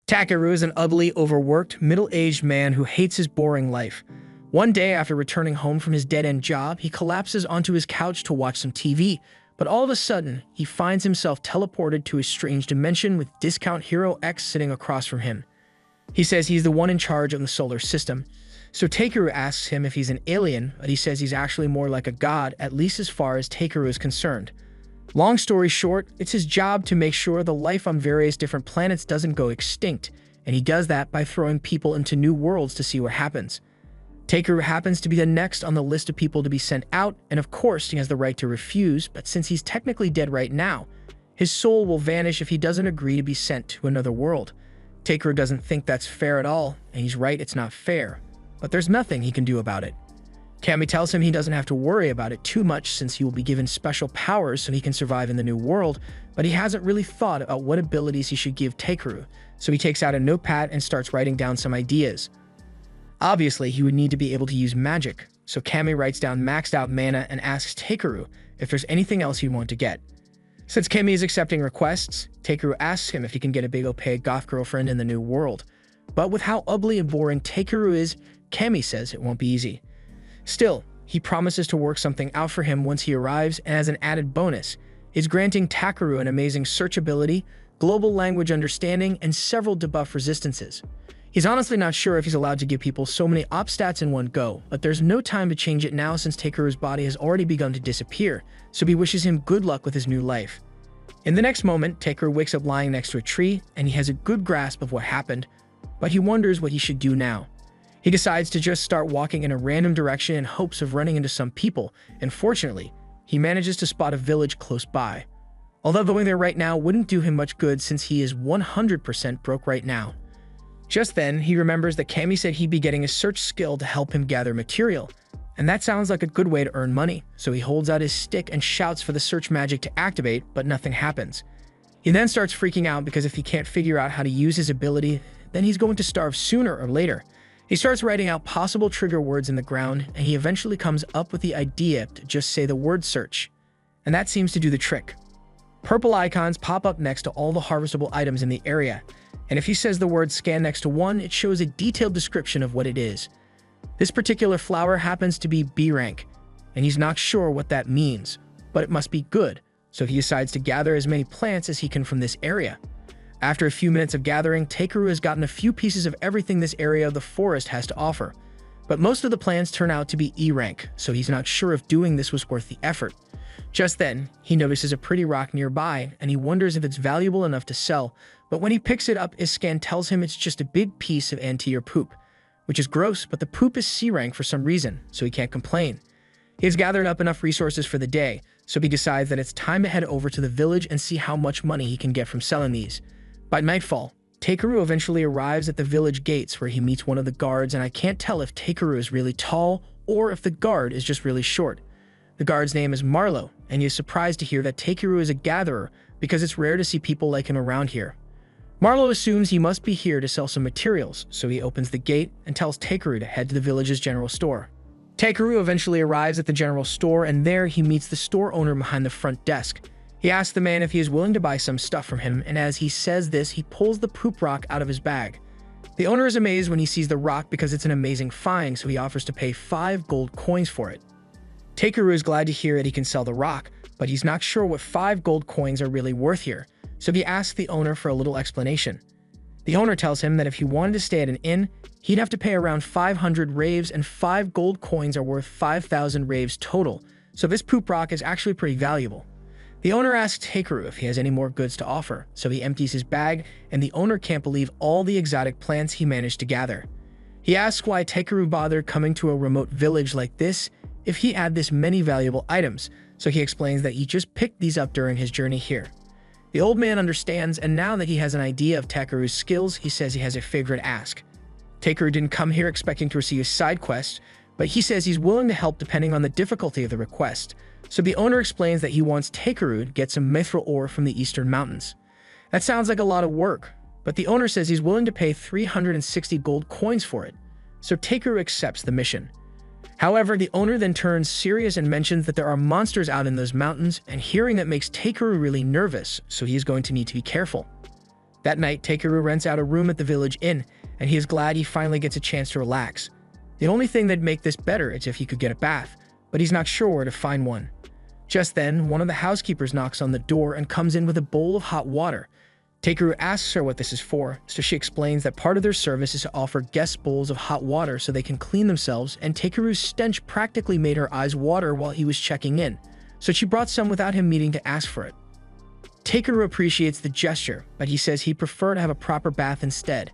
Takeru is an ugly, overworked, middle-aged man who hates his boring life. One day, after returning home from his dead-end job, he collapses onto his couch to watch some TV, but all of a sudden, he finds himself teleported to a strange dimension with Discount Hero X sitting across from him. He says he's the one in charge of the solar system. So Takeru asks him if he's an alien, but he says he's actually more like a god, at least as far as Takeru is concerned. Long story short, it's his job to make sure the life on various different planets doesn't go extinct, and he does that by throwing people into new worlds to see what happens. Takeru happens to be the next on the list of people to be sent out, and of course he has the right to refuse, but since he's technically dead right now, his soul will vanish if he doesn't agree to be sent to another world. Takeru doesn't think that's fair at all, and he's right, it's not fair, but there's nothing he can do about it. Kami tells him he doesn't have to worry about it too much since he will be given special powers so he can survive in the new world, but he hasn't really thought about what abilities he should give Takeru, so he takes out a notepad and starts writing down some ideas. Obviously, he would need to be able to use magic, so Kami writes down maxed out mana and asks Takeru if there's anything else he'd want to get. Since Kami is accepting requests, Takeru asks him if he can get a big OP goth girlfriend in the new world. But with how ugly and boring Takeru is, Kami says it won't be easy. Still, he promises to work something out for him once he arrives, and as an added bonus, is granting Takeru an amazing search ability, global language understanding, and several debuff resistances. He's honestly not sure if he's allowed to give people so many op stats in one go, but there's no time to change it now since Takeru's body has already begun to disappear, so he wishes him good luck with his new life. In the next moment, Takeru wakes up lying next to a tree, and he has a good grasp of what happened, but he wonders what he should do now. He decides to just start walking in a random direction in hopes of running into some people, and fortunately, he manages to spot a village close by. Although going there right now wouldn't do him much good since he is 100% broke right now. Just then, he remembers that Kami said he'd be getting a search skill to help him gather material, and that sounds like a good way to earn money, so he holds out his stick and shouts for the search magic to activate, but nothing happens. He then starts freaking out because if he can't figure out how to use his ability, then he's going to starve sooner or later. He starts writing out possible trigger words in the ground, and he eventually comes up with the idea to just say the word search, and that seems to do the trick. Purple icons pop up next to all the harvestable items in the area, and if he says the word scan next to one, it shows a detailed description of what it is. This particular flower happens to be B rank, and he's not sure what that means, but it must be good, so he decides to gather as many plants as he can from this area. After a few minutes of gathering, Takeru has gotten a few pieces of everything this area of the forest has to offer, but most of the plants turn out to be E rank, so he's not sure if doing this was worth the effort. Just then, he notices a pretty rock nearby, and he wonders if it's valuable enough to sell, but when he picks it up, his scan tells him it's just a big piece of anterior poop, which is gross, but the poop is C rank for some reason, so he can't complain. He has gathered up enough resources for the day, so he decides that it's time to head over to the village and see how much money he can get from selling these. By nightfall, Takeru eventually arrives at the village gates where he meets one of the guards, and I can't tell if Takeru is really tall or if the guard is just really short. The guard's name is Marlowe, and he is surprised to hear that Takeru is a gatherer because it's rare to see people like him around here. Marlowe assumes he must be here to sell some materials, so he opens the gate and tells Takeru to head to the village's general store. Takeru eventually arrives at the general store, and there he meets the store owner behind the front desk. He asks the man if he is willing to buy some stuff from him, and as he says this, he pulls the poop rock out of his bag. The owner is amazed when he sees the rock because it's an amazing find, so he offers to pay 5 gold coins for it. Takeru is glad to hear that he can sell the rock, but he's not sure what 5 gold coins are really worth here, so he asks the owner for a little explanation. The owner tells him that if he wanted to stay at an inn, he'd have to pay around 500 raves, and 5 gold coins are worth 5,000 raves total, so this poop rock is actually pretty valuable. The owner asks Takeru if he has any more goods to offer, so he empties his bag, and the owner can't believe all the exotic plants he managed to gather. He asks why Takeru bothered coming to a remote village like this if he had this many valuable items, so he explains that he just picked these up during his journey here. The old man understands, and now that he has an idea of Takeru's skills, he says he has a favorite ask. Takeru didn't come here expecting to receive a side quest, but he says he's willing to help depending on the difficulty of the request. So the owner explains that he wants Takeru to get some mithril ore from the eastern mountains. That sounds like a lot of work, but the owner says he's willing to pay 360 gold coins for it, so Takeru accepts the mission. However, the owner then turns serious and mentions that there are monsters out in those mountains, and hearing that makes Takeru really nervous, so he is going to need to be careful. That night, Takeru rents out a room at the village inn, and he is glad he finally gets a chance to relax. The only thing that'd make this better is if he could get a bath, but he's not sure where to find one. Just then, one of the housekeepers knocks on the door and comes in with a bowl of hot water. Takeru asks her what this is for, so she explains that part of their service is to offer guests bowls of hot water so they can clean themselves, and Takeru's stench practically made her eyes water while he was checking in, so she brought some without him needing to ask for it. Takeru appreciates the gesture, but he says he'd prefer to have a proper bath instead.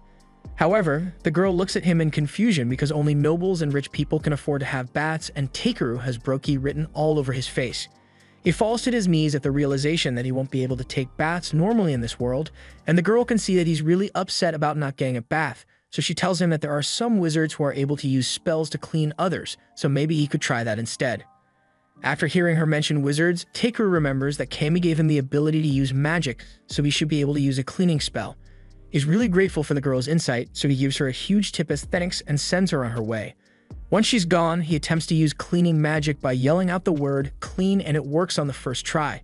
However, the girl looks at him in confusion because only nobles and rich people can afford to have baths, and Takeru has Broki written all over his face. He falls to his knees at the realization that he won't be able to take baths normally in this world, and the girl can see that he's really upset about not getting a bath, so she tells him that there are some wizards who are able to use spells to clean others, so maybe he could try that instead. After hearing her mention wizards, Takeru remembers that Kami gave him the ability to use magic, so he should be able to use a cleaning spell. He's really grateful for the girl's insight, so he gives her a huge tip as thanks and sends her on her way. Once she's gone, he attempts to use cleaning magic by yelling out the word clean, and it works on the first try.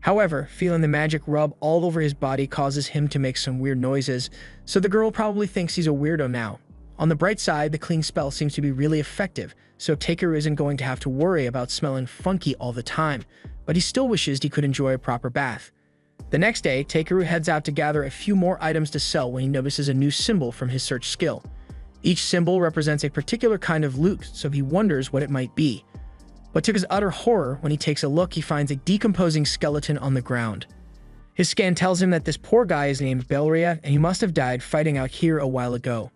However, feeling the magic rub all over his body causes him to make some weird noises, so the girl probably thinks he's a weirdo now. On the bright side, the clean spell seems to be really effective, so Takeru isn't going to have to worry about smelling funky all the time, but he still wishes he could enjoy a proper bath. The next day, Takeru heads out to gather a few more items to sell when he notices a new symbol from his search skill. Each symbol represents a particular kind of loot, so he wonders what it might be. But to his utter horror, when he takes a look, he finds a decomposing skeleton on the ground. His scan tells him that this poor guy is named Belria, and he must have died fighting out here a while ago.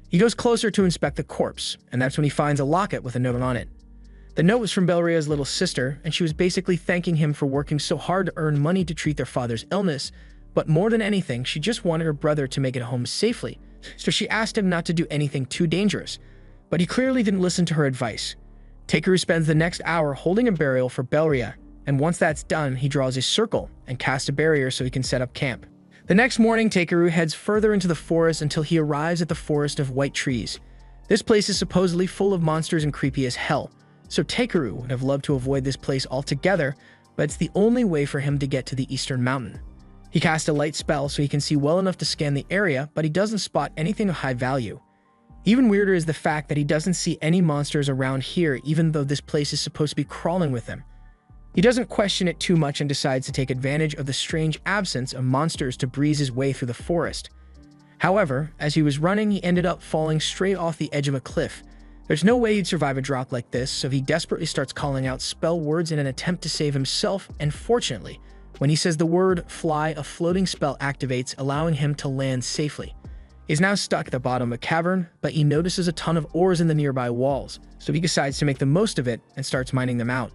He goes closer to inspect the corpse, and that's when he finds a locket with a note on it. The note was from Belria's little sister, and she was basically thanking him for working so hard to earn money to treat their father's illness, but more than anything, she just wanted her brother to make it home safely, so she asked him not to do anything too dangerous. But he clearly didn't listen to her advice. Takeru spends the next hour holding a burial for Belria, and once that's done, he draws a circle and casts a barrier so he can set up camp. The next morning, Takeru heads further into the forest until he arrives at the Forest of White Trees. This place is supposedly full of monsters and creepy as hell, so Takeru would have loved to avoid this place altogether, but it's the only way for him to get to the eastern mountain. He casts a light spell so he can see well enough to scan the area, but he doesn't spot anything of high value. Even weirder is the fact that he doesn't see any monsters around here, even though this place is supposed to be crawling with them. He doesn't question it too much and decides to take advantage of the strange absence of monsters to breeze his way through the forest. However, as he was running, he ended up falling straight off the edge of a cliff. There's no way he'd survive a drop like this, so he desperately starts calling out spell words in an attempt to save himself, and fortunately, when he says the word fly, a floating spell activates, allowing him to land safely. He's now stuck at the bottom of a cavern, but he notices a ton of ores in the nearby walls, so he decides to make the most of it and starts mining them out.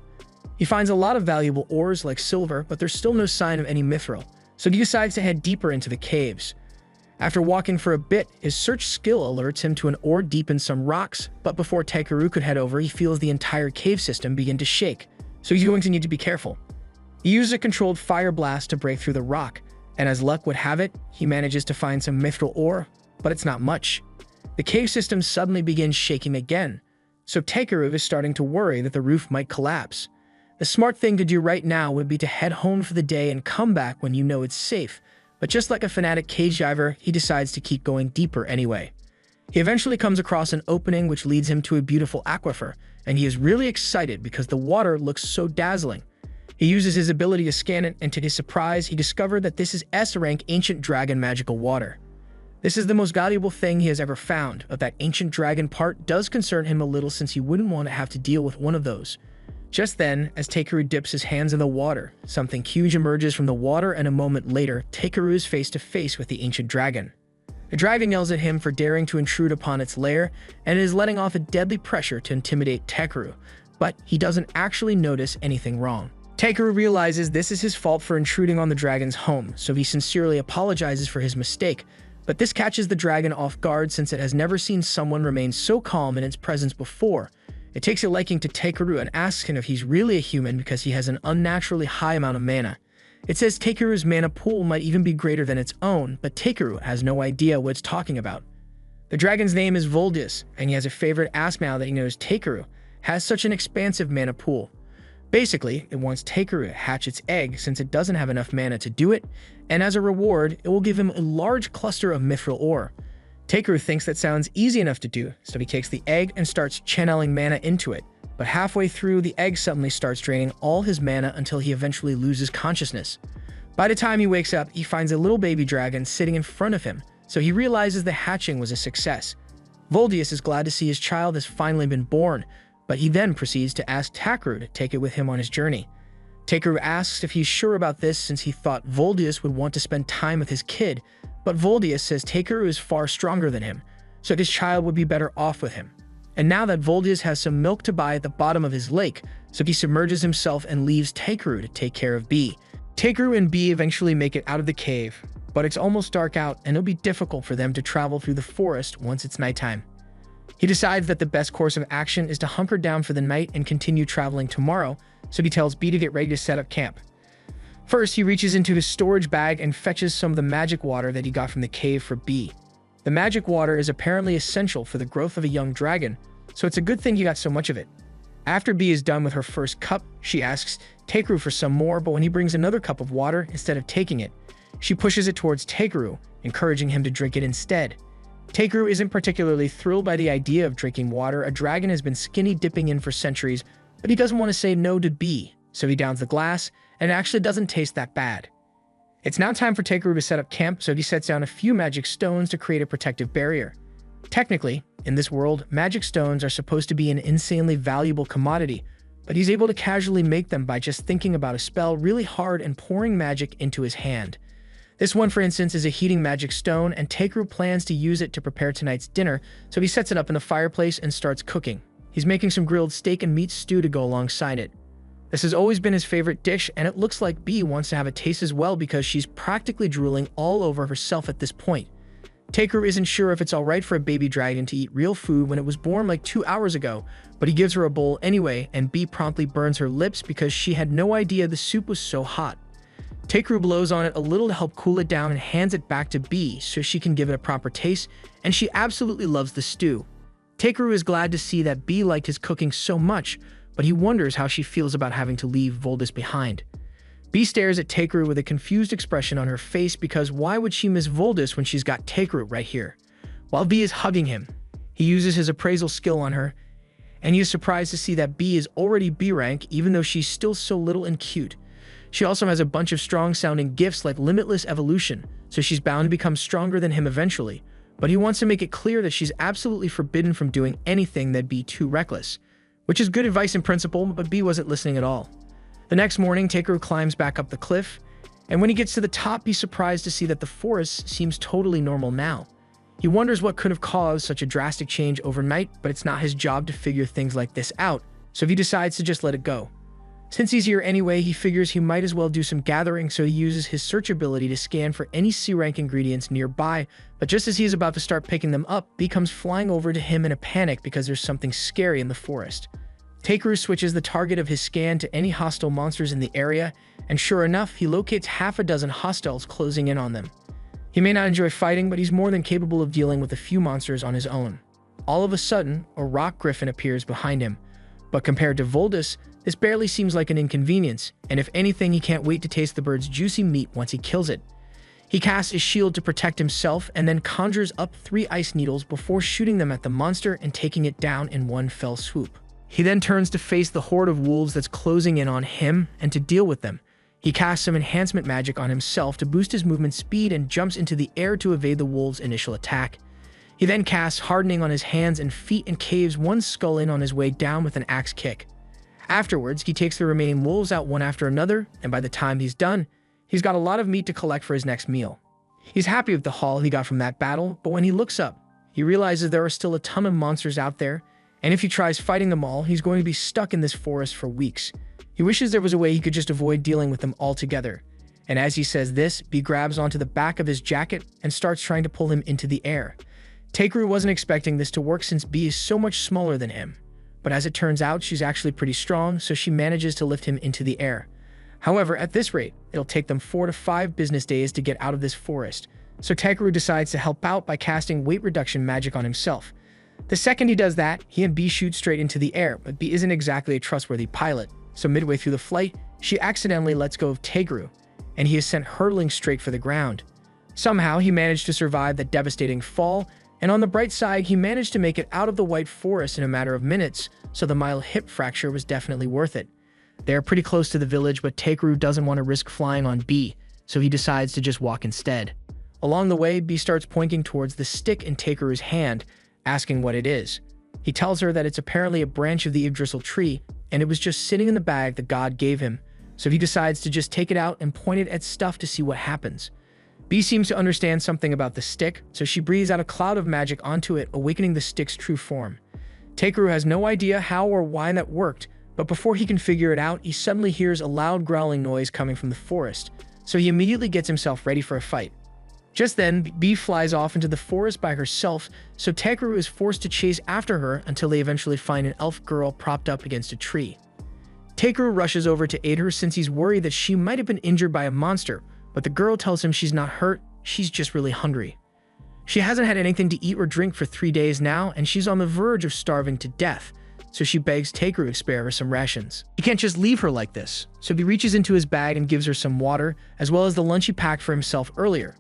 He finds a lot of valuable ores like silver, but there's still no sign of any mithril, so he decides to head deeper into the caves. After walking for a bit, his search skill alerts him to an ore deep in some rocks, but before Takeru could head over, he feels the entire cave system begin to shake, so he's going to need to be careful. He uses a controlled fire blast to break through the rock, and as luck would have it, he manages to find some mithril ore, but it's not much. The cave system suddenly begins shaking again, so Takeru is starting to worry that the roof might collapse. The smart thing to do right now would be to head home for the day and come back when you know it's safe, but just like a fanatic cage diver, he decides to keep going deeper anyway. He eventually comes across an opening which leads him to a beautiful aquifer, and he is really excited because the water looks so dazzling. He uses his ability to scan it, and to his surprise, he discovered that this is S-rank ancient dragon magical water. This is the most valuable thing he has ever found, but that ancient dragon part does concern him a little since he wouldn't want to have to deal with one of those. Just then, as Takeru dips his hands in the water, something huge emerges from the water, and a moment later, Takeru is face to face with the ancient dragon. The dragon yells at him for daring to intrude upon its lair, and it is letting off a deadly pressure to intimidate Takeru, but he doesn't actually notice anything wrong. Takeru realizes this is his fault for intruding on the dragon's home, so he sincerely apologizes for his mistake, but this catches the dragon off guard since it has never seen someone remain so calm in its presence before. It takes a liking to Takeru and asks him if he's really a human because he has an unnaturally high amount of mana. It says Takeru's mana pool might even be greater than its own, but Takeru has no idea what it's talking about. The dragon's name is Voldius, and he has a favorite ask now that he knows Takeru has such an expansive mana pool. Basically, it wants Takeru to hatch its egg since it doesn't have enough mana to do it, and as a reward, it will give him a large cluster of mithril ore. Takeru thinks that sounds easy enough to do, so he takes the egg and starts channeling mana into it. But halfway through, the egg suddenly starts draining all his mana until he eventually loses consciousness. By the time he wakes up, he finds a little baby dragon sitting in front of him, so he realizes the hatching was a success. Voldius is glad to see his child has finally been born, but he then proceeds to ask Takeru to take it with him on his journey. Takeru asks if he's sure about this since he thought Voldius would want to spend time with his kid, but Voldius says Takeru is far stronger than him, so his child would be better off with him. And now that Voldius has some milk to buy at the bottom of his lake, so he submerges himself and leaves Takeru to take care of Bee. Takeru and Bee eventually make it out of the cave, but it's almost dark out and it'll be difficult for them to travel through the forest once it's nighttime. He decides that the best course of action is to hunker down for the night and continue traveling tomorrow, so he tells Bee to get ready to set up camp. First, he reaches into his storage bag and fetches some of the magic water that he got from the cave for Bee. The magic water is apparently essential for the growth of a young dragon, so it's a good thing he got so much of it. After Bee is done with her first cup, she asks Takeru for some more, but when he brings another cup of water, instead of taking it, she pushes it towards Takeru, encouraging him to drink it instead. Takeru isn't particularly thrilled by the idea of drinking water a dragon has been skinny dipping in for centuries, but he doesn't want to say no to Bee, so he downs the glass, and it actually doesn't taste that bad. It's now time for Takeru to set up camp, so he sets down a few magic stones to create a protective barrier. Technically, in this world, magic stones are supposed to be an insanely valuable commodity, but he's able to casually make them by just thinking about a spell really hard and pouring magic into his hand. This one, for instance, is a heating magic stone, and Takeru plans to use it to prepare tonight's dinner, so he sets it up in the fireplace and starts cooking. He's making some grilled steak and meat stew to go alongside it. This has always been his favorite dish, and it looks like Bee wants to have a taste as well because she's practically drooling all over herself at this point. Takeru isn't sure if it's alright for a baby dragon to eat real food when it was born like 2 hours ago, but he gives her a bowl anyway, and Bee promptly burns her lips because she had no idea the soup was so hot. Takeru blows on it a little to help cool it down and hands it back to Bee so she can give it a proper taste, and she absolutely loves the stew. Takeru is glad to see that Bee liked his cooking so much, but he wonders how she feels about having to leave Voldius behind. Bee stares at Takeru with a confused expression on her face because why would she miss Voldius when she's got Takeru right here? While Bee is hugging him, he uses his appraisal skill on her, and he is surprised to see that Bee is already B rank even though she's still so little and cute. She also has a bunch of strong-sounding gifts like Limitless Evolution, so she's bound to become stronger than him eventually, but he wants to make it clear that she's absolutely forbidden from doing anything that'd be too reckless. Which is good advice in principle, but Bee wasn't listening at all. The next morning, Takeru climbs back up the cliff, and when he gets to the top, he's surprised to see that the forest seems totally normal now. He wonders what could have caused such a drastic change overnight, but it's not his job to figure things like this out, so he decides to just let it go. Since he's here anyway, he figures he might as well do some gathering, so he uses his search ability to scan for any C-rank ingredients nearby, but just as he's about to start picking them up, Bee comes flying over to him in a panic because there's something scary in the forest. Takeru switches the target of his scan to any hostile monsters in the area, and sure enough, he locates half a dozen hostiles closing in on them. He may not enjoy fighting, but he's more than capable of dealing with a few monsters on his own. All of a sudden, a rock griffin appears behind him, but compared to Voldius, this barely seems like an inconvenience, and if anything, he can't wait to taste the bird's juicy meat once he kills it. He casts his shield to protect himself and then conjures up 3 ice needles before shooting them at the monster and taking it down in one fell swoop. He then turns to face the horde of wolves that's closing in on him and to deal with them. He casts some enhancement magic on himself to boost his movement speed and jumps into the air to evade the wolves' initial attack. He then casts hardening on his hands and feet and caves one skull in on his way down with an axe kick. Afterwards, he takes the remaining wolves out one after another, and by the time he's done, he's got a lot of meat to collect for his next meal. He's happy with the haul he got from that battle, but when he looks up, he realizes there are still a ton of monsters out there, and if he tries fighting them all, he's going to be stuck in this forest for weeks. He wishes there was a way he could just avoid dealing with them altogether. And as he says this, Bee grabs onto the back of his jacket and starts trying to pull him into the air. Takeru wasn't expecting this to work since Bee is so much smaller than him. But as it turns out, she's actually pretty strong, so she manages to lift him into the air. However, at this rate, it'll take them 4 to 5 business days to get out of this forest. So Takeru decides to help out by casting weight reduction magic on himself. The second he does that, he and Bee shoot straight into the air, but Bee isn't exactly a trustworthy pilot. So midway through the flight, she accidentally lets go of Tegru, and he is sent hurtling straight for the ground. Somehow, he managed to survive that devastating fall, and on the bright side, he managed to make it out of the white forest in a matter of minutes, so the mild hip fracture was definitely worth it. They are pretty close to the village, but Tegru doesn't want to risk flying on B, so he decides to just walk instead. Along the way, B starts pointing towards the stick in Tegru's hand, asking what it is. He tells her that it's apparently a branch of the Yggdrasil tree, and it was just sitting in the bag that God gave him, so he decides to just take it out and point it at stuff to see what happens. B seems to understand something about the stick, so she breathes out a cloud of magic onto it, awakening the stick's true form. Tegru has no idea how or why that worked, but before he can figure it out, he suddenly hears a loud growling noise coming from the forest, so he immediately gets himself ready for a fight. Just then, B flies off into the forest by herself, so Tegru is forced to chase after her until they eventually find an elf girl propped up against a tree. Tegru rushes over to aid her since he's worried that she might have been injured by a monster, but the girl tells him she's not hurt, she's just really hungry. She hasn't had anything to eat or drink for 3 days now, and she's on the verge of starving to death, so she begs Tegru to spare her some rations. He can't just leave her like this, so he reaches into his bag and gives her some water, as well as the lunch he packed for himself earlier.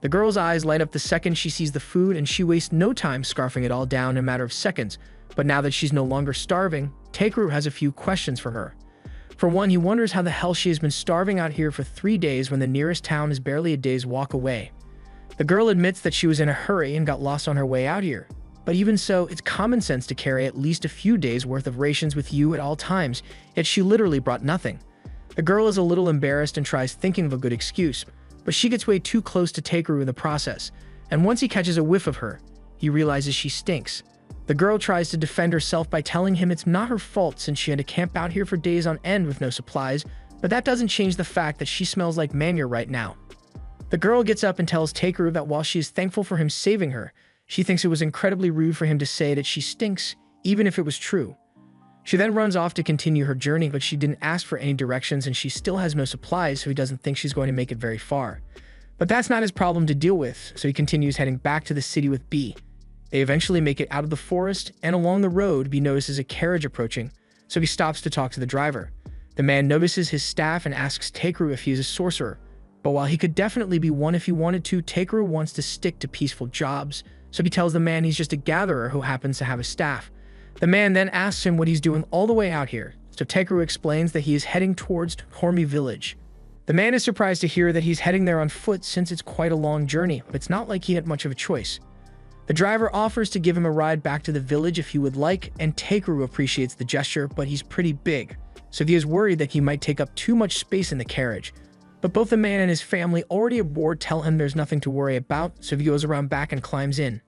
The girl's eyes light up the second she sees the food, and she wastes no time scarfing it all down in a matter of seconds. But now that she's no longer starving, Tegru has a few questions for her. For one, he wonders how the hell she has been starving out here for 3 days when the nearest town is barely a day's walk away. The girl admits that she was in a hurry and got lost on her way out here. But even so, it's common sense to carry at least a few days' worth of rations with you at all times, yet she literally brought nothing. The girl is a little embarrassed and tries thinking of a good excuse, but she gets way too close to Tegru in the process, and once he catches a whiff of her, he realizes she stinks. The girl tries to defend herself by telling him it's not her fault since she had to camp out here for days on end with no supplies, but that doesn't change the fact that she smells like manure right now. The girl gets up and tells Tegru that while she is thankful for him saving her, she thinks it was incredibly rude for him to say that she stinks, even if it was true. She then runs off to continue her journey, but she didn't ask for any directions and she still has no supplies, so he doesn't think she's going to make it very far. But that's not his problem to deal with, so he continues heading back to the city with B. They eventually make it out of the forest, and along the road, B notices a carriage approaching, so he stops to talk to the driver. The man notices his staff and asks Tegru if he is a sorcerer, but while he could definitely be one if he wanted to, Tegru wants to stick to peaceful jobs, so he tells the man he's just a gatherer who happens to have a staff. The man then asks him what he's doing all the way out here, so Tegru explains that he is heading towards Hormi village. The man is surprised to hear that he's heading there on foot since it's quite a long journey, but it's not like he had much of a choice. The driver offers to give him a ride back to the village if he would like, and Tegru appreciates the gesture, but he's pretty big, so he is worried that he might take up too much space in the carriage. But both the man and his family, already aboard, tell him there's nothing to worry about, so he goes around back and climbs in.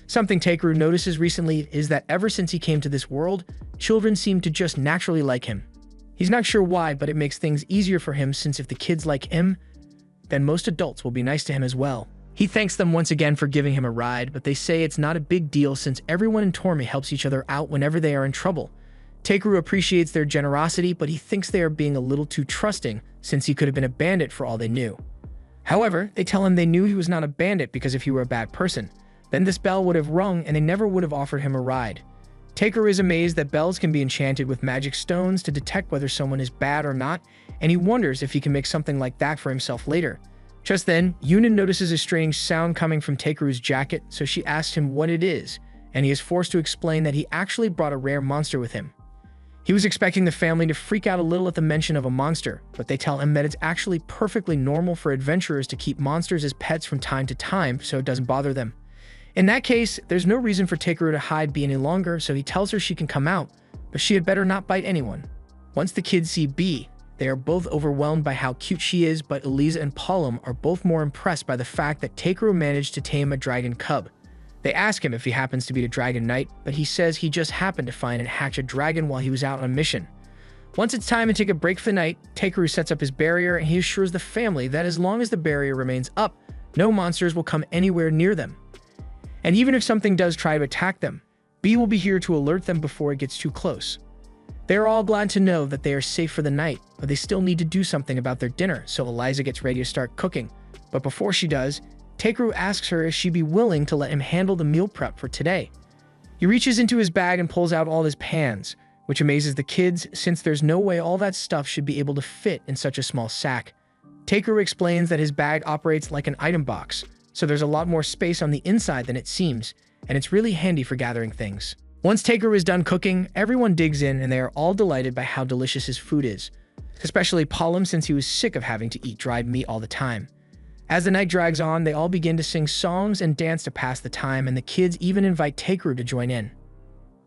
Something Tegru notices recently is that ever since he came to this world, children seem to just naturally like him. He's not sure why, but it makes things easier for him since if the kids like him, then most adults will be nice to him as well. He thanks them once again for giving him a ride, but they say it's not a big deal since everyone in Tormi helps each other out whenever they are in trouble. Tegru appreciates their generosity, but he thinks they are being a little too trusting since he could have been a bandit for all they knew. However, they tell him they knew he was not a bandit because if he were a bad person, then this bell would have rung and they never would have offered him a ride. Tegru is amazed that bells can be enchanted with magic stones to detect whether someone is bad or not, and he wonders if he can make something like that for himself later. Just then, Yunin notices a strange sound coming from Tegru's jacket, so she asks him what it is, and he is forced to explain that he actually brought a rare monster with him. He was expecting the family to freak out a little at the mention of a monster, but they tell him that it's actually perfectly normal for adventurers to keep monsters as pets from time to time, so it doesn't bother them. In that case, there's no reason for Tegru to hide B any longer, so he tells her she can come out, but she had better not bite anyone. Once the kids see B, they are both overwhelmed by how cute she is, but Eliza and Palom are both more impressed by the fact that Tegru managed to tame a dragon cub. They ask him if he happens to be the Dragon Knight, but he says he just happened to find and hatch a dragon while he was out on a mission. Once it's time to take a break for the night, Tegru sets up his barrier and he assures the family that as long as the barrier remains up, no monsters will come anywhere near them. And even if something does try to attack them, B will be here to alert them before it gets too close. They are all glad to know that they are safe for the night, but they still need to do something about their dinner, so Eliza gets ready to start cooking. But before she does, Tegru asks her if she'd be willing to let him handle the meal prep for today. He reaches into his bag and pulls out all his pans, which amazes the kids since there's no way all that stuff should be able to fit in such a small sack. Takeru explains that his bag operates like an item box, so there's a lot more space on the inside than it seems, and it's really handy for gathering things. Once Takeru is done cooking, everyone digs in and they are all delighted by how delicious his food is, especially Palom since he was sick of having to eat dried meat all the time. As the night drags on, they all begin to sing songs and dance to pass the time, and the kids even invite Takeru to join in.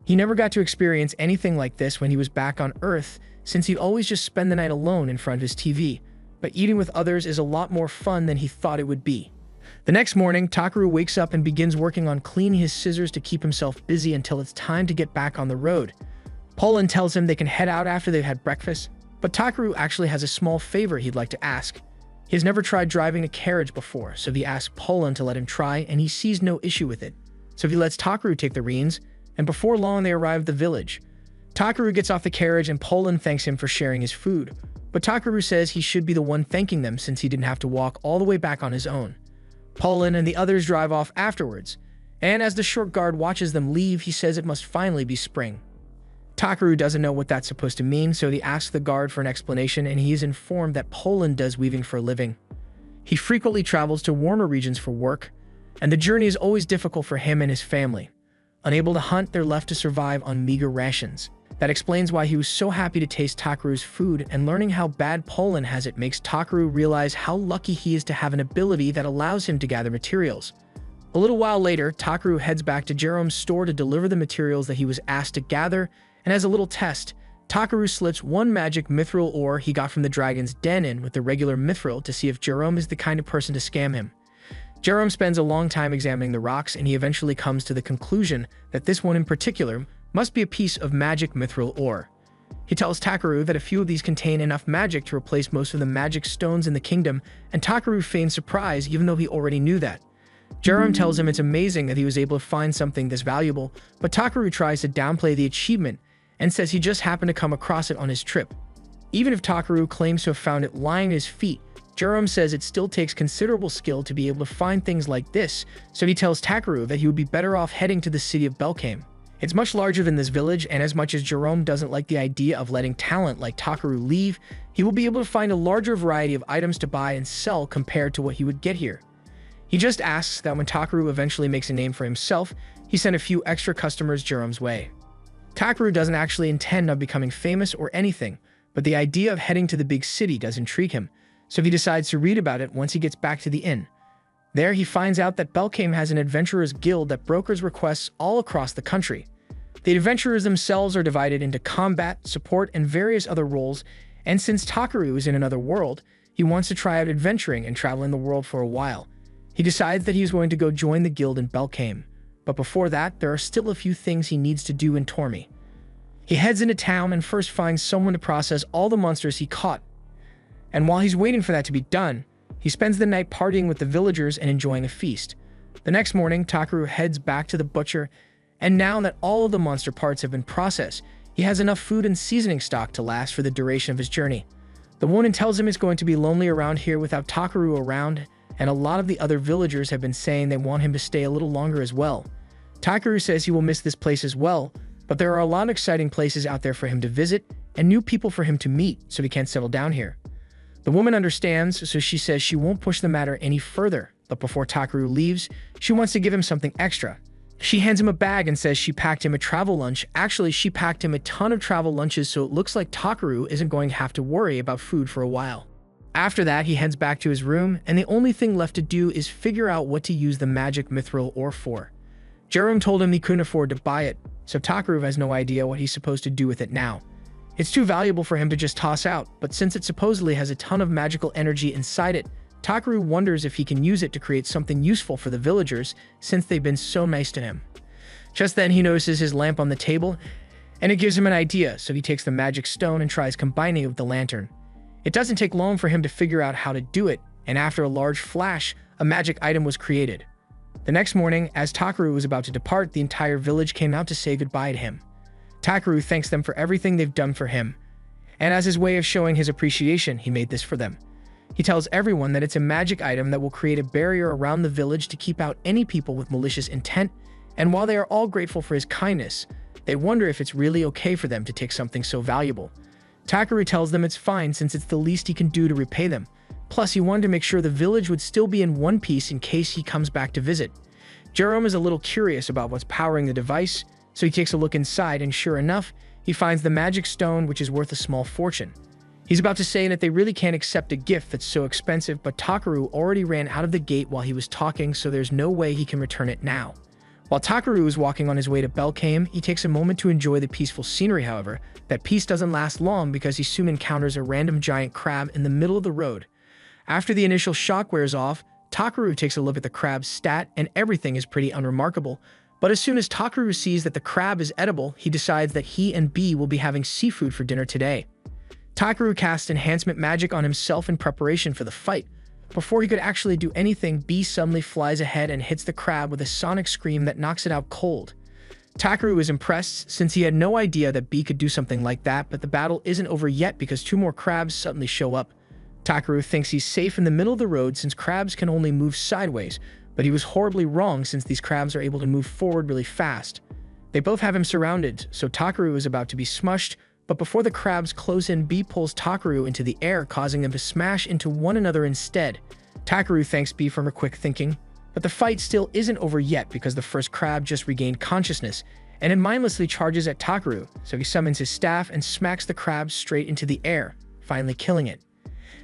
He never got to experience anything like this when he was back on Earth, since he'd always just spend the night alone in front of his TV, but eating with others is a lot more fun than he thought it would be. The next morning, Takeru wakes up and begins working on cleaning his scissors to keep himself busy until it's time to get back on the road. Poland tells him they can head out after they've had breakfast, but Takeru actually has a small favor he'd like to ask. He has never tried driving a carriage before, so he asks Poland to let him try, and he sees no issue with it. So he lets Takeru take the reins, and before long they arrive at the village. Takeru gets off the carriage and Poland thanks him for sharing his food, but Takeru says he should be the one thanking them since he didn't have to walk all the way back on his own. Poland and the others drive off afterwards, and as the short guard watches them leave, he says it must finally be spring. Takeru doesn't know what that's supposed to mean, so he asks the guard for an explanation, and he is informed that Poland does weaving for a living. He frequently travels to warmer regions for work, and the journey is always difficult for him and his family. Unable to hunt, they're left to survive on meager rations. That explains why he was so happy to taste Takeru's food, and learning how bad Poland has it makes Takeru realize how lucky he is to have an ability that allows him to gather materials. A little while later, Takeru heads back to Jerome's store to deliver the materials that he was asked to gather, and as a little test, Takeru slips one magic mithril ore he got from the dragon's den in with the regular mithril to see if Jerome is the kind of person to scam him. Jerome spends a long time examining the rocks, and he eventually comes to the conclusion that this one in particular must be a piece of magic mithril ore. He tells Takeru that a few of these contain enough magic to replace most of the magic stones in the kingdom, and Takeru feigns surprise even though he already knew that. Jerome tells him it's amazing that he was able to find something this valuable, but Takeru tries to downplay the achievement and says he just happened to come across it on his trip. Even if Takeru claims to have found it lying at his feet, Jerome says it still takes considerable skill to be able to find things like this, so he tells Takeru that he would be better off heading to the city of Belkame. It's much larger than this village, and as much as Jerome doesn't like the idea of letting talent like Takeru leave, he will be able to find a larger variety of items to buy and sell compared to what he would get here. He just asks that when Takeru eventually makes a name for himself, he send a few extra customers Jerome's way. Takeru doesn't actually intend on becoming famous or anything, but the idea of heading to the big city does intrigue him, so he decides to read about it once he gets back to the inn. There, he finds out that Belkame has an adventurers guild that brokers requests all across the country. The adventurers themselves are divided into combat, support, and various other roles, and since Takeru is in another world, he wants to try out adventuring and traveling the world for a while. He decides that he is going to go join the guild in Belkame, but before that, there are still a few things he needs to do in Tormy. He heads into town and first finds someone to process all the monsters he caught. And while he's waiting for that to be done, he spends the night partying with the villagers and enjoying a feast. The next morning, Takeru heads back to the butcher, and now that all of the monster parts have been processed, he has enough food and seasoning stock to last for the duration of his journey. The woman tells him it's going to be lonely around here without Takeru around, and a lot of the other villagers have been saying they want him to stay a little longer as well. Takeru says he will miss this place as well, but there are a lot of exciting places out there for him to visit and new people for him to meet, so he can't settle down here. The woman understands, so she says she won't push the matter any further, but before Takeru leaves, she wants to give him something extra. She hands him a bag and says she packed him a travel lunch. Actually, she packed him a ton of travel lunches, so it looks like Takeru isn't going to have to worry about food for a while. After that, he heads back to his room, and the only thing left to do is figure out what to use the magic mithril ore for. Jerome told him he couldn't afford to buy it, so Takeru has no idea what he's supposed to do with it now. It's too valuable for him to just toss out, but since it supposedly has a ton of magical energy inside it, Takeru wonders if he can use it to create something useful for the villagers since they've been so nice to him. Just then he notices his lamp on the table, and it gives him an idea, so he takes the magic stone and tries combining it with the lantern. It doesn't take long for him to figure out how to do it, and after a large flash, a magic item was created. The next morning, as Takeru was about to depart, the entire village came out to say goodbye to him. Takeru thanks them for everything they've done for him, and as his way of showing his appreciation, he made this for them. He tells everyone that it's a magic item that will create a barrier around the village to keep out any people with malicious intent, and while they are all grateful for his kindness, They wonder if it's really okay for them to take something so valuable. Takaru tells them it's fine since it's the least he can do to repay them. Plus, he wanted to make sure the village would still be in one piece in case he comes back to visit. Jerome is a little curious about what's powering the device, so he takes a look inside and sure enough, he finds the magic stone, which is worth a small fortune. He's about to say that they really can't accept a gift that's so expensive, but Takaru already ran out of the gate while he was talking, so there's no way he can return it now. While Takaru is walking on his way to Belkame, he takes a moment to enjoy the peaceful scenery. However, that peace doesn't last long because he soon encounters a random giant crab in the middle of the road. After the initial shock wears off, Takaru takes a look at the crab's stat and everything is pretty unremarkable. But as soon as Takaru sees that the crab is edible, he decides that he and B will be having seafood for dinner today. Takaru casts enhancement magic on himself in preparation for the fight. Before he could actually do anything, B suddenly flies ahead and hits the crab with a sonic scream that knocks it out cold. Takaru is impressed since he had no idea that B could do something like that, but the battle isn't over yet because two more crabs suddenly show up. Takaru thinks he's safe in the middle of the road since crabs can only move sideways, but he was horribly wrong since these crabs are able to move forward really fast. They both have him surrounded, so Takaru is about to be smushed, but before the crabs close in, B pulls Takaru into the air, causing them to smash into one another instead. Takaru thanks B for her quick thinking, but the fight still isn't over yet because the first crab just regained consciousness, and it mindlessly charges at Takaru, so he summons his staff and smacks the crab straight into the air, finally killing it.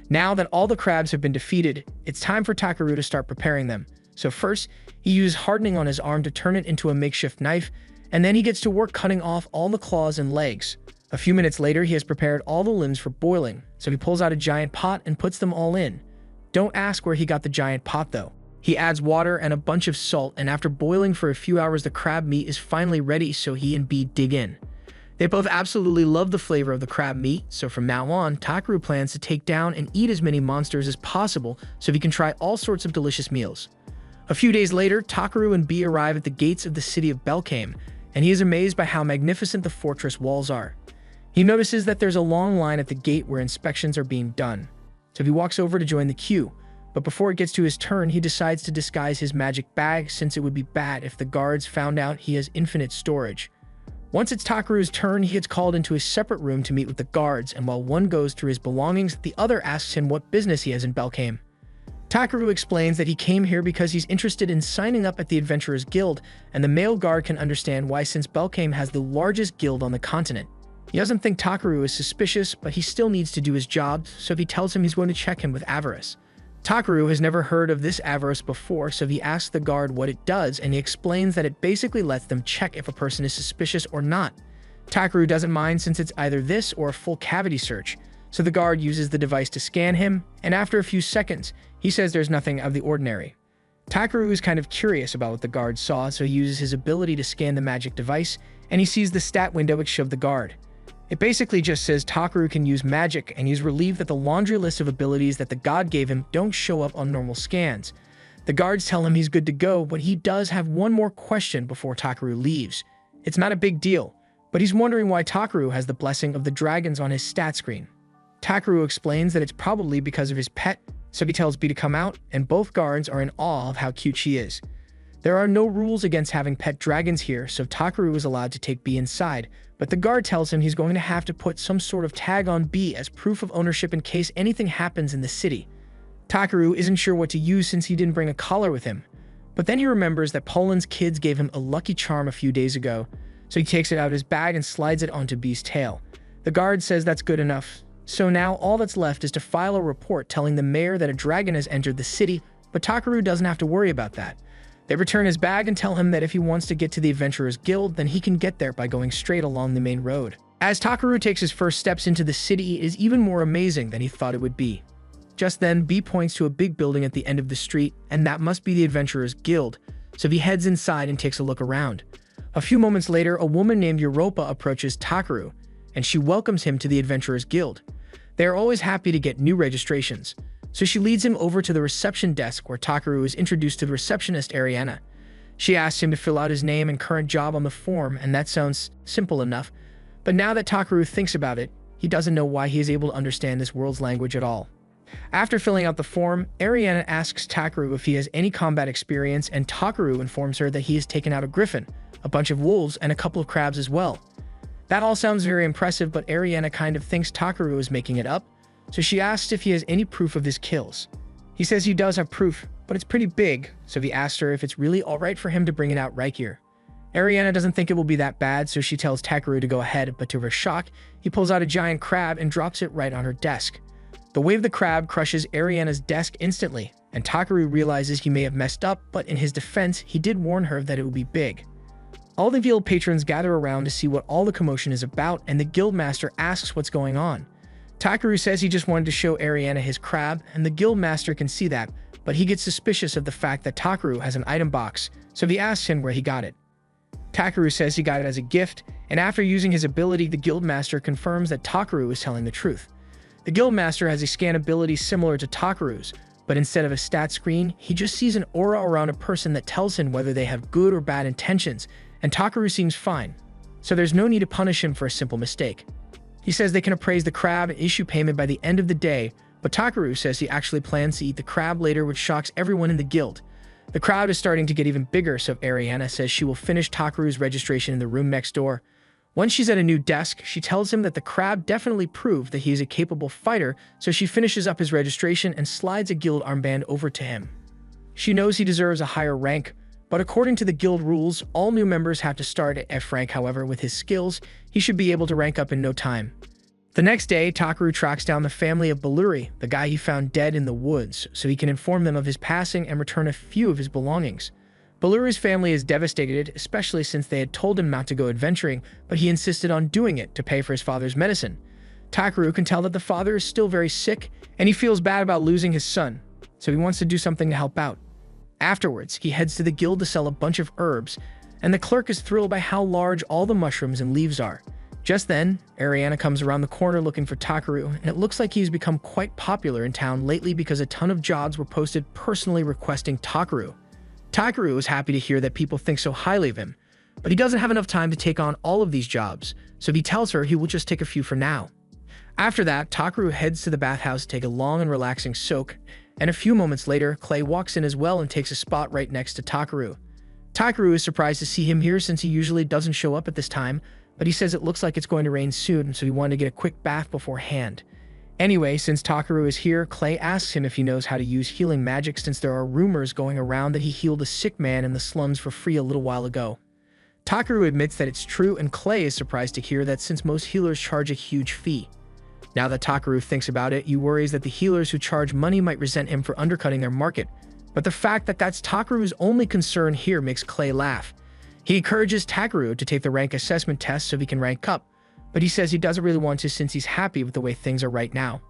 Now that all the crabs have been defeated, it's time for Takaru to start preparing them. So first, he uses hardening on his arm to turn it into a makeshift knife, and then he gets to work cutting off all the claws and legs. A few minutes later, he has prepared all the limbs for boiling, so he pulls out a giant pot and puts them all in. Don't ask where he got the giant pot though. He adds water and a bunch of salt, and after boiling for a few hours, the crab meat is finally ready, so he and B dig in. They both absolutely love the flavor of the crab meat, so from now on, Takaru plans to take down and eat as many monsters as possible so he can try all sorts of delicious meals. A few days later, Takaru and B arrive at the gates of the city of Belkame, and he is amazed by how magnificent the fortress walls are. He notices that there's a long line at the gate where inspections are being done, so he walks over to join the queue. But before it gets to his turn, he decides to disguise his magic bag since it would be bad if the guards found out he has infinite storage. Once it's Takaru's turn, he gets called into a separate room to meet with the guards, and while one goes through his belongings, the other asks him what business he has in Belkame. Takaru explains that he came here because he's interested in signing up at the Adventurers Guild, and the male guard can understand why since Belkame has the largest guild on the continent. He doesn't think Takaru is suspicious, but he still needs to do his job, so he tells him he's going to check him with avarice. Takaru has never heard of this avarice before, so he asks the guard what it does, and he explains that it basically lets them check if a person is suspicious or not. Takaru doesn't mind since it's either this or a full cavity search, so the guard uses the device to scan him, and after a few seconds, he says there's nothing out of the ordinary. Takaru is kind of curious about what the guard saw, so he uses his ability to scan the magic device, and he sees the stat window which showed the guard. It basically just says Takaru can use magic, and he's relieved that the laundry list of abilities that the god gave him don't show up on normal scans. The guards tell him he's good to go, but he does have one more question before Takaru leaves. It's not a big deal, but he's wondering why Takaru has the blessing of the dragons on his stat screen. Takaru explains that it's probably because of his pet, so he tells B to come out, and both guards are in awe of how cute she is. There are no rules against having pet dragons here, so Takaru is allowed to take B inside, but the guard tells him he's going to have to put some sort of tag on B as proof of ownership in case anything happens in the city. Takaru isn't sure what to use since he didn't bring a collar with him, but then he remembers that Poland's kids gave him a lucky charm a few days ago, so he takes it out of his bag and slides it onto B's tail. The guard says that's good enough, so now all that's left is to file a report telling the mayor that a dragon has entered the city, but Takaru doesn't have to worry about that. They return his bag and tell him that if he wants to get to the Adventurers Guild, then he can get there by going straight along the main road. As Takaru takes his first steps into the city, it is even more amazing than he thought it would be. Just then, B points to a big building at the end of the street, and that must be the Adventurers Guild, so he heads inside and takes a look around. A few moments later, a woman named Europa approaches Takaru, and she welcomes him to the Adventurers Guild. They are always happy to get new registrations, so she leads him over to the reception desk where Takaru is introduced to the receptionist Ariana. She asks him to fill out his name and current job on the form, and that sounds simple enough, but now that Takaru thinks about it, he doesn't know why he is able to understand this world's language at all. After filling out the form, Ariana asks Takaru if he has any combat experience, and Takaru informs her that he has taken out a griffin, a bunch of wolves, and a couple of crabs as well. That all sounds very impressive, but Ariana kind of thinks Takaru is making it up, so she asks if he has any proof of his kills. He says he does have proof, but it's pretty big, so he asks her if it's really alright for him to bring it out right here. Ariana doesn't think it will be that bad, so she tells Takaru to go ahead, but to her shock, he pulls out a giant crab and drops it right on her desk. The weight of the crab crushes Ariana's desk instantly, and Takaru realizes he may have messed up, but in his defense, he did warn her that it would be big. All the guild patrons gather around to see what all the commotion is about, and the guild master asks what's going on. Takaru says he just wanted to show Ariana his crab, and the guild master can see that, but he gets suspicious of the fact that Takaru has an item box, so he asks him where he got it. Takaru says he got it as a gift, and after using his ability, the guild master confirms that Takaru is telling the truth. The guild master has a scan ability similar to Takaru's, but instead of a stat screen, he just sees an aura around a person that tells him whether they have good or bad intentions, and Takaru seems fine, so there's no need to punish him for a simple mistake. He says they can appraise the crab and issue payment by the end of the day, but Takaru says he actually plans to eat the crab later, which shocks everyone in the guild. The crowd is starting to get even bigger, so Ariana says she will finish Takaru's registration in the room next door. Once she's at a new desk, she tells him that the crab definitely proved that he is a capable fighter, so she finishes up his registration and slides a guild armband over to him. She knows he deserves a higher rank, but according to the guild rules, all new members have to start at F rank. However, with his skills, he should be able to rank up in no time. The next day, Takaru tracks down the family of Balluri, the guy he found dead in the woods, so he can inform them of his passing and return a few of his belongings. Balluri's family is devastated, especially since they had told him not to go adventuring, but he insisted on doing it to pay for his father's medicine. Takaru can tell that the father is still very sick, and he feels bad about losing his son, so he wants to do something to help out. Afterwards, he heads to the guild to sell a bunch of herbs, and the clerk is thrilled by how large all the mushrooms and leaves are. Just then, Ariana comes around the corner looking for Takaru, and it looks like he's become quite popular in town lately because a ton of jobs were posted personally requesting Takaru. Takaru is happy to hear that people think so highly of him, but he doesn't have enough time to take on all of these jobs, so he tells her he will just take a few for now. After that, Takaru heads to the bathhouse to take a long and relaxing soak, and a few moments later, Clay walks in as well and takes a spot right next to Takaru. Takaru is surprised to see him here since he usually doesn't show up at this time, but he says it looks like it's going to rain soon, so he wanted to get a quick bath beforehand. Anyway, since Takaru is here, Clay asks him if he knows how to use healing magic since there are rumors going around that he healed a sick man in the slums for free a little while ago. Takaru admits that it's true, and Clay is surprised to hear that since most healers charge a huge fee. Now that Takaru thinks about it, he worries that the healers who charge money might resent him for undercutting their market, but the fact that that's Takaru's only concern here makes Clay laugh. He encourages Takaru to take the rank assessment test so he can rank up, but he says he doesn't really want to since he's happy with the way things are right now.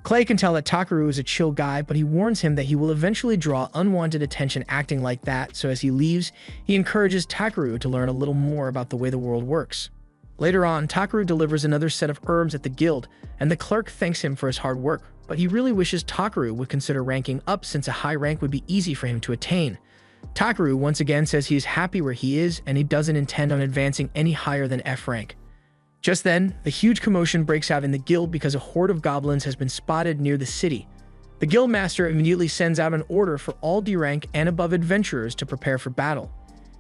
Clay can tell that Takaru is a chill guy, but he warns him that he will eventually draw unwanted attention acting like that, so as he leaves, he encourages Takaru to learn a little more about the way the world works. Later on, Takaru delivers another set of herbs at the guild, and the clerk thanks him for his hard work, but he really wishes Takaru would consider ranking up since a high rank would be easy for him to attain. Takaru once again says he is happy where he is and he doesn't intend on advancing any higher than F rank. Just then, the huge commotion breaks out in the guild because a horde of goblins has been spotted near the city. The guild master immediately sends out an order for all D rank and above adventurers to prepare for battle.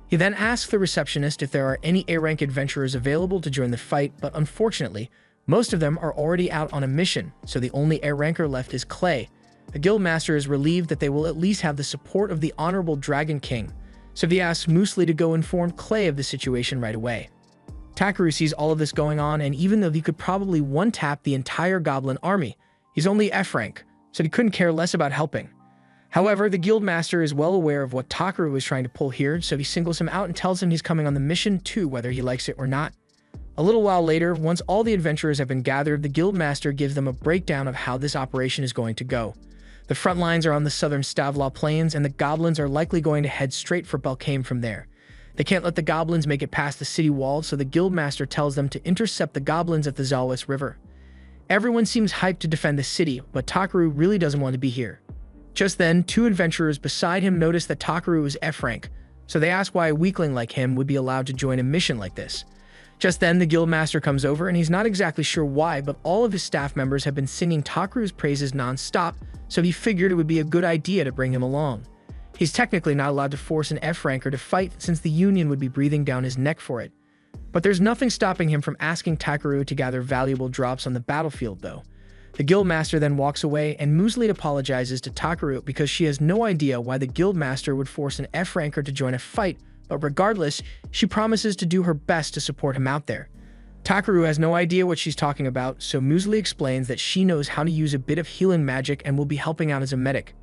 He then asks the receptionist if there are any A rank adventurers available to join the fight, but unfortunately, most of them are already out on a mission, so the only A ranker left is Clay. The guild master is relieved that they will at least have the support of the Honorable Dragon King, so he asks Moosley to go inform Clay of the situation right away. Takaru sees all of this going on, and even though he could probably one-tap the entire goblin army, he's only F rank, so he couldn't care less about helping. However, the guild master is well aware of what Takaru is trying to pull here, so he singles him out and tells him he's coming on the mission too, whether he likes it or not. A little while later, once all the adventurers have been gathered, the guild master gives them a breakdown of how this operation is going to go. The front lines are on the southern Stavlaw Plains, and the goblins are likely going to head straight for Belkane from there. They can't let the goblins make it past the city wall, so the guild master tells them to intercept the goblins at the Zalwis River. Everyone seems hyped to defend the city, but Takaru really doesn't want to be here. Just then, two adventurers beside him notice that Takaru is F rank, so they ask why a weakling like him would be allowed to join a mission like this. Just then, the guild master comes over, and he's not exactly sure why, but all of his staff members have been singing Takaru's praises non-stop, so he figured it would be a good idea to bring him along. He's technically not allowed to force an F-ranker to fight since the Union would be breathing down his neck for it. But there's nothing stopping him from asking Takaru to gather valuable drops on the battlefield, though. The Guildmaster then walks away, and Muesli apologizes to Takaru because she has no idea why the Guildmaster would force an F-ranker to join a fight, but regardless, she promises to do her best to support him out there. Takaru has no idea what she's talking about, so Muesli explains that she knows how to use a bit of healing magic and will be helping out as a medic.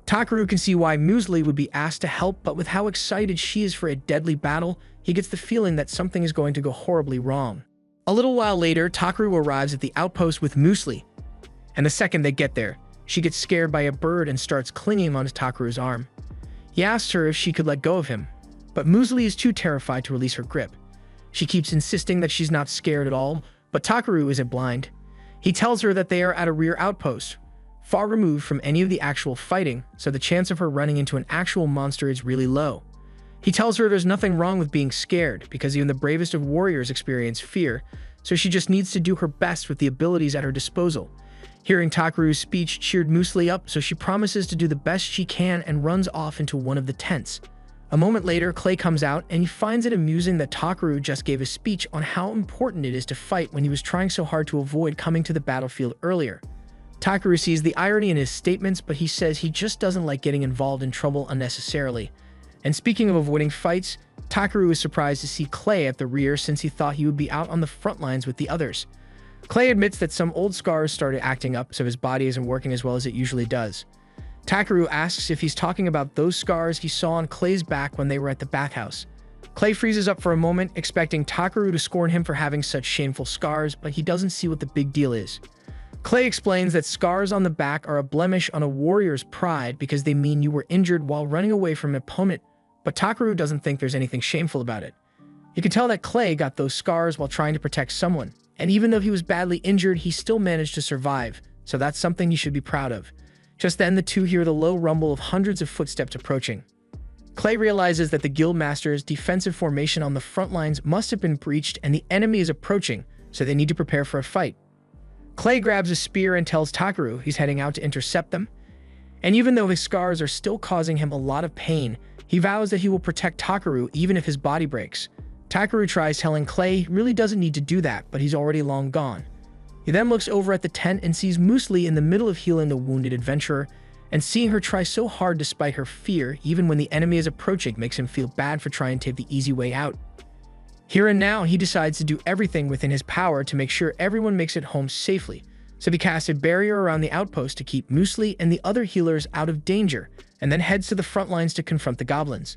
Takaru can see why Muesli would be asked to help, but with how excited she is for a deadly battle, he gets the feeling that something is going to go horribly wrong. A little while later, Takaru arrives at the outpost with Muesli, and the second they get there, she gets scared by a bird and starts clinging onto Takaru's arm. He asks her if she could let go of him, but Muesli is too terrified to release her grip. She keeps insisting that she's not scared at all, but Takaru isn't blind. He tells her that they are at a rear outpost, far removed from any of the actual fighting, so the chance of her running into an actual monster is really low. He tells her there's nothing wrong with being scared, because even the bravest of warriors experience fear, so she just needs to do her best with the abilities at her disposal. Hearing Takaru's speech cheered Muesli up, so she promises to do the best she can and runs off into one of the tents. A moment later, Clay comes out, and he finds it amusing that Takaru just gave a speech on how important it is to fight when he was trying so hard to avoid coming to the battlefield earlier. Takaru sees the irony in his statements, but he says he just doesn't like getting involved in trouble unnecessarily. And speaking of avoiding fights, Takaru is surprised to see Clay at the rear since he thought he would be out on the front lines with the others. Clay admits that some old scars started acting up, so his body isn't working as well as it usually does. Takaru asks if he's talking about those scars he saw on Clay's back when they were at the bathhouse. Clay freezes up for a moment, expecting Takaru to scorn him for having such shameful scars, but he doesn't see what the big deal is. Clay explains that scars on the back are a blemish on a warrior's pride because they mean you were injured while running away from an opponent, but Takaru doesn't think there's anything shameful about it. You can tell that Clay got those scars while trying to protect someone, and even though he was badly injured, he still managed to survive, so that's something you should be proud of. Just then, the two hear the low rumble of hundreds of footsteps approaching. Clay realizes that the Guildmaster's defensive formation on the front lines must have been breached and the enemy is approaching, so they need to prepare for a fight. Clay grabs a spear and tells Takaru he's heading out to intercept them. And even though his scars are still causing him a lot of pain, he vows that he will protect Takaru even if his body breaks. Takaru tries telling Clay he really doesn't need to do that, but he's already long gone. He then looks over at the tent and sees Muesli in the middle of healing the wounded adventurer, and seeing her try so hard despite her fear, even when the enemy is approaching, makes him feel bad for trying to take the easy way out. Here and now, he decides to do everything within his power to make sure everyone makes it home safely, so he casts a barrier around the outpost to keep Muesli and the other healers out of danger, and then heads to the front lines to confront the goblins.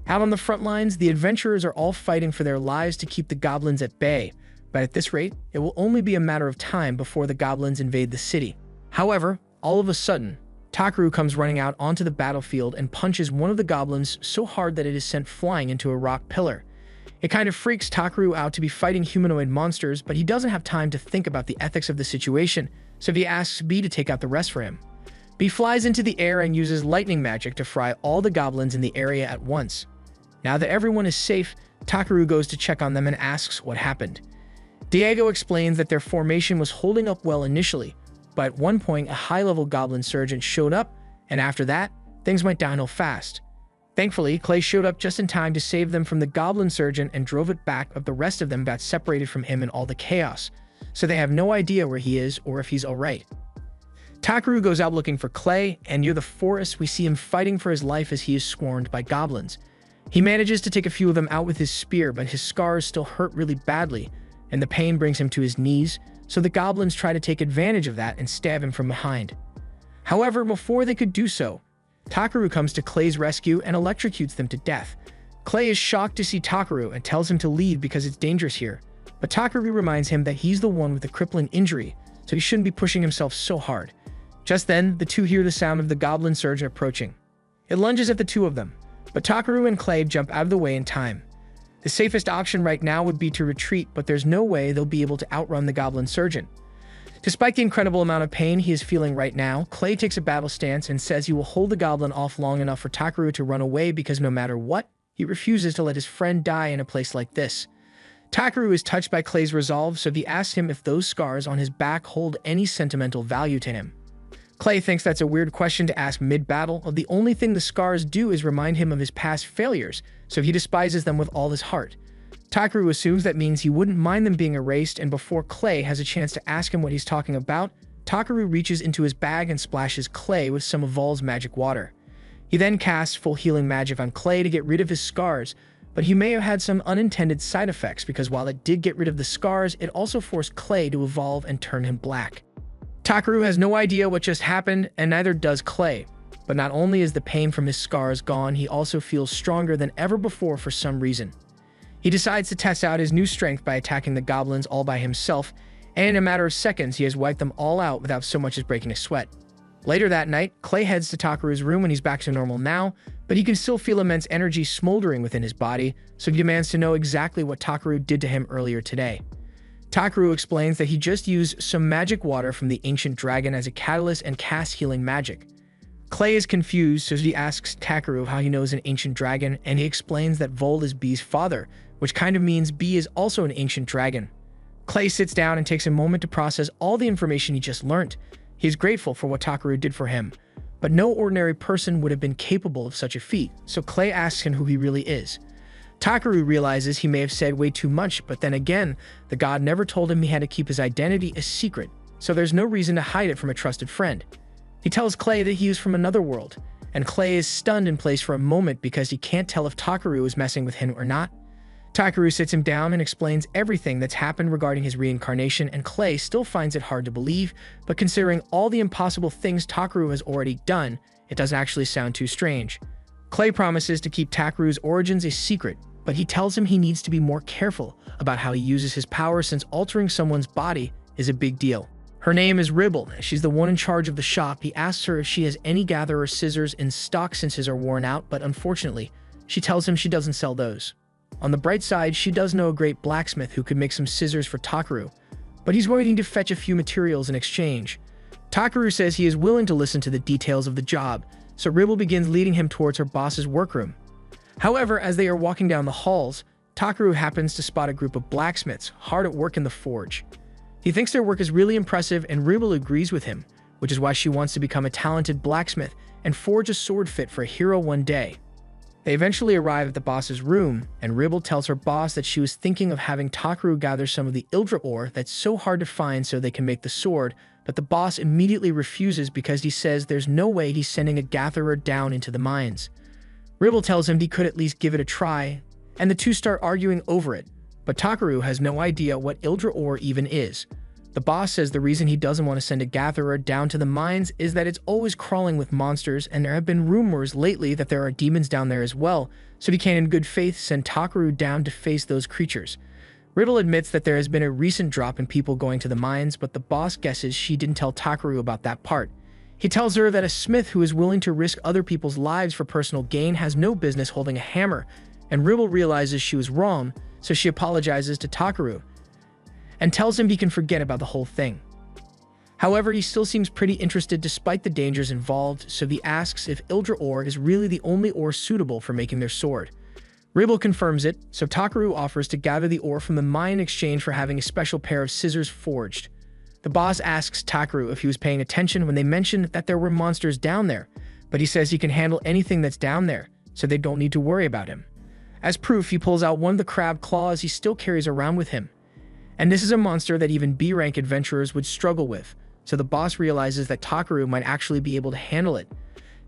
Out on the front lines, the adventurers are all fighting for their lives to keep the goblins at bay, but at this rate, it will only be a matter of time before the goblins invade the city. However, all of a sudden, Takaru comes running out onto the battlefield and punches one of the goblins so hard that it is sent flying into a rock pillar. It kind of freaks Takaru out to be fighting humanoid monsters, but he doesn't have time to think about the ethics of the situation, so he asks B to take out the rest for him. B flies into the air and uses lightning magic to fry all the goblins in the area at once. Now that everyone is safe, Takaru goes to check on them and asks what happened. Diego explains that their formation was holding up well initially, but at one point a high-level goblin sergeant showed up, and after that, things went downhill fast. Thankfully, Clay showed up just in time to save them from the goblin sergeant and drove it back, but the rest of them got separated from him in all the chaos, so they have no idea where he is or if he's alright. Takaru goes out looking for Clay, and near the forest we see him fighting for his life as he is swarmed by goblins. He manages to take a few of them out with his spear, but his scars still hurt really badly, and the pain brings him to his knees, so the goblins try to take advantage of that and stab him from behind. However, before they could do so, Takaru comes to Clay's rescue and electrocutes them to death. Clay is shocked to see Takaru and tells him to leave because it's dangerous here, but Takaru reminds him that he's the one with the crippling injury, so he shouldn't be pushing himself so hard. Just then, the two hear the sound of the goblin sergeant approaching. It lunges at the two of them, but Takaru and Clay jump out of the way in time. The safest option right now would be to retreat, but there's no way they'll be able to outrun the goblin sergeant. Despite the incredible amount of pain he is feeling right now, Clay takes a battle stance and says he will hold the goblin off long enough for Takaru to run away because no matter what, he refuses to let his friend die in a place like this. Takaru is touched by Clay's resolve, so he asks him if those scars on his back hold any sentimental value to him. Clay thinks that's a weird question to ask mid-battle. The only thing the scars do is remind him of his past failures, so he despises them with all his heart. Takaru assumes that means he wouldn't mind them being erased, and before Clay has a chance to ask him what he's talking about, Takaru reaches into his bag and splashes Clay with some of Vol's magic water. He then casts full healing magic on Clay to get rid of his scars, but he may have had some unintended side effects because while it did get rid of the scars, it also forced Clay to evolve and turn him black. Takaru has no idea what just happened, and neither does Clay. But not only is the pain from his scars gone, he also feels stronger than ever before for some reason. He decides to test out his new strength by attacking the goblins all by himself, and in a matter of seconds, he has wiped them all out without so much as breaking a sweat. Later that night, Clay heads to Takaru's room and he's back to normal now, but he can still feel immense energy smoldering within his body, so he demands to know exactly what Takaru did to him earlier today. Takaru explains that he just used some magic water from the ancient dragon as a catalyst and cast healing magic. Clay is confused, so he asks Takaru how he knows an ancient dragon, and he explains that Vol is B's father, which kind of means B is also an ancient dragon. Clay sits down and takes a moment to process all the information he just learned. He's grateful for what Takaru did for him, but no ordinary person would have been capable of such a feat, so Clay asks him who he really is. Takaru realizes he may have said way too much, but then again, the god never told him he had to keep his identity a secret, so there's no reason to hide it from a trusted friend. He tells Clay that he is from another world, and Clay is stunned in place for a moment because he can't tell if Takaru is messing with him or not. Takaru sits him down and explains everything that's happened regarding his reincarnation, and Clay still finds it hard to believe, but considering all the impossible things Takaru has already done, it doesn't actually sound too strange. Clay promises to keep Takaru's origins a secret, but he tells him he needs to be more careful about how he uses his power since altering someone's body is a big deal. Her name is Ribble. She's the one in charge of the shop. He asks her if she has any gatherer scissors in stock since his are worn out, but unfortunately, she tells him she doesn't sell those. On the bright side, she does know a great blacksmith who could make some scissors for Takaru, but he's waiting to fetch a few materials in exchange. Takaru says he is willing to listen to the details of the job, so Ribble begins leading him towards her boss's workroom. However, as they are walking down the halls, Takaru happens to spot a group of blacksmiths hard at work in the forge. He thinks their work is really impressive, and Ribble agrees with him, which is why she wants to become a talented blacksmith and forge a sword fit for a hero one day. They eventually arrive at the boss's room, and Ribble tells her boss that she was thinking of having Takaru gather some of the Ildra ore that's so hard to find so they can make the sword, but the boss immediately refuses because he says there's no way he's sending a gatherer down into the mines. Ribble tells him he could at least give it a try, and the two start arguing over it, but Takaru has no idea what Ildra ore even is. The boss says the reason he doesn't want to send a gatherer down to the mines is that it's always crawling with monsters, and there have been rumors lately that there are demons down there as well, so he can in good faith send Takaru down to face those creatures. Ribble admits that there has been a recent drop in people going to the mines, but the boss guesses she didn't tell Takaru about that part. He tells her that a smith who is willing to risk other people's lives for personal gain has no business holding a hammer, and Ribble realizes she was wrong, so she apologizes to Takaru and tells him he can forget about the whole thing. However, he still seems pretty interested despite the dangers involved, so he asks if Ildra ore is really the only ore suitable for making their sword. Ribble confirms it, so Takaru offers to gather the ore from the mine in exchange for having a special pair of scissors forged. The boss asks Takaru if he was paying attention when they mentioned that there were monsters down there, but he says he can handle anything that's down there, so they don't need to worry about him. As proof, he pulls out one of the crab claws he still carries around with him. And this is a monster that even B-rank adventurers would struggle with, so the boss realizes that Takaru might actually be able to handle it.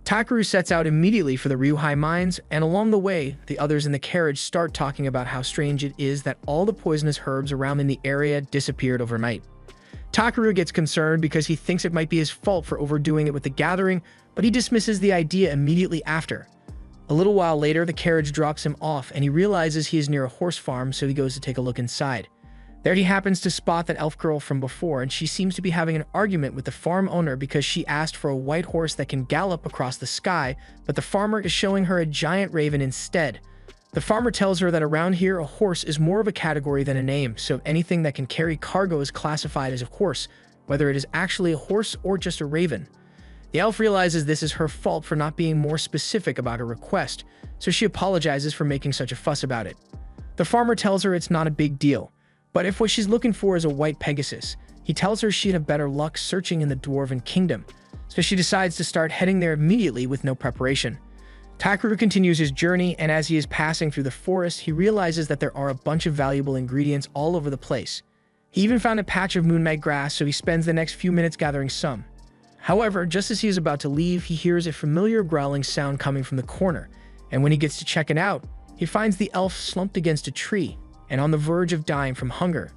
Takaru sets out immediately for the Ryuhai mines, and along the way, the others in the carriage start talking about how strange it is that all the poisonous herbs around in the area disappeared overnight. Takaru gets concerned because he thinks it might be his fault for overdoing it with the gathering, but he dismisses the idea immediately after. A little while later, the carriage drops him off, and he realizes he is near a horse farm, so he goes to take a look inside. There he happens to spot that elf girl from before, and she seems to be having an argument with the farm owner because she asked for a white horse that can gallop across the sky, but the farmer is showing her a giant raven instead. The farmer tells her that around here a horse is more of a category than a name, so anything that can carry cargo is classified as a horse, whether it is actually a horse or just a raven. The elf realizes this is her fault for not being more specific about her request, so she apologizes for making such a fuss about it. The farmer tells her it's not a big deal, but if what she's looking for is a white Pegasus, he tells her she'd have better luck searching in the Dwarven Kingdom, so she decides to start heading there immediately with no preparation. Takaru continues his journey, and as he is passing through the forest, he realizes that there are a bunch of valuable ingredients all over the place. He even found a patch of moonmag grass, so he spends the next few minutes gathering some. However, just as he is about to leave, he hears a familiar growling sound coming from the corner, and when he gets to check it out, he finds the elf slumped against a tree and on the verge of dying from hunger.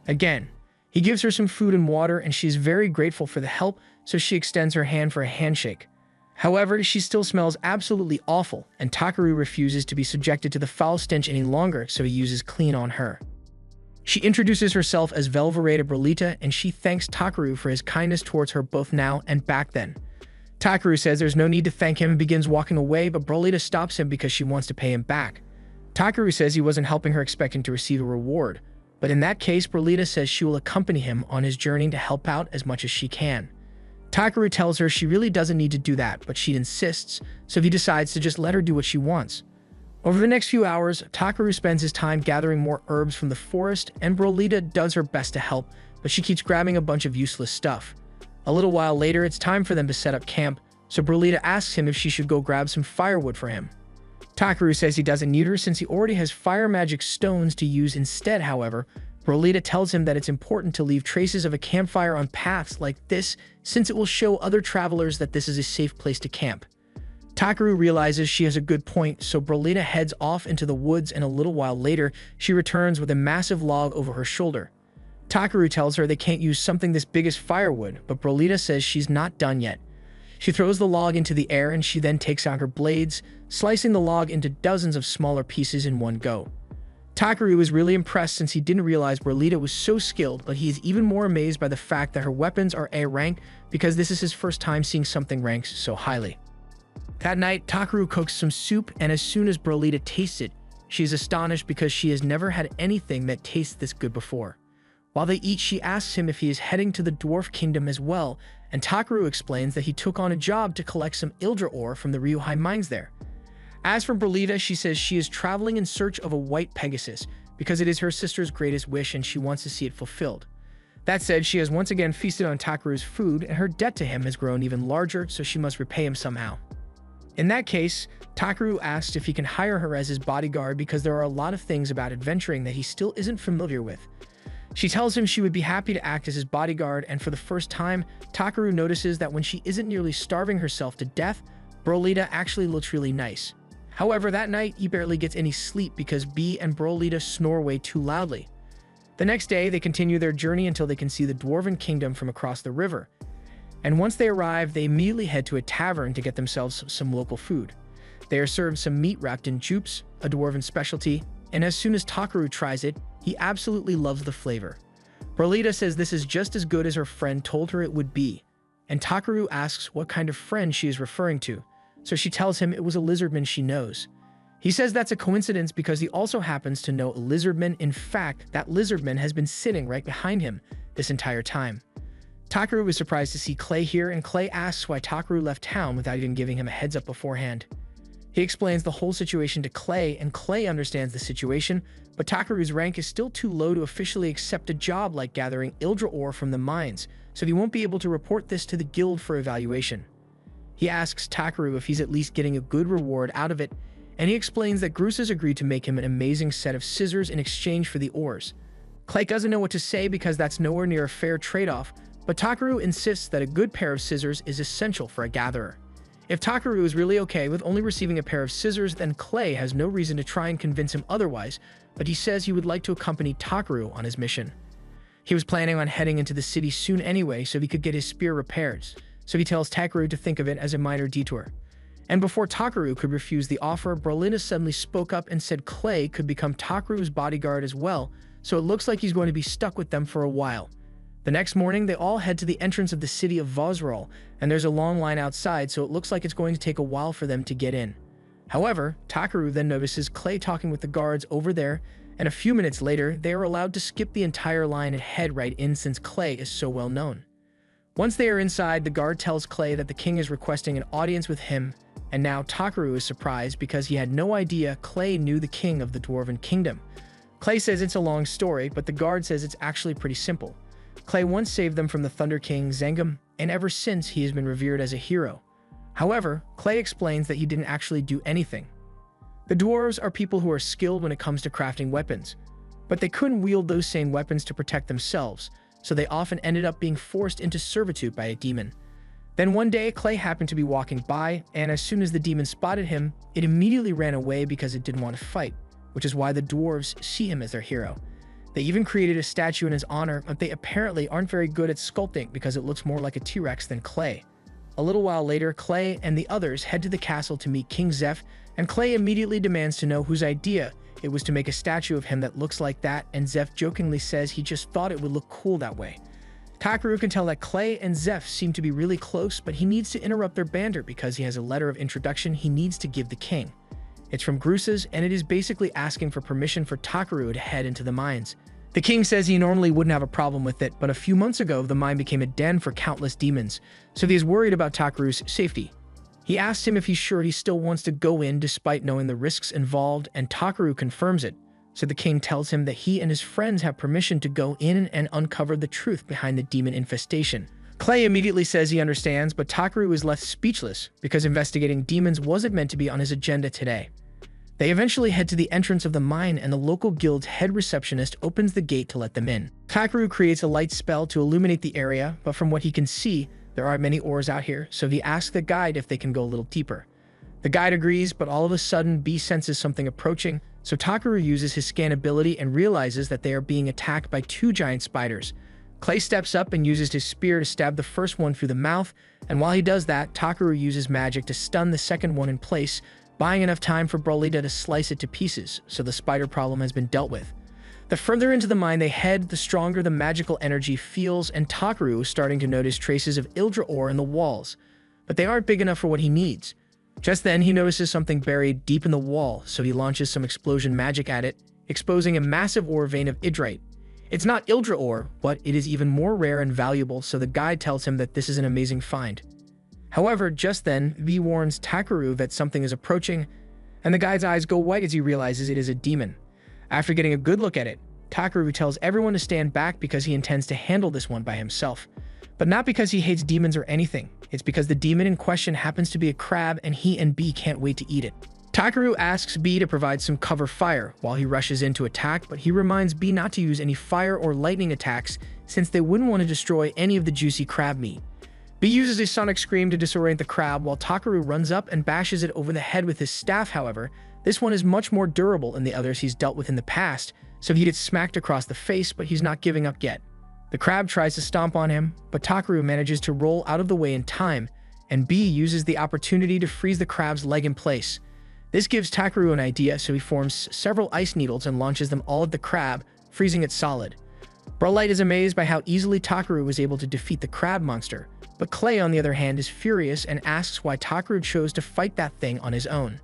Again, he gives her some food and water, and she is very grateful for the help, so she extends her hand for a handshake. However, she still smells absolutely awful, and Takaru refuses to be subjected to the foul stench any longer, so he uses clean on her. She introduces herself as Velvereta Brolita, and she thanks Takaru for his kindness towards her both now and back then. Takaru says there's no need to thank him and begins walking away, but Brolita stops him because she wants to pay him back. Takaru says he wasn't helping her expecting to receive a reward, but in that case, Brolita says she will accompany him on his journey to help out as much as she can. Takaru tells her she really doesn't need to do that, but she insists, so he decides to just let her do what she wants. Over the next few hours, Takaru spends his time gathering more herbs from the forest, and Brolita does her best to help, but she keeps grabbing a bunch of useless stuff. A little while later, it's time for them to set up camp, so Brolita asks him if she should go grab some firewood for him. Takaru says he doesn't need her since he already has fire magic stones to use instead. However, Brolita tells him that it's important to leave traces of a campfire on paths like this since it will show other travelers that this is a safe place to camp. Takaru realizes she has a good point, so Brolita heads off into the woods, and a little while later, she returns with a massive log over her shoulder. Takaru tells her they can't use something this big as firewood, but Brolita says she's not done yet. She throws the log into the air, and she then takes out her blades, slicing the log into dozens of smaller pieces in one go. Takaru is really impressed since he didn't realize Brolita was so skilled, but he is even more amazed by the fact that her weapons are A rank because this is his first time seeing something ranked so highly. That night, Takaru cooks some soup, and as soon as Brolita tastes it, she is astonished because she has never had anything that tastes this good before. While they eat, she asks him if he is heading to the Dwarf Kingdom as well, and Takaru explains that he took on a job to collect some Ildra ore from the Ryuhai mines there. As for Brolita, she says she is traveling in search of a white Pegasus because it is her sister's greatest wish and she wants to see it fulfilled. That said, she has once again feasted on Takaru's food, and her debt to him has grown even larger, so she must repay him somehow. In that case, Takaru asks if he can hire her as his bodyguard because there are a lot of things about adventuring that he still isn't familiar with. She tells him she would be happy to act as his bodyguard, and for the first time, Takaru notices that when she isn't nearly starving herself to death, Brolita actually looks really nice. However, that night, he barely gets any sleep because Bee and Brolita snore way too loudly. The next day, they continue their journey until they can see the Dwarven Kingdom from across the river. And once they arrive, they immediately head to a tavern to get themselves some local food. They are served some meat wrapped in jupes, a Dwarven specialty, and as soon as Takaru tries it, he absolutely loves the flavor. Brolita says this is just as good as her friend told her it would be, and Takaru asks what kind of friend she is referring to, so she tells him it was a lizardman she knows. He says that's a coincidence because he also happens to know a lizardman. In fact, that lizardman has been sitting right behind him this entire time. Takaru is surprised to see Clay here, and Clay asks why Takaru left town without even giving him a heads up beforehand. He explains the whole situation to Clay, and Clay understands the situation, but Takaru's rank is still too low to officially accept a job like gathering Ildra ore from the mines, so he won't be able to report this to the guild for evaluation. He asks Takaru if he's at least getting a good reward out of it, and he explains that Groose has agreed to make him an amazing set of scissors in exchange for the ores. Clay doesn't know what to say because that's nowhere near a fair trade-off, but Takaru insists that a good pair of scissors is essential for a gatherer. If Takaru is really okay with only receiving a pair of scissors, then Clay has no reason to try and convince him otherwise, but he says he would like to accompany Takaru on his mission. He was planning on heading into the city soon anyway so he could get his spear repaired, so he tells Takaru to think of it as a minor detour. And before Takaru could refuse the offer, Brolita suddenly spoke up and said Clay could become Takaru's bodyguard as well, so it looks like he's going to be stuck with them for a while. The next morning, they all head to the entrance of the city of Vosrol, and there's a long line outside, so it looks like it's going to take a while for them to get in. However, Takaru then notices Clay talking with the guards over there, and a few minutes later, they are allowed to skip the entire line and head right in since Clay is so well known. Once they are inside, the guard tells Clay that the king is requesting an audience with him, and now Takaru is surprised because he had no idea Clay knew the king of the Dwarven Kingdom. Clay says it's a long story, but the guard says it's actually pretty simple. Clay once saved them from the Thunder King Zengam, and ever since he has been revered as a hero. However, Clay explains that he didn't actually do anything. The dwarves are people who are skilled when it comes to crafting weapons, but they couldn't wield those same weapons to protect themselves, so they often ended up being forced into servitude by a demon. Then one day, Clay happened to be walking by, and as soon as the demon spotted him, it immediately ran away because it didn't want to fight, which is why the dwarves see him as their hero. They even created a statue in his honor, but they apparently aren't very good at sculpting because it looks more like a T-Rex than Clay. A little while later, Clay and the others head to the castle to meet King Zeph, and Clay immediately demands to know whose idea it was to make a statue of him that looks like that, and Zeph jokingly says he just thought it would look cool that way. Takaru can tell that Clay and Zeph seem to be really close, but he needs to interrupt their banter because he has a letter of introduction he needs to give the king. It's from Grusas, and it is basically asking for permission for Takaru to head into the mines. The king says he normally wouldn't have a problem with it, but a few months ago the mine became a den for countless demons, so he is worried about Takaru's safety. He asks him if he's sure he still wants to go in despite knowing the risks involved, and Takaru confirms it. So the king tells him that he and his friends have permission to go in and uncover the truth behind the demon infestation. Clay immediately says he understands, but Takaru is left speechless because investigating demons wasn't meant to be on his agenda today. They eventually head to the entrance of the mine, and the local guild's head receptionist opens the gate to let them in. Takaru creates a light spell to illuminate the area, but from what he can see, there aren't many ores out here, so he asks the guide if they can go a little deeper. The guide agrees, but all of a sudden, B senses something approaching, so Takaru uses his scan ability and realizes that they are being attacked by two giant spiders. Clay steps up and uses his spear to stab the first one through the mouth, and while he does that, Takaru uses magic to stun the second one in place, buying enough time for Brolita to slice it to pieces, so the spider problem has been dealt with. The further into the mine they head, the stronger the magical energy feels, and Takaru is starting to notice traces of Ildra ore in the walls, but they aren't big enough for what he needs. Just then, he notices something buried deep in the wall, so he launches some explosion magic at it, exposing a massive ore vein of Idrite. It's not Ildra ore, but it is even more rare and valuable, so the guide tells him that this is an amazing find. However, just then, V warns Takaru that something is approaching, and the guide's eyes go white as he realizes it is a demon. After getting a good look at it, Takaru tells everyone to stand back because he intends to handle this one by himself. But not because he hates demons or anything, it's because the demon in question happens to be a crab and he and B can't wait to eat it. Takaru asks B to provide some cover fire while he rushes in to attack, but he reminds B not to use any fire or lightning attacks since they wouldn't want to destroy any of the juicy crab meat. B uses a sonic scream to disorient the crab while Takaru runs up and bashes it over the head with his staff. However, this one is much more durable than the others he's dealt with in the past, so he gets smacked across the face, but he's not giving up yet. The crab tries to stomp on him, but Takaru manages to roll out of the way in time, and B uses the opportunity to freeze the crab's leg in place. This gives Takaru an idea, so he forms several ice needles and launches them all at the crab, freezing it solid. Brolite is amazed by how easily Takaru was able to defeat the crab monster, but Clay, on the other hand, is furious and asks why Takaru chose to fight that thing on his own.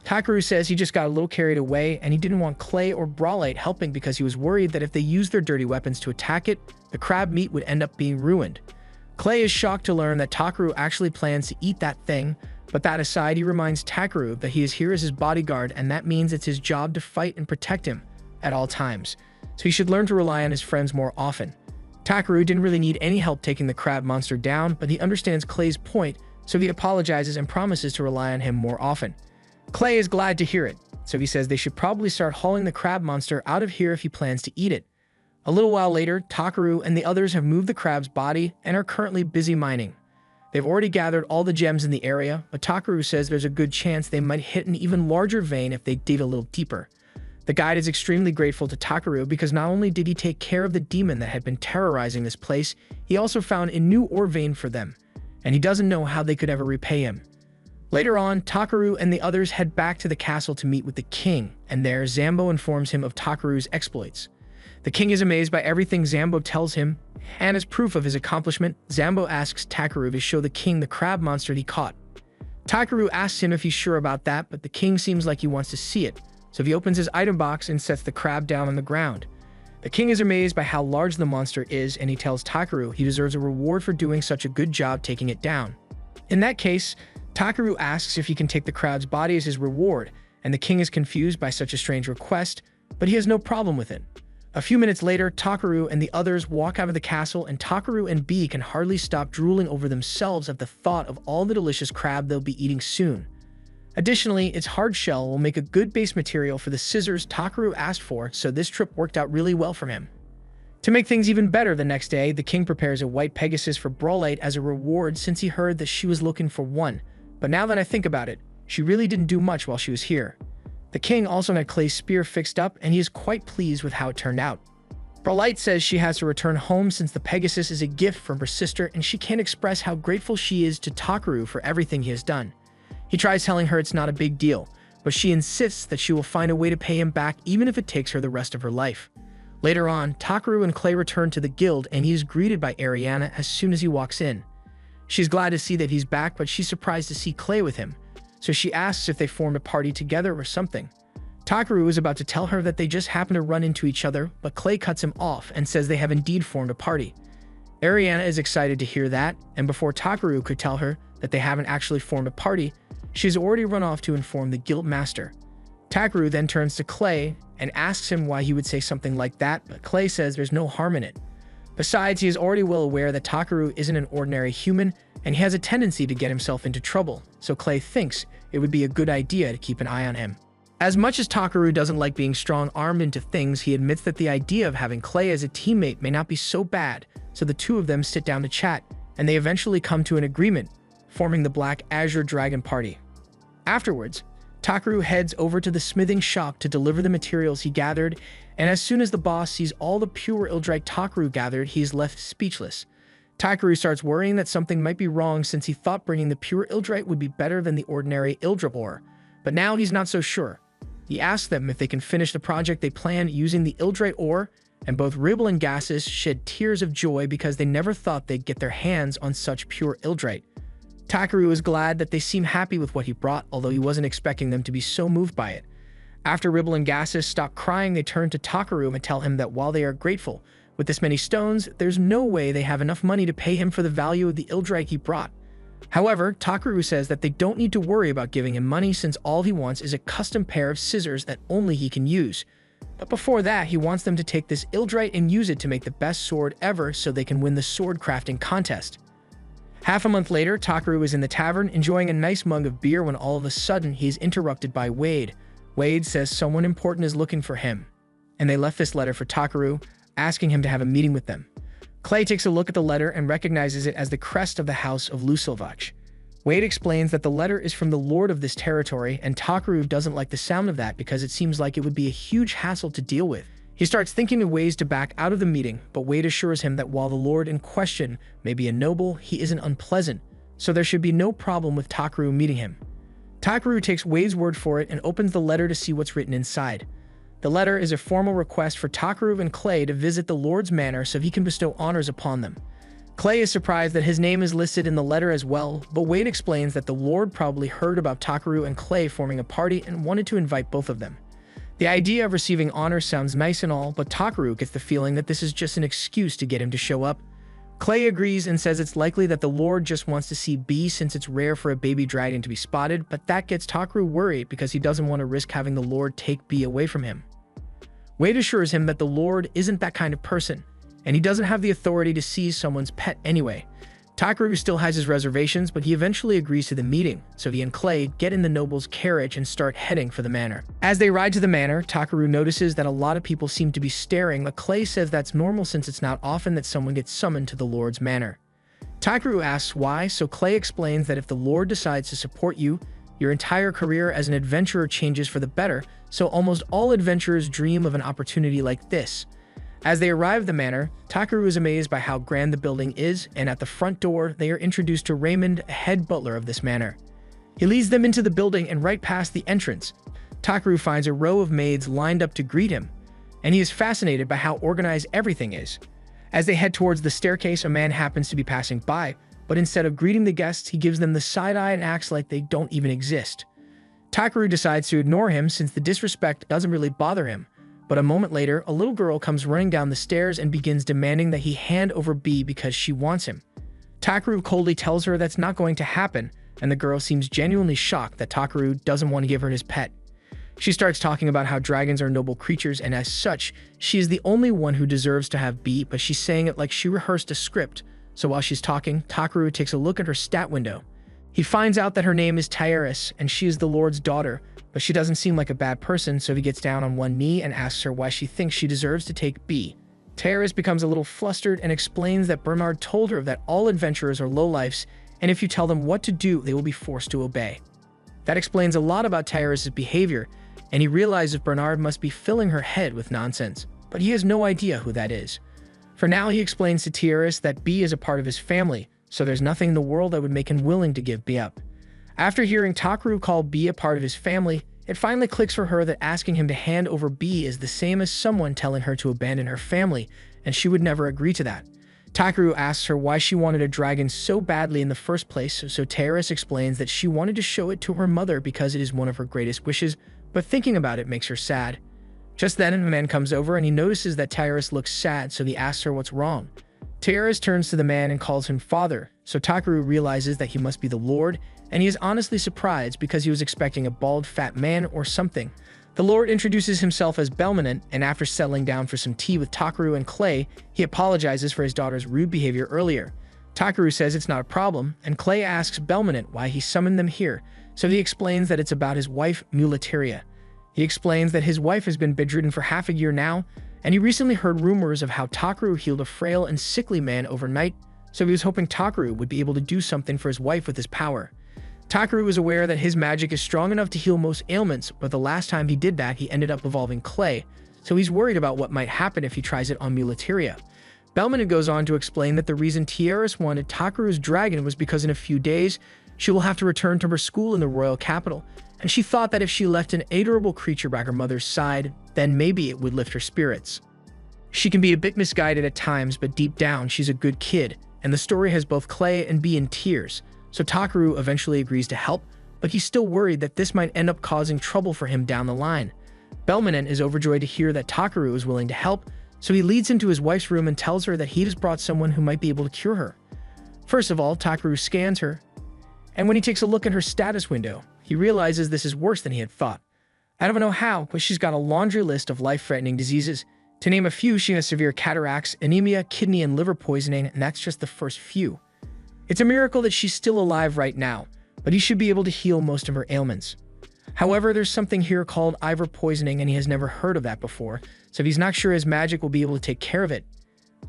Takaru says he just got a little carried away and he didn't want Clay or Brolite helping because he was worried that if they used their dirty weapons to attack it, the crab meat would end up being ruined. Clay is shocked to learn that Takaru actually plans to eat that thing, but that aside, he reminds Takaru that he is here as his bodyguard and that means it's his job to fight and protect him at all times, so he should learn to rely on his friends more often. Takaru didn't really need any help taking the crab monster down, but he understands Clay's point, so he apologizes and promises to rely on him more often. Clay is glad to hear it, so he says they should probably start hauling the crab monster out of here if he plans to eat it. A little while later, Takaru and the others have moved the crab's body and are currently busy mining. They've already gathered all the gems in the area, but Takaru says there's a good chance they might hit an even larger vein if they dig a little deeper. The guide is extremely grateful to Takaru because not only did he take care of the demon that had been terrorizing this place, he also found a new ore vein for them, and he doesn't know how they could ever repay him. Later on, Takaru and the others head back to the castle to meet with the king, and there Zambo informs him of Takaru's exploits. The king is amazed by everything Zambo tells him, and as proof of his accomplishment, Zambo asks Takaru to show the king the crab monster he caught. Takaru asks him if he's sure about that, but the king seems like he wants to see it, so he opens his item box and sets the crab down on the ground. The king is amazed by how large the monster is, and he tells Takaru he deserves a reward for doing such a good job taking it down. In that case, Takaru asks if he can take the crab's body as his reward, and the king is confused by such a strange request, but he has no problem with it. A few minutes later, Takaru and the others walk out of the castle, and Takaru and B can hardly stop drooling over themselves at the thought of all the delicious crab they'll be eating soon. Additionally, its hard shell will make a good base material for the scissors Takaru asked for, so this trip worked out really well for him. To make things even better, the next day, the king prepares a white Pegasus for Brawlite as a reward since he heard that she was looking for one. But now that I think about it, she really didn't do much while she was here. The king also had Clay's spear fixed up, and he is quite pleased with how it turned out. Brawlite says she has to return home since the Pegasus is a gift from her sister, and she can't express how grateful she is to Takaru for everything he has done. He tries telling her it's not a big deal, but she insists that she will find a way to pay him back even if it takes her the rest of her life. Later on, Takaru and Clay return to the guild, and he is greeted by Ariana as soon as he walks in. She's glad to see that he's back, but she's surprised to see Clay with him, so she asks if they formed a party together or something. Takaru is about to tell her that they just happen to run into each other, but Clay cuts him off and says they have indeed formed a party. Ariana is excited to hear that, and before Takaru could tell her that they haven't actually formed a party, she's already run off to inform the guild master. Takaru then turns to Clay and asks him why he would say something like that, but Clay says there's no harm in it. Besides, he is already well aware that Takaru isn't an ordinary human, and he has a tendency to get himself into trouble, so Clay thinks it would be a good idea to keep an eye on him. As much as Takaru doesn't like being strong-armed into things, he admits that the idea of having Clay as a teammate may not be so bad, so the two of them sit down to chat, and they eventually come to an agreement, forming the Black Azure Dragon Party. Afterwards, Takaru heads over to the smithing shop to deliver the materials he gathered, and as soon as the boss sees all the pure Ildrite Takaru gathered, he is left speechless. Takaru starts worrying that something might be wrong since he thought bringing the pure Ildrite would be better than the ordinary Ildra ore, but now he's not so sure. He asks them if they can finish the project they planned using the Ildrite ore, and both Ribble and Gassus shed tears of joy because they never thought they'd get their hands on such pure Ildrite. Takaru is glad that they seem happy with what he brought, although he wasn't expecting them to be so moved by it. After Ribble and Gassus stop crying, they turn to Takaru and tell him that while they are grateful, with this many stones, there's no way they have enough money to pay him for the value of the Ildrite he brought. However, Takaru says that they don't need to worry about giving him money since all he wants is a custom pair of scissors that only he can use. But before that, he wants them to take this Ildrite and use it to make the best sword ever so they can win the sword crafting contest. Half a month later, Takaru is in the tavern enjoying a nice mug of beer when all of a sudden he is interrupted by Wade. Wade says someone important is looking for him, and they left this letter for Takaru, asking him to have a meeting with them. Clay takes a look at the letter and recognizes it as the crest of the house of Lusilvach. Wade explains that the letter is from the lord of this territory, and Takaru doesn't like the sound of that because it seems like it would be a huge hassle to deal with. He starts thinking of ways to back out of the meeting, but Wade assures him that while the lord in question may be a noble, he isn't unpleasant, so there should be no problem with Takaru meeting him. Takaru takes Wade's word for it and opens the letter to see what's written inside. The letter is a formal request for Takaru and Clay to visit the lord's manor so he can bestow honors upon them. Clay is surprised that his name is listed in the letter as well, but Wade explains that the lord probably heard about Takaru and Clay forming a party and wanted to invite both of them. The idea of receiving honors sounds nice and all, but Takaru gets the feeling that this is just an excuse to get him to show up. Clay agrees and says it's likely that the lord just wants to see B since it's rare for a baby dragon to be spotted, but that gets Takaru worried because he doesn't want to risk having the lord take B away from him. Wade assures him that the lord isn't that kind of person, and he doesn't have the authority to seize someone's pet anyway. Takaru still has his reservations, but he eventually agrees to the meeting, so he and Clay get in the noble's carriage and start heading for the manor. As they ride to the manor, Takaru notices that a lot of people seem to be staring, but Clay says that's normal since it's not often that someone gets summoned to the lord's manor. Takaru asks why, so Clay explains that if the lord decides to support you, your entire career as an adventurer changes for the better, so almost all adventurers dream of an opportunity like this. As they arrive at the manor, Takaru is amazed by how grand the building is, and at the front door, they are introduced to Raymond, a head butler of this manor. He leads them into the building, and right past the entrance, Takaru finds a row of maids lined up to greet him, and he is fascinated by how organized everything is. As they head towards the staircase, a man happens to be passing by, but instead of greeting the guests, he gives them the side eye and acts like they don't even exist. Takaru decides to ignore him since the disrespect doesn't really bother him. But a moment later, a little girl comes running down the stairs and begins demanding that he hand over B because she wants him. Takaru coldly tells her that's not going to happen, and the girl seems genuinely shocked that Takaru doesn't want to give her his pet. She starts talking about how dragons are noble creatures, and as such, she is the only one who deserves to have B, but she's saying it like she rehearsed a script. So while she's talking, Takaru takes a look at her stat window. He finds out that her name is Terrifies, and she is the Lord's daughter, but she doesn't seem like a bad person, so he gets down on one knee and asks her why she thinks she deserves to take B. Terrifies becomes a little flustered and explains that Bernard told her that all adventurers are lowlifes, and if you tell them what to do, they will be forced to obey. That explains a lot about Terrifies' behavior, and he realizes Bernard must be filling her head with nonsense, but he has no idea who that is. For now, he explains to Terrifies that B is a part of his family, so there's nothing in the world that would make him willing to give B up. After hearing Takaru call B a part of his family, it finally clicks for her that asking him to hand over B is the same as someone telling her to abandon her family, and she would never agree to that. Takaru asks her why she wanted a dragon so badly in the first place, so Terrifies explains that she wanted to show it to her mother because it is one of her greatest wishes, but thinking about it makes her sad. Just then, a man comes over and he notices that Terrifies looks sad, so he asks her what's wrong. Terrifies turns to the man and calls him father, so Takaru realizes that he must be the Lord, and he is honestly surprised because he was expecting a bald, fat man or something. The Lord introduces himself as Belmonent, and after settling down for some tea with Takaru and Clay, he apologizes for his daughter's rude behavior earlier. Takaru says it's not a problem, and Clay asks Belmonent why he summoned them here, so he explains that it's about his wife, Muleteria. He explains that his wife has been bedridden for half a year now, and he recently heard rumors of how Takaru healed a frail and sickly man overnight, so he was hoping Takaru would be able to do something for his wife with his power. Takaru is aware that his magic is strong enough to heal most ailments, but the last time he did that, he ended up evolving Clay, so he's worried about what might happen if he tries it on Muleteria. Belmonent goes on to explain that the reason Terrifies wanted Takaru's dragon was because in a few days, she will have to return to her school in the royal capital, and she thought that if she left an adorable creature by her mother's side, then maybe it would lift her spirits. She can be a bit misguided at times, but deep down, she's a good kid, and the story has both Clay and B in tears, so Takaru eventually agrees to help, but he's still worried that this might end up causing trouble for him down the line. Belmonent is overjoyed to hear that Takaru is willing to help, so he leads into his wife's room and tells her that he has brought someone who might be able to cure her. First of all, Takaru scans her, and when he takes a look at her status window, he realizes this is worse than he had thought. I don't know how, but she's got a laundry list of life-threatening diseases. To name a few, she has severe cataracts, anemia, kidney and liver poisoning, and that's just the first few. It's a miracle that she's still alive right now, but he should be able to heal most of her ailments. However, there's something here called Ivor poisoning, and he has never heard of that before, so he's not sure his magic will be able to take care of it.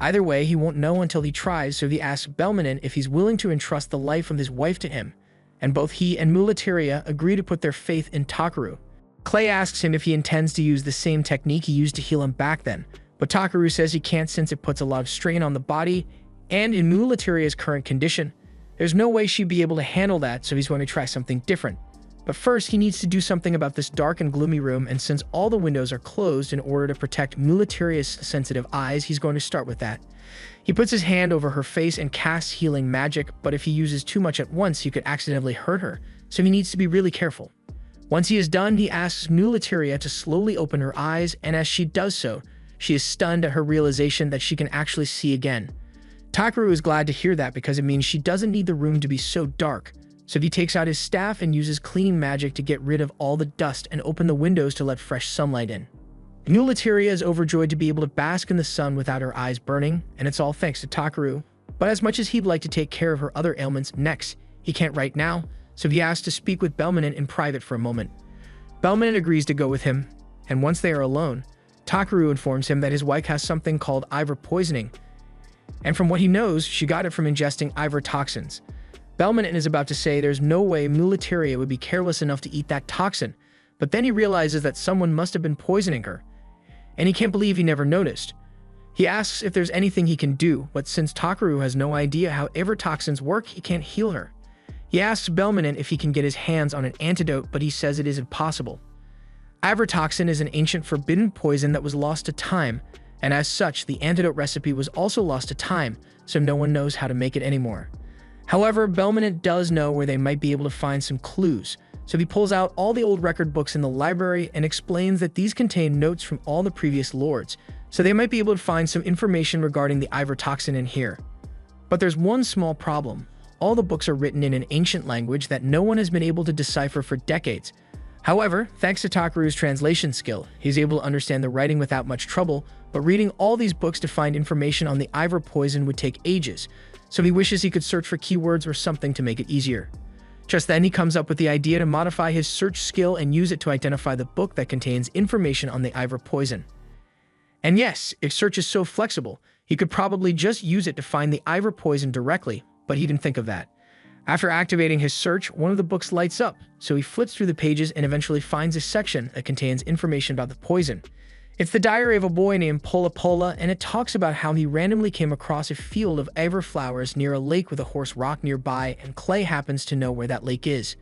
Either way, he won't know until he tries, so he asks Belmonent if he's willing to entrust the life of his wife to him, and both he and Muleteria agree to put their faith in Takaru. Clay asks him if he intends to use the same technique he used to heal him back then, but Takaru says he can't since it puts a lot of strain on the body, and in Muleteria's current condition, there's no way she'd be able to handle that, so he's going to try something different. But first, he needs to do something about this dark and gloomy room, and since all the windows are closed in order to protect Muleteria's sensitive eyes, he's going to start with that. He puts his hand over her face and casts healing magic, but if he uses too much at once, he could accidentally hurt her, so he needs to be really careful. Once he is done, he asks Muleteria to slowly open her eyes, and as she does so, she is stunned at her realization that she can actually see again. Takaru is glad to hear that because it means she doesn't need the room to be so dark, so he takes out his staff and uses cleaning magic to get rid of all the dust and open the windows to let fresh sunlight in. Muleteria is overjoyed to be able to bask in the sun without her eyes burning, and it's all thanks to Takaru. But as much as he'd like to take care of her other ailments next, he can't right now, so he asks to speak with Belmonent in private for a moment. Belmonent agrees to go with him, and once they are alone, Takaru informs him that his wife has something called Ivor poisoning, and from what he knows, she got it from ingesting Ivor toxins. Belmonent is about to say there's no way Muleteria would be careless enough to eat that toxin, but then he realizes that someone must have been poisoning her, and he can't believe he never noticed. He asks if there's anything he can do, but since Takaru has no idea how Ivor toxins work, he can't heal her. He asks Belmonent if he can get his hands on an antidote, but he says it is impossible. Ivor toxin is an ancient forbidden poison that was lost to time, and as such, the antidote recipe was also lost to time, so no one knows how to make it anymore. However, Belmonent does know where they might be able to find some clues, so he pulls out all the old record books in the library and explains that these contain notes from all the previous lords, so they might be able to find some information regarding the Ivor toxin in here. But there's one small problem. All the books are written in an ancient language that no one has been able to decipher for decades. However, thanks to Takaru's translation skill, he's able to understand the writing without much trouble, but reading all these books to find information on the Ivor poison would take ages, so he wishes he could search for keywords or something to make it easier. Just then, he comes up with the idea to modify his search skill and use it to identify the book that contains information on the Ivor poison. And yes, if search is so flexible, he could probably just use it to find the Ivor poison directly, but he didn't think of that. After activating his search, one of the books lights up, so he flips through the pages and eventually finds a section that contains information about the poison. It's the diary of a boy named Pola Pola, and it talks about how he randomly came across a field of Ivor flowers near a lake with a horse rock nearby, and Clay happens to know where that lake is.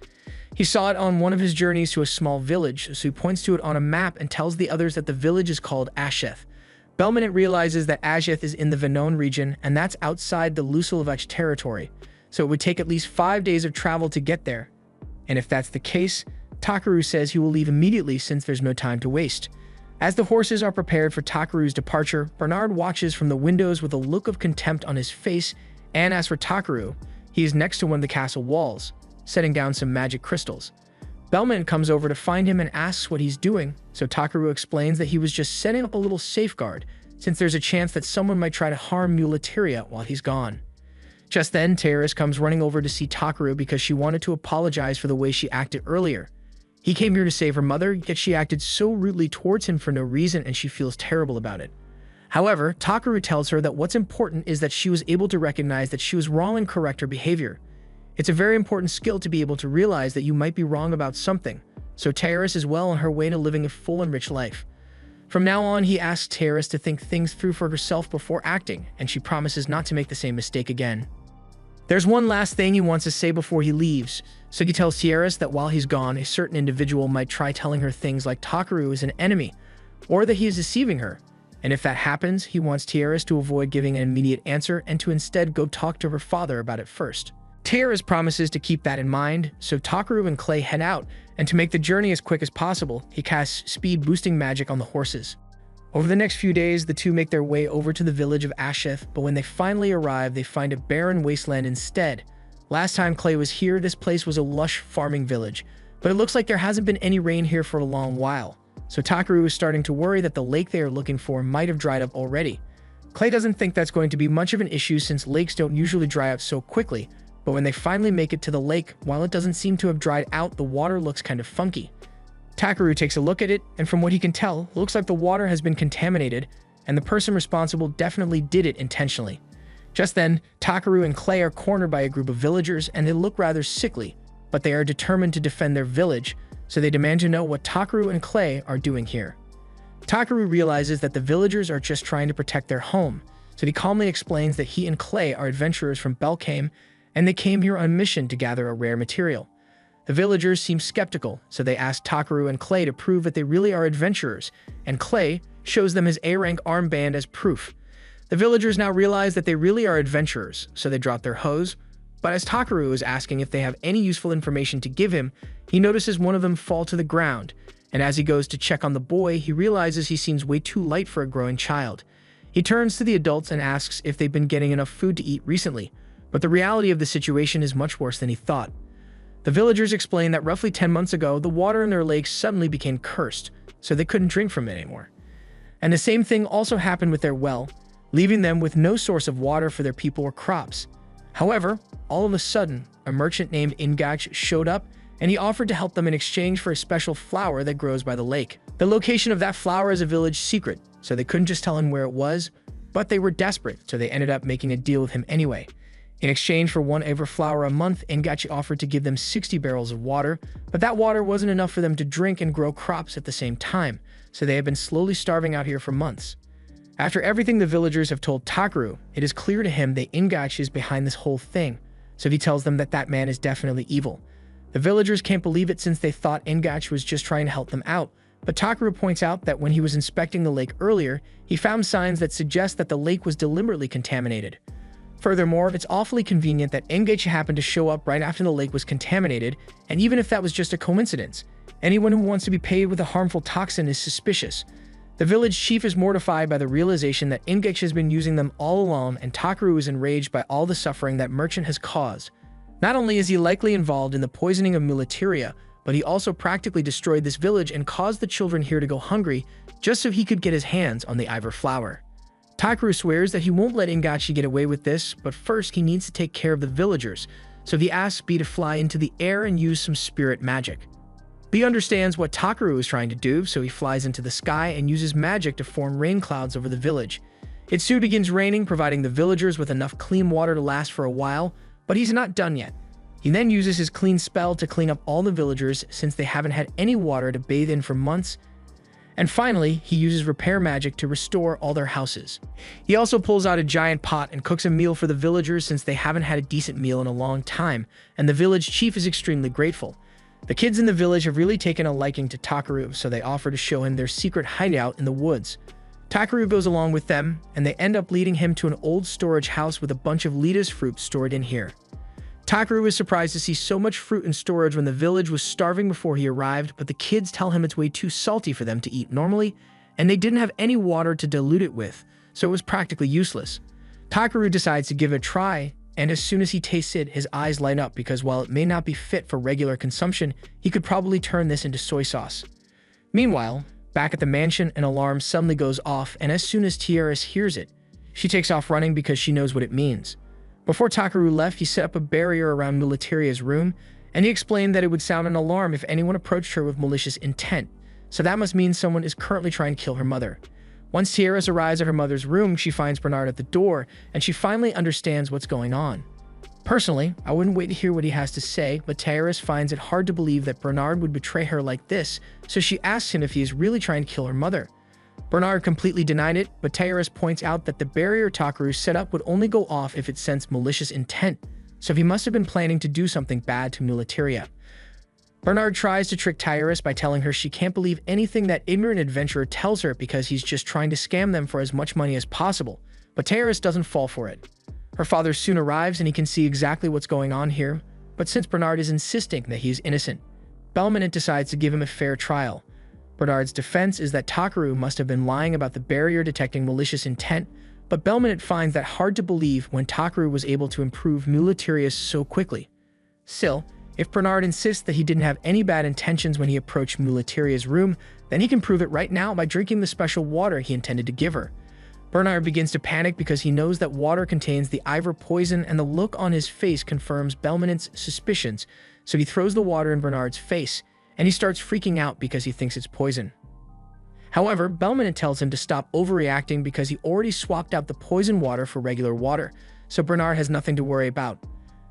He saw it on one of his journeys to a small village, so he points to it on a map and tells the others that the village is called Asheth. Belmont realizes that Asheth is in the Venone region, and that's outside the Lusilevich territory, so it would take at least 5 days of travel to get there. And if that's the case, Takaru says he will leave immediately since there's no time to waste. As the horses are prepared for Takaru's departure, Bernard watches from the windows with a look of contempt on his face, and as for Takaru, he is next to one of the castle walls, setting down some magic crystals. Belmont comes over to find him and asks what he's doing, so Takaru explains that he was just setting up a little safeguard, since there's a chance that someone might try to harm Muleteria while he's gone. Just then, Terrace comes running over to see Takaru because she wanted to apologize for the way she acted earlier. He came here to save her mother, yet she acted so rudely towards him for no reason and she feels terrible about it. However, Takaru tells her that what's important is that she was able to recognize that she was wrong and correct her behavior. It's a very important skill to be able to realize that you might be wrong about something, so Terrace is well on her way to living a full and rich life. From now on, he asks Terrace to think things through for herself before acting, and she promises not to make the same mistake again. There's one last thing he wants to say before he leaves, so he tells Terrace that while he's gone, a certain individual might try telling her things like Takaru is an enemy, or that he is deceiving her, and if that happens, he wants Terrace to avoid giving an immediate answer and to instead go talk to her father about it first. Terrace promises to keep that in mind, so Takaru and Clay head out, and to make the journey as quick as possible, he casts speed-boosting magic on the horses. Over the next few days, the two make their way over to the village of Asheth, but when they finally arrive, they find a barren wasteland instead. Last time Clay was here, this place was a lush farming village, but it looks like there hasn't been any rain here for a long while, so Takaru is starting to worry that the lake they are looking for might have dried up already. Clay doesn't think that's going to be much of an issue since lakes don't usually dry up so quickly, but when they finally make it to the lake, while it doesn't seem to have dried out, the water looks kind of funky. Takaru takes a look at it, and from what he can tell, it looks like the water has been contaminated, and the person responsible definitely did it intentionally. Just then, Takaru and Clay are cornered by a group of villagers, and they look rather sickly, but they are determined to defend their village, so they demand to know what Takaru and Clay are doing here. Takaru realizes that the villagers are just trying to protect their home, so he calmly explains that he and Clay are adventurers from Belkame, and they came here on a mission to gather a rare material. The villagers seem skeptical, so they ask Takaru and Clay to prove that they really are adventurers, and Clay shows them his A-rank armband as proof. The villagers now realize that they really are adventurers, so they drop their hoes, but as Takaru is asking if they have any useful information to give him, he notices one of them fall to the ground, and as he goes to check on the boy, he realizes he seems way too light for a growing child. He turns to the adults and asks if they've been getting enough food to eat recently, but the reality of the situation is much worse than he thought. The villagers explain that roughly 10 months ago, the water in their lake suddenly became cursed, so they couldn't drink from it anymore. And the same thing also happened with their well, leaving them with no source of water for their people or crops. However, all of a sudden, a merchant named Ingach showed up, and he offered to help them in exchange for a special flower that grows by the lake. The location of that flower is a village secret, so they couldn't just tell him where it was, but they were desperate, so they ended up making a deal with him anyway. In exchange for one Ivor flower a month, Ngachi offered to give them 60 barrels of water, but that water wasn't enough for them to drink and grow crops at the same time, so they have been slowly starving out here for months. After everything the villagers have told Takaru, it is clear to him that Ngachi is behind this whole thing, so he tells them that that man is definitely evil. The villagers can't believe it since they thought Ngachi was just trying to help them out, but Takaru points out that when he was inspecting the lake earlier, he found signs that suggest that the lake was deliberately contaminated. Furthermore, it's awfully convenient that Ngachi happened to show up right after the lake was contaminated, and even if that was just a coincidence, anyone who wants to be paid with a harmful toxin is suspicious. The village chief is mortified by the realization that Ngachi has been using them all along, and Takaru is enraged by all the suffering that merchant has caused. Not only is he likely involved in the poisoning of Muleteria, but he also practically destroyed this village and caused the children here to go hungry just so he could get his hands on the Iver flower. Takaru swears that he won't let Ingachi get away with this, but first he needs to take care of the villagers, so he asks B to fly into the air and use some spirit magic. B understands what Takaru is trying to do, so he flies into the sky and uses magic to form rain clouds over the village. It soon begins raining, providing the villagers with enough clean water to last for a while, but he's not done yet. He then uses his clean spell to clean up all the villagers since they haven't had any water to bathe in for months. And finally, he uses repair magic to restore all their houses. He also pulls out a giant pot and cooks a meal for the villagers since they haven't had a decent meal in a long time, and the village chief is extremely grateful. The kids in the village have really taken a liking to Takaru, so they offer to show him their secret hideout in the woods. Takaru goes along with them, and they end up leading him to an old storage house with a bunch of lettuce fruit stored in here. Takaru is surprised to see so much fruit in storage when the village was starving before he arrived, but the kids tell him it's way too salty for them to eat normally, and they didn't have any water to dilute it with, so it was practically useless. Takaru decides to give it a try, and as soon as he tastes it, his eyes light up because while it may not be fit for regular consumption, he could probably turn this into soy sauce. Meanwhile, back at the mansion, an alarm suddenly goes off, and as soon as Terrifies hears it, she takes off running because she knows what it means. Before Takaru left, he set up a barrier around Mulataria's room, and he explained that it would sound an alarm if anyone approached her with malicious intent, so that must mean someone is currently trying to kill her mother. Once Terrifies arrives at her mother's room, she finds Bernard at the door, and she finally understands what's going on. Personally, I wouldn't wait to hear what he has to say, but Terrifies finds it hard to believe that Bernard would betray her like this, so she asks him if he is really trying to kill her mother. Bernard completely denied it, but Terrifies points out that the barrier Takaru set up would only go off if it sensed malicious intent, so he must have been planning to do something bad to Mulataria. Bernard tries to trick Terrifies by telling her she can't believe anything that ignorant adventurer tells her because he's just trying to scam them for as much money as possible, but Terrifies doesn't fall for it. Her father soon arrives and he can see exactly what's going on here, but since Bernard is insisting that he is innocent, Belmonte decides to give him a fair trial. Bernard's defense is that Takaru must have been lying about the barrier detecting malicious intent, but Belmonte finds that hard to believe when Takaru was able to improve Mulatarius so quickly. Still, if Bernard insists that he didn't have any bad intentions when he approached Mulataria's room, then he can prove it right now by drinking the special water he intended to give her. Bernard begins to panic because he knows that water contains the Iver poison, and the look on his face confirms Belmonte's suspicions, so he throws the water in Bernard's face, and he starts freaking out because he thinks it's poison. However, Belmonte tells him to stop overreacting because he already swapped out the poison water for regular water, so Bernard has nothing to worry about.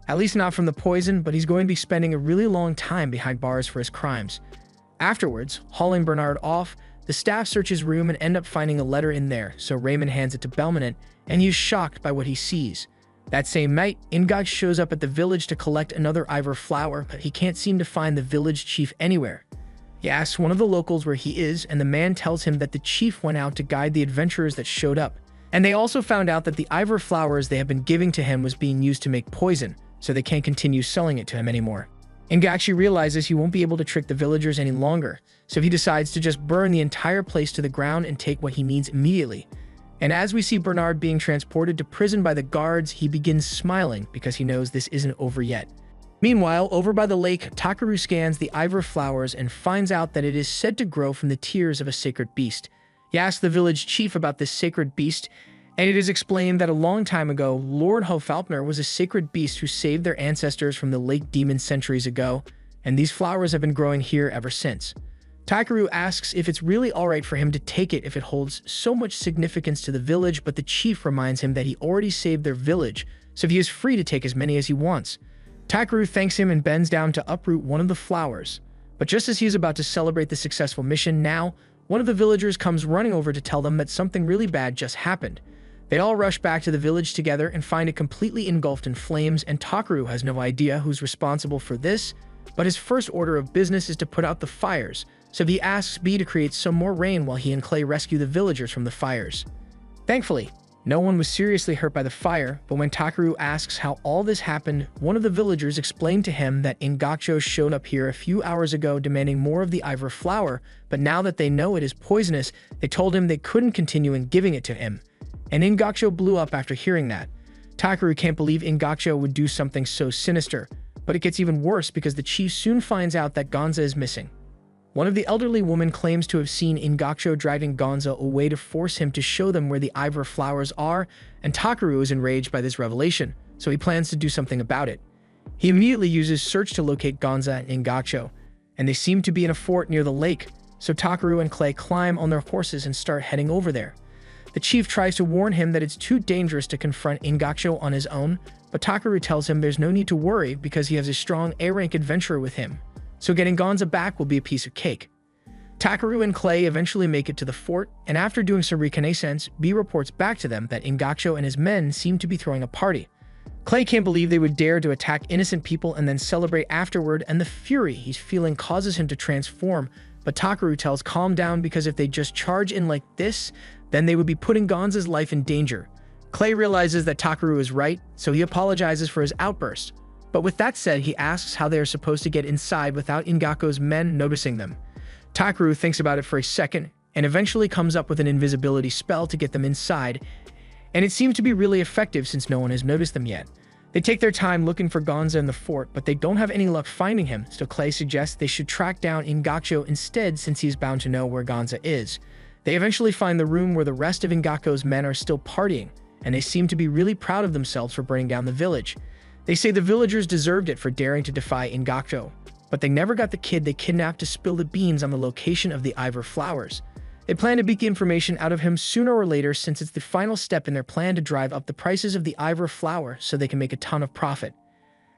At least not from the poison, but he's going to be spending a really long time behind bars for his crimes. Afterwards, hauling Bernard off, the staff search his room and end up finding a letter in there, so Raymond hands it to Belmonte, and he is shocked by what he sees. That same night, Ingach shows up at the village to collect another Iver flower, but he can't seem to find the village chief anywhere. He asks one of the locals where he is, and the man tells him that the chief went out to guide the adventurers that showed up. And they also found out that the Iver flowers they have been giving to him was being used to make poison, so they can't continue selling it to him anymore. Ingachi realizes he won't be able to trick the villagers any longer, so he decides to just burn the entire place to the ground and take what he needs immediately. And as we see Bernard being transported to prison by the guards, he begins smiling because he knows this isn't over yet. Meanwhile, over by the lake, Takaru scans the Iver flowers and finds out that it is said to grow from the tears of a sacred beast. He asks the village chief about this sacred beast, and it is explained that a long time ago, Lord Hofalpner was a sacred beast who saved their ancestors from the lake demon centuries ago, and these flowers have been growing here ever since. Takaru asks if it's really alright for him to take it if it holds so much significance to the village, but the chief reminds him that he already saved their village, so he is free to take as many as he wants. Takaru thanks him and bends down to uproot one of the flowers. But just as he is about to celebrate the successful mission, now, one of the villagers comes running over to tell them that something really bad just happened. They all rush back to the village together and find it completely engulfed in flames, and Takaru has no idea who's responsible for this, but his first order of business is to put out the fires, so he asks B to create some more rain while he and Clay rescue the villagers from the fires. Thankfully, no one was seriously hurt by the fire, but when Takaru asks how all this happened, one of the villagers explained to him that Ingacho showed up here a few hours ago demanding more of the Iver flower, but now that they know it is poisonous, they told him they couldn't continue in giving it to him. And Ingacho blew up after hearing that. Takaru can't believe Ingacho would do something so sinister, But it gets even worse because the chief soon finds out that Gonza is missing. One of the elderly women claims to have seen Ingacho driving Gonza away to force him to show them where the Ivory flowers are, and Takaru is enraged by this revelation, so he plans to do something about it. He immediately uses search to locate Gonza and Ingacho, and they seem to be in a fort near the lake, so Takaru and Clay climb on their horses and start heading over there. The chief tries to warn him that it's too dangerous to confront Ingacho on his own, but Takaru tells him there's no need to worry because he has a strong A-rank adventurer with him, so getting Gonza back will be a piece of cake. Takaru and Clay eventually make it to the fort, and after doing some reconnaissance, B reports back to them that Ingacho and his men seem to be throwing a party. Clay can't believe they would dare to attack innocent people and then celebrate afterward, and the fury he's feeling causes him to transform, but Takaru tells calm down because if they just charge in like this, then they would be putting Gonza's life in danger. Clay realizes that Takaru is right, so he apologizes for his outburst. But with that said, he asks how they are supposed to get inside without Ingako's men noticing them. Takaru thinks about it for a second, and eventually comes up with an invisibility spell to get them inside, and it seems to be really effective since no one has noticed them yet. They take their time looking for Gonza in the fort, but they don't have any luck finding him, so Clay suggests they should track down Ingacho instead since he's bound to know where Gonza is. They eventually find the room where the rest of Ingako's men are still partying, and they seem to be really proud of themselves for burning down the village. They say the villagers deserved it for daring to defy Ingacho, but they never got the kid they kidnapped to spill the beans on the location of the Ivory flowers. They plan to beat the information out of him sooner or later since it's the final step in their plan to drive up the prices of the Ivory flower so they can make a ton of profit.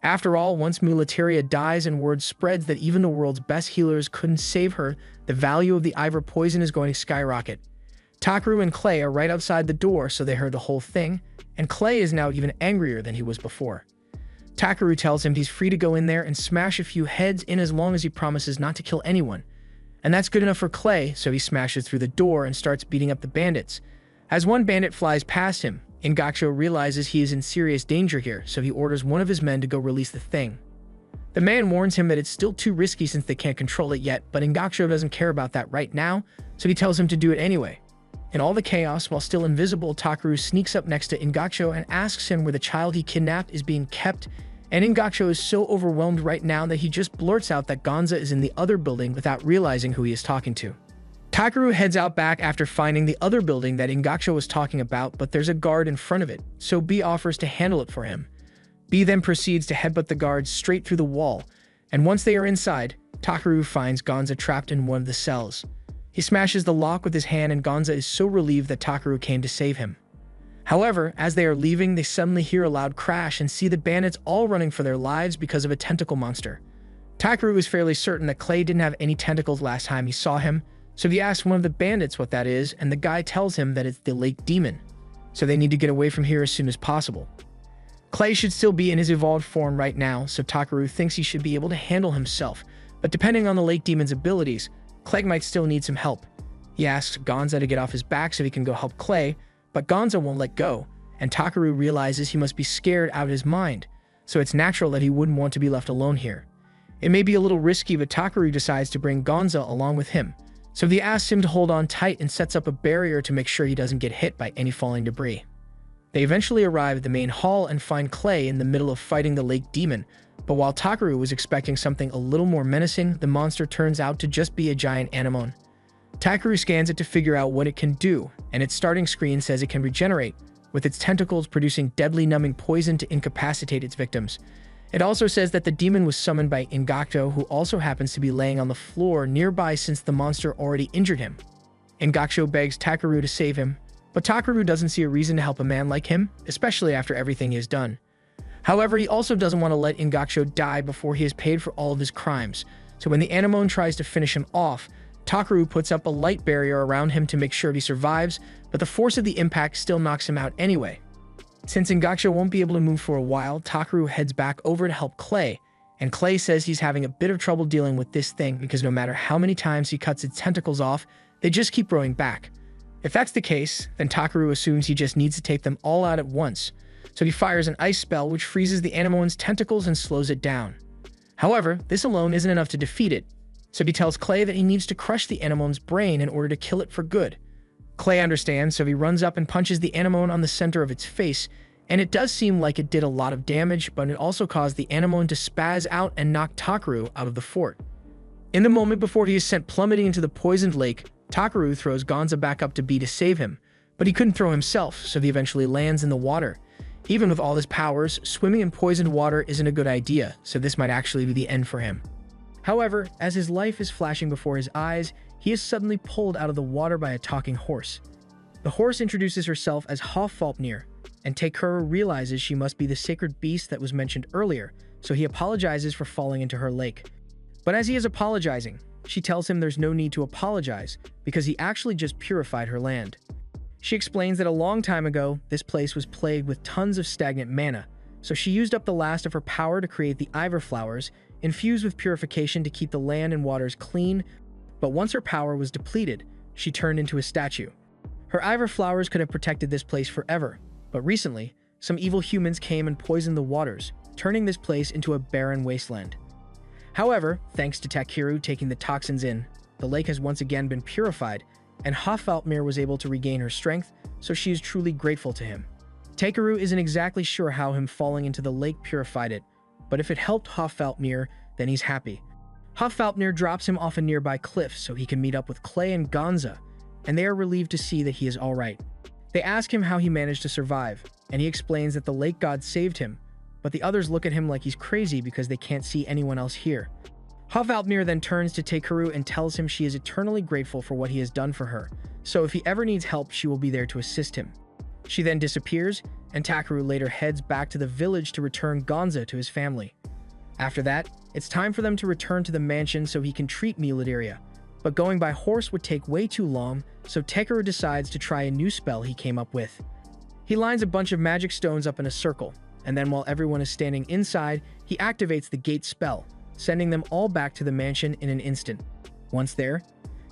After all, once Mulateria dies and word spreads that even the world's best healers couldn't save her, the value of the Ivory poison is going to skyrocket. Takaru and Clay are right outside the door, so they heard the whole thing, and Clay is now even angrier than he was before. Takaru tells him he's free to go in there and smash a few heads in as long as he promises not to kill anyone. And that's good enough for Clay, so he smashes through the door and starts beating up the bandits. As one bandit flies past him, Ingacho realizes he is in serious danger here, so he orders one of his men to go release the thing. The man warns him that it's still too risky since they can't control it yet, but Ingacho doesn't care about that right now, so he tells him to do it anyway. In all the chaos, while still invisible, Takaru sneaks up next to Ingacho and asks him where the child he kidnapped is being kept, and Ingacho is so overwhelmed right now that he just blurts out that Gonza is in the other building without realizing who he is talking to. Takaru heads out back after finding the other building that Ingacho was talking about, but there's a guard in front of it, so B offers to handle it for him. B then proceeds to headbutt the guards straight through the wall, and once they are inside, Takaru finds Gonza trapped in one of the cells. He smashes the lock with his hand and Gonza is so relieved that Takaru came to save him. However, as they are leaving, they suddenly hear a loud crash and see the bandits all running for their lives because of a tentacle monster. Takaru is fairly certain that Clay didn't have any tentacles last time he saw him, so he asks one of the bandits what that is, and the guy tells him that it's the lake demon, so they need to get away from here as soon as possible. Clay should still be in his evolved form right now, so Takaru thinks he should be able to handle himself, but depending on the lake demon's abilities, Clay might still need some help. He asks Gonza to get off his back so he can go help Clay, but Gonza won't let go, and Takaru realizes he must be scared out of his mind, so it's natural that he wouldn't want to be left alone here. It may be a little risky, but Takaru decides to bring Gonza along with him, so he asks him to hold on tight and sets up a barrier to make sure he doesn't get hit by any falling debris. They eventually arrive at the main hall and find Clay in the middle of fighting the lake demon, but while Takaru was expecting something a little more menacing, the monster turns out to just be a giant anemone. Takaru scans it to figure out what it can do, and its starting screen says it can regenerate, with its tentacles producing deadly numbing poison to incapacitate its victims. It also says that the demon was summoned by Ingacho, who also happens to be laying on the floor nearby since the monster already injured him. Ingacho begs Takaru to save him, but Takaru doesn't see a reason to help a man like him, especially after everything he has done. However, he also doesn't want to let Ingacho die before he has paid for all of his crimes, so when the anemone tries to finish him off, Takaru puts up a light barrier around him to make sure he survives, but the force of the impact still knocks him out anyway. Since Ingacho won't be able to move for a while, Takaru heads back over to help Clay, and Clay says he's having a bit of trouble dealing with this thing because no matter how many times he cuts its tentacles off, they just keep growing back. If that's the case, then Takaru assumes he just needs to take them all out at once, so he fires an ice spell which freezes the anemone's tentacles and slows it down. However, this alone isn't enough to defeat it, so he tells Clay that he needs to crush the anemone's brain in order to kill it for good. Clay understands, so he runs up and punches the anemone on the center of its face, and it does seem like it did a lot of damage, but it also caused the anemone to spaz out and knock Takaru out of the fort. In the moment before he is sent plummeting into the poisoned lake, Takaru throws Gonza back up to B to save him, but he couldn't throw himself, so he eventually lands in the water. Even with all his powers, swimming in poisoned water isn't a good idea, so this might actually be the end for him. However, as his life is flashing before his eyes, he is suddenly pulled out of the water by a talking horse. The horse introduces herself as Hofalpnir, and Takuru realizes she must be the sacred beast that was mentioned earlier, so he apologizes for falling into her lake. But as he is apologizing, she tells him there's no need to apologize because he actually just purified her land. She explains that a long time ago, this place was plagued with tons of stagnant mana, so she used up the last of her power to create the Iver flowers, infused with purification to keep the land and waters clean, but once her power was depleted, she turned into a statue. Her Iver flowers could have protected this place forever, but recently, some evil humans came and poisoned the waters, turning this place into a barren wasteland. However, thanks to Takiru taking the toxins in, the lake has once again been purified, and Hofalpnir was able to regain her strength, so she is truly grateful to him. Takeru isn't exactly sure how him falling into the lake purified it, but if it helped Hofalpnir, then he's happy. Hofalpnir drops him off a nearby cliff so he can meet up with Clay and Gonza, and they are relieved to see that he is alright. They ask him how he managed to survive, and he explains that the lake god saved him, but the others look at him like he's crazy because they can't see anyone else here. Hofalpnir then turns to Takeru and tells him she is eternally grateful for what he has done for her, so if he ever needs help, she will be there to assist him. She then disappears, and Takeru later heads back to the village to return Gonza to his family. After that, it's time for them to return to the mansion so he can treat Mulidaria, but going by horse would take way too long, so Takeru decides to try a new spell he came up with. He lines a bunch of magic stones up in a circle, and then while everyone is standing inside, he activates the gate spell, sending them all back to the mansion in an instant. Once there,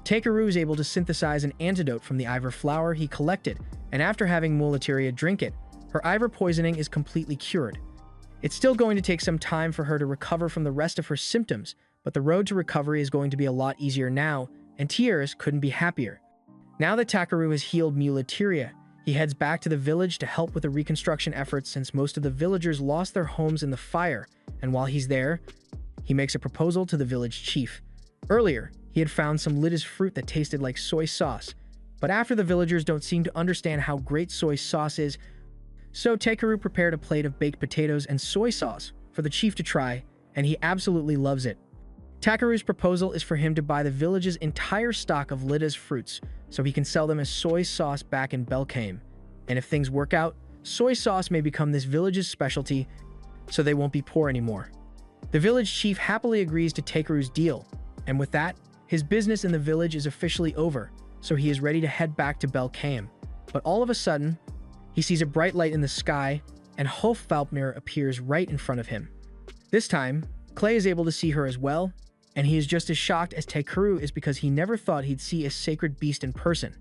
Takeru is able to synthesize an antidote from the Iver flower he collected, and after having Mulidaria drink it, her Iver poisoning is completely cured. It's still going to take some time for her to recover from the rest of her symptoms, but the road to recovery is going to be a lot easier now, and Tieris couldn't be happier. Now that Takeru has healed Mulidaria, he heads back to the village to help with the reconstruction efforts since most of the villagers lost their homes in the fire, and while he's there, he makes a proposal to the village chief. Earlier, he had found some Lidas fruit that tasted like soy sauce, but after the villagers don't seem to understand how great soy sauce is, so Takeru prepared a plate of baked potatoes and soy sauce for the chief to try, and he absolutely loves it. Takeru's proposal is for him to buy the village's entire stock of Lidas fruits so he can sell them as soy sauce back in Belkame. And if things work out, soy sauce may become this village's specialty so they won't be poor anymore. The village chief happily agrees to Takeru's deal, and with that, his business in the village is officially over, so he is ready to head back to Belkame. But all of a sudden, he sees a bright light in the sky, and Hofalpnir appears right in front of him. This time, Clay is able to see her as well, and he is just as shocked as Takeru is because he never thought he'd see a sacred beast in person.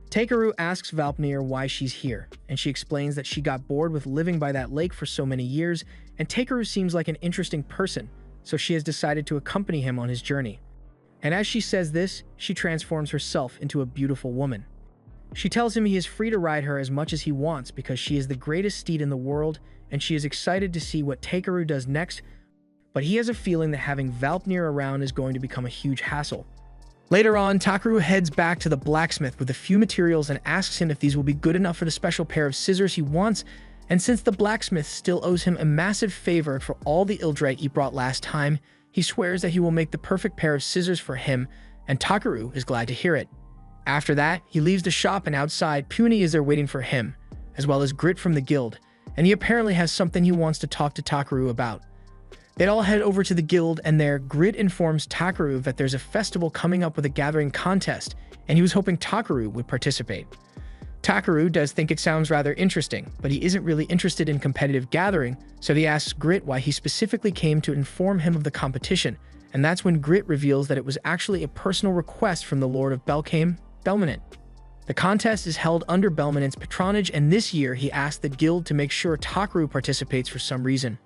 Takeru asks Valpnir why she's here, and she explains that she got bored with living by that lake for so many years, and Takeru seems like an interesting person, so she has decided to accompany him on his journey. And as she says this, she transforms herself into a beautiful woman. She tells him he is free to ride her as much as he wants because she is the greatest steed in the world, and she is excited to see what Takeru does next, but he has a feeling that having Valpnir around is going to become a huge hassle. Later on, Takeru heads back to the blacksmith with a few materials and asks him if these will be good enough for the special pair of scissors he wants, and since the blacksmith still owes him a massive favor for all the Ildrite he brought last time, he swears that he will make the perfect pair of scissors for him, and Takeru is glad to hear it. After that, he leaves the shop and outside, Puny is there waiting for him, as well as Grit from the guild, and he apparently has something he wants to talk to Takeru about. They'd all head over to the guild, and there, Grit informs Takeru that there's a festival coming up with a gathering contest, and he was hoping Takeru would participate. Takeru does think it sounds rather interesting, but he isn't really interested in competitive gathering, so he asks Grit why he specifically came to inform him of the competition, and that's when Grit reveals that it was actually a personal request from the Lord of Belkame, Belminant. The contest is held under Belminant's patronage, and this year he asked the guild to make sure Takeru participates for some reason.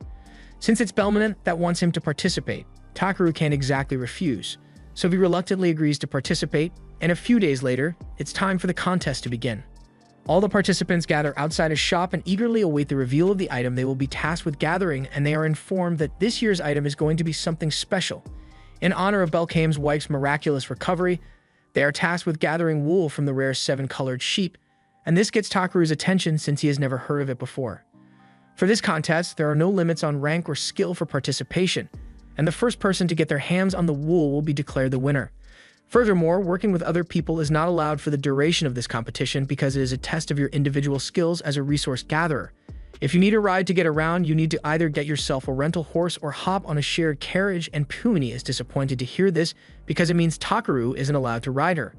Since it's Belminant that wants him to participate, Takeru can't exactly refuse, so he reluctantly agrees to participate, and a few days later, it's time for the contest to begin. All the participants gather outside a shop and eagerly await the reveal of the item they will be tasked with gathering, and they are informed that this year's item is going to be something special. In honor of Belkame's wife's miraculous recovery, they are tasked with gathering wool from the rare 7-colored sheep, and this gets Takeru's attention since he has never heard of it before. For this contest, there are no limits on rank or skill for participation, and the first person to get their hands on the wool will be declared the winner. Furthermore, working with other people is not allowed for the duration of this competition because it is a test of your individual skills as a resource gatherer. If you need a ride to get around, you need to either get yourself a rental horse or hop on a shared carriage, and Pumini is disappointed to hear this because it means Takeru isn't allowed to ride her.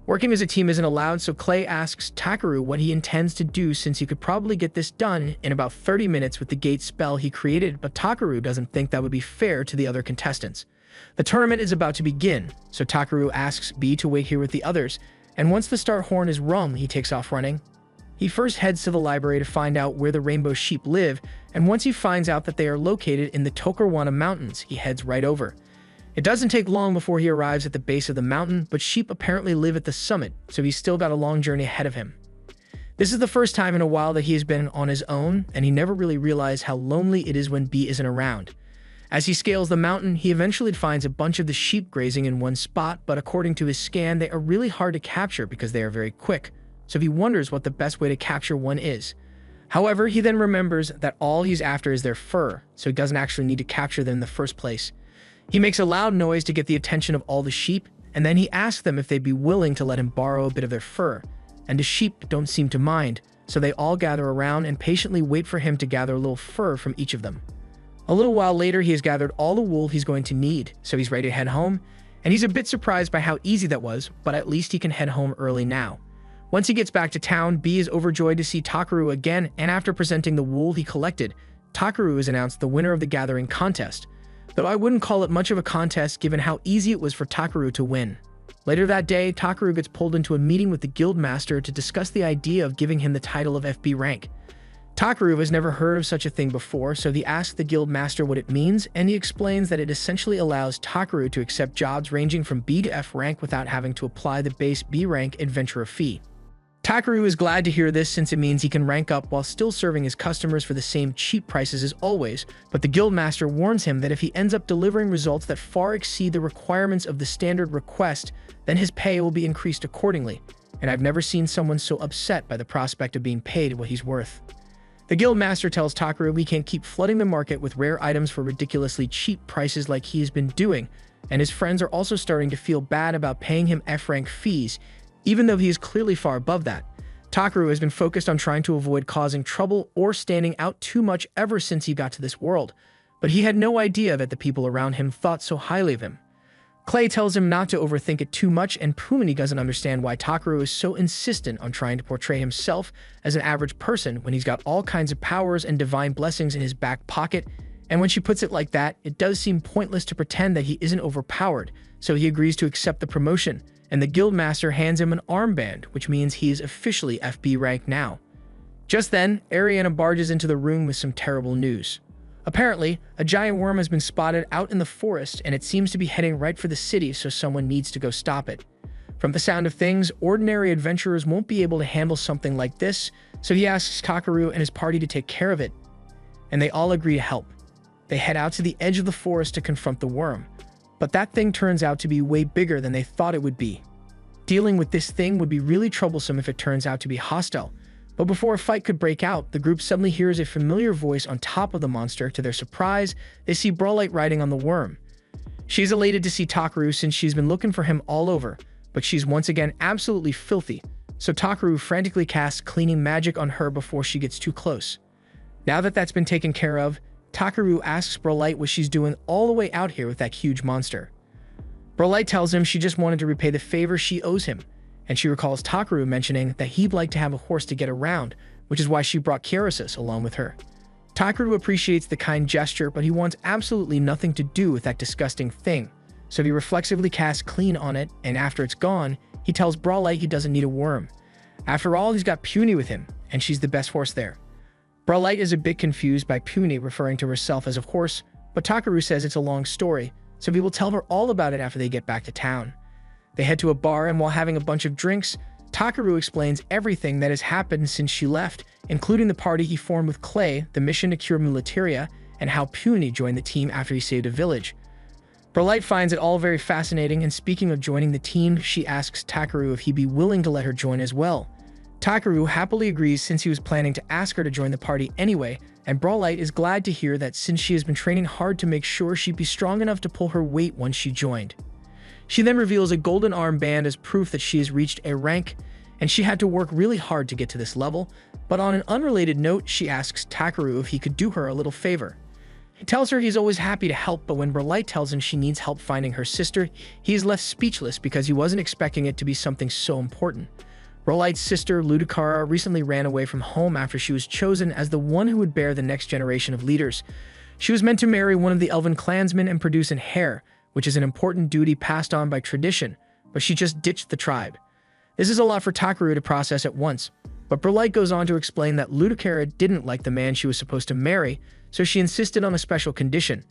Working as a team isn't allowed, so Clay asks Takeru what he intends to do since he could probably get this done in about 30 minutes with the gate spell he created, but Takeru doesn't think that would be fair to the other contestants. The tournament is about to begin, so Takeru asks B to wait here with the others, and once the start horn is rung, he takes off running. He first heads to the library to find out where the rainbow sheep live, and once he finds out that they are located in the Tokarwana Mountains, he heads right over. It doesn't take long before he arrives at the base of the mountain, but sheep apparently live at the summit, so he's still got a long journey ahead of him. This is the first time in a while that he has been on his own, and he never really realized how lonely it is when B isn't around. As he scales the mountain, he eventually finds a bunch of the sheep grazing in one spot, but according to his scan, they are really hard to capture because they are very quick, so he wonders what the best way to capture one is. However, he then remembers that all he's after is their fur, so he doesn't actually need to capture them in the first place. He makes a loud noise to get the attention of all the sheep, and then he asks them if they'd be willing to let him borrow a bit of their fur, and the sheep don't seem to mind, so they all gather around and patiently wait for him to gather a little fur from each of them. A little while later, he has gathered all the wool he's going to need, so he's ready to head home, and he's a bit surprised by how easy that was, but at least he can head home early now. Once he gets back to town, B is overjoyed to see Takeru again, and after presenting the wool he collected, Takeru is announced the winner of the gathering contest, though I wouldn't call it much of a contest given how easy it was for Takeru to win. Later that day, Takeru gets pulled into a meeting with the guild master to discuss the idea of giving him the title of FB rank. Takeru has never heard of such a thing before, so he asks the guild master what it means, and he explains that it essentially allows Takeru to accept jobs ranging from B to F rank without having to apply the base B rank adventurer fee. Takeru is glad to hear this since it means he can rank up while still serving his customers for the same cheap prices as always, but the guild master warns him that if he ends up delivering results that far exceed the requirements of the standard request, then his pay will be increased accordingly, and I've never seen someone so upset by the prospect of being paid what he's worth. The guild master tells Takeru he can't keep flooding the market with rare items for ridiculously cheap prices like he has been doing, and his friends are also starting to feel bad about paying him F-rank fees, even though he is clearly far above that. Takeru has been focused on trying to avoid causing trouble or standing out too much ever since he got to this world, but he had no idea that the people around him thought so highly of him. Clay tells him not to overthink it too much, and Pumini doesn't understand why Takeru is so insistent on trying to portray himself as an average person when he's got all kinds of powers and divine blessings in his back pocket, and when she puts it like that, it does seem pointless to pretend that he isn't overpowered, so he agrees to accept the promotion, and the guildmaster hands him an armband, which means he is officially FB rank now. Just then, Ariana barges into the room with some terrible news. Apparently, a giant worm has been spotted out in the forest, and it seems to be heading right for the city, so someone needs to go stop it. From the sound of things, ordinary adventurers won't be able to handle something like this, so he asks Takeru and his party to take care of it, and they all agree to help. They head out to the edge of the forest to confront the worm, but that thing turns out to be way bigger than they thought it would be. Dealing with this thing would be really troublesome if it turns out to be hostile, but before a fight could break out, the group suddenly hears a familiar voice on top of the monster. To their surprise, they see Brawlite riding on the worm. She's elated to see Takeru since she's been looking for him all over, but she's once again absolutely filthy, so Takeru frantically casts cleaning magic on her before she gets too close. Now that that's been taken care of, Takeru asks Brawlite what she's doing all the way out here with that huge monster. Brawlite tells him she just wanted to repay the favor she owes him, and she recalls Takeru mentioning that he'd like to have a horse to get around, which is why she brought Kiarasis along with her. Takeru appreciates the kind gesture, but he wants absolutely nothing to do with that disgusting thing, so he reflexively casts clean on it, and after it's gone, he tells Brawlite he doesn't need a worm. After all, he's got Puny with him, and she's the best horse there. Brawlite is a bit confused by Puny referring to herself as a horse, but Takeru says it's a long story, so he will tell her all about it after they get back to town. They head to a bar, and while having a bunch of drinks, Takaru explains everything that has happened since she left, including the party he formed with Clay, the mission to cure Mulateria, and how Puny joined the team after he saved a village. Brolight finds it all very fascinating, and speaking of joining the team, she asks Takaru if he'd be willing to let her join as well. Takaru happily agrees since he was planning to ask her to join the party anyway, and Brolight is glad to hear that since she has been training hard to make sure she'd be strong enough to pull her weight once she joined. She then reveals a golden armband as proof that she has reached a rank, and she had to work really hard to get to this level, but on an unrelated note, she asks Takaru if he could do her a little favor. He tells her he's always happy to help, but when Brolight tells him she needs help finding her sister, he is left speechless because he wasn't expecting it to be something so important. Brolight's sister, Ludicara, recently ran away from home after she was chosen as the one who would bear the next generation of leaders. She was meant to marry one of the elven clansmen and produce an heir, which is an important duty passed on by tradition, but she just ditched the tribe. This is a lot for Takaru to process at once, but Brolight goes on to explain that Ludicara didn't like the man she was supposed to marry, so she insisted on a special condition.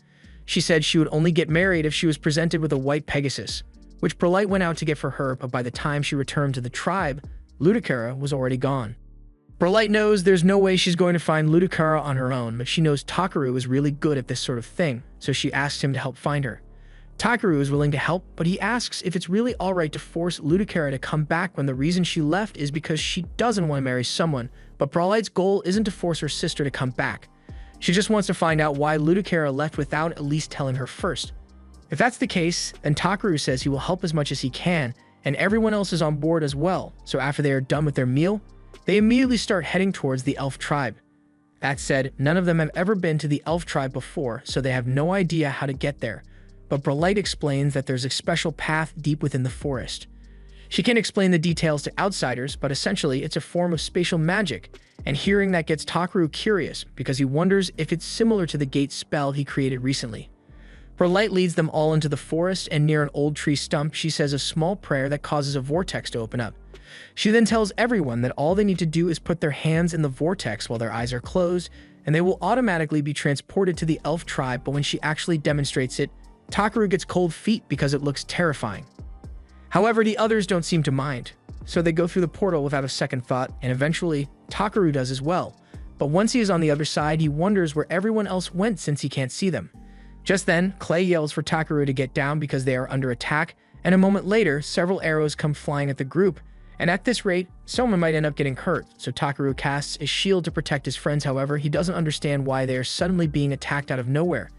She said she would only get married if she was presented with a white Pegasus, which Brolight went out to get for her, but by the time she returned to the tribe, Ludicara was already gone. Brolight knows there's no way she's going to find Ludicara on her own, but she knows Takaru is really good at this sort of thing, so she asks him to help find her. Takaru is willing to help, but he asks if it's really alright to force Ludicara to come back when the reason she left is because she doesn't want to marry someone, but Brolight's goal isn't to force her sister to come back. She just wants to find out why Ludicara left without at least telling her first. If that's the case, then Takaru says he will help as much as he can, and everyone else is on board as well, so after they are done with their meal, they immediately start heading towards the elf tribe. That said, none of them have ever been to the elf tribe before, so they have no idea how to get there, but Brolight explains that there's a special path deep within the forest. She can't explain the details to outsiders, but essentially it's a form of spatial magic, and hearing that gets Takaru curious because he wonders if it's similar to the gate spell he created recently. Brolight leads them all into the forest, and near an old tree stump, she says a small prayer that causes a vortex to open up. She then tells everyone that all they need to do is put their hands in the vortex while their eyes are closed, and they will automatically be transported to the elf tribe, but when she actually demonstrates it, Takaru gets cold feet because it looks terrifying. However, the others don't seem to mind, so they go through the portal without a second thought, and eventually, Takaru does as well. But once he is on the other side, he wonders where everyone else went since he can't see them. Just then, Clay yells for Takaru to get down because they are under attack, and a moment later, several arrows come flying at the group, and at this rate, someone might end up getting hurt, so Takaru casts a shield to protect his friends. However, he doesn't understand why they are suddenly being attacked out of nowhere.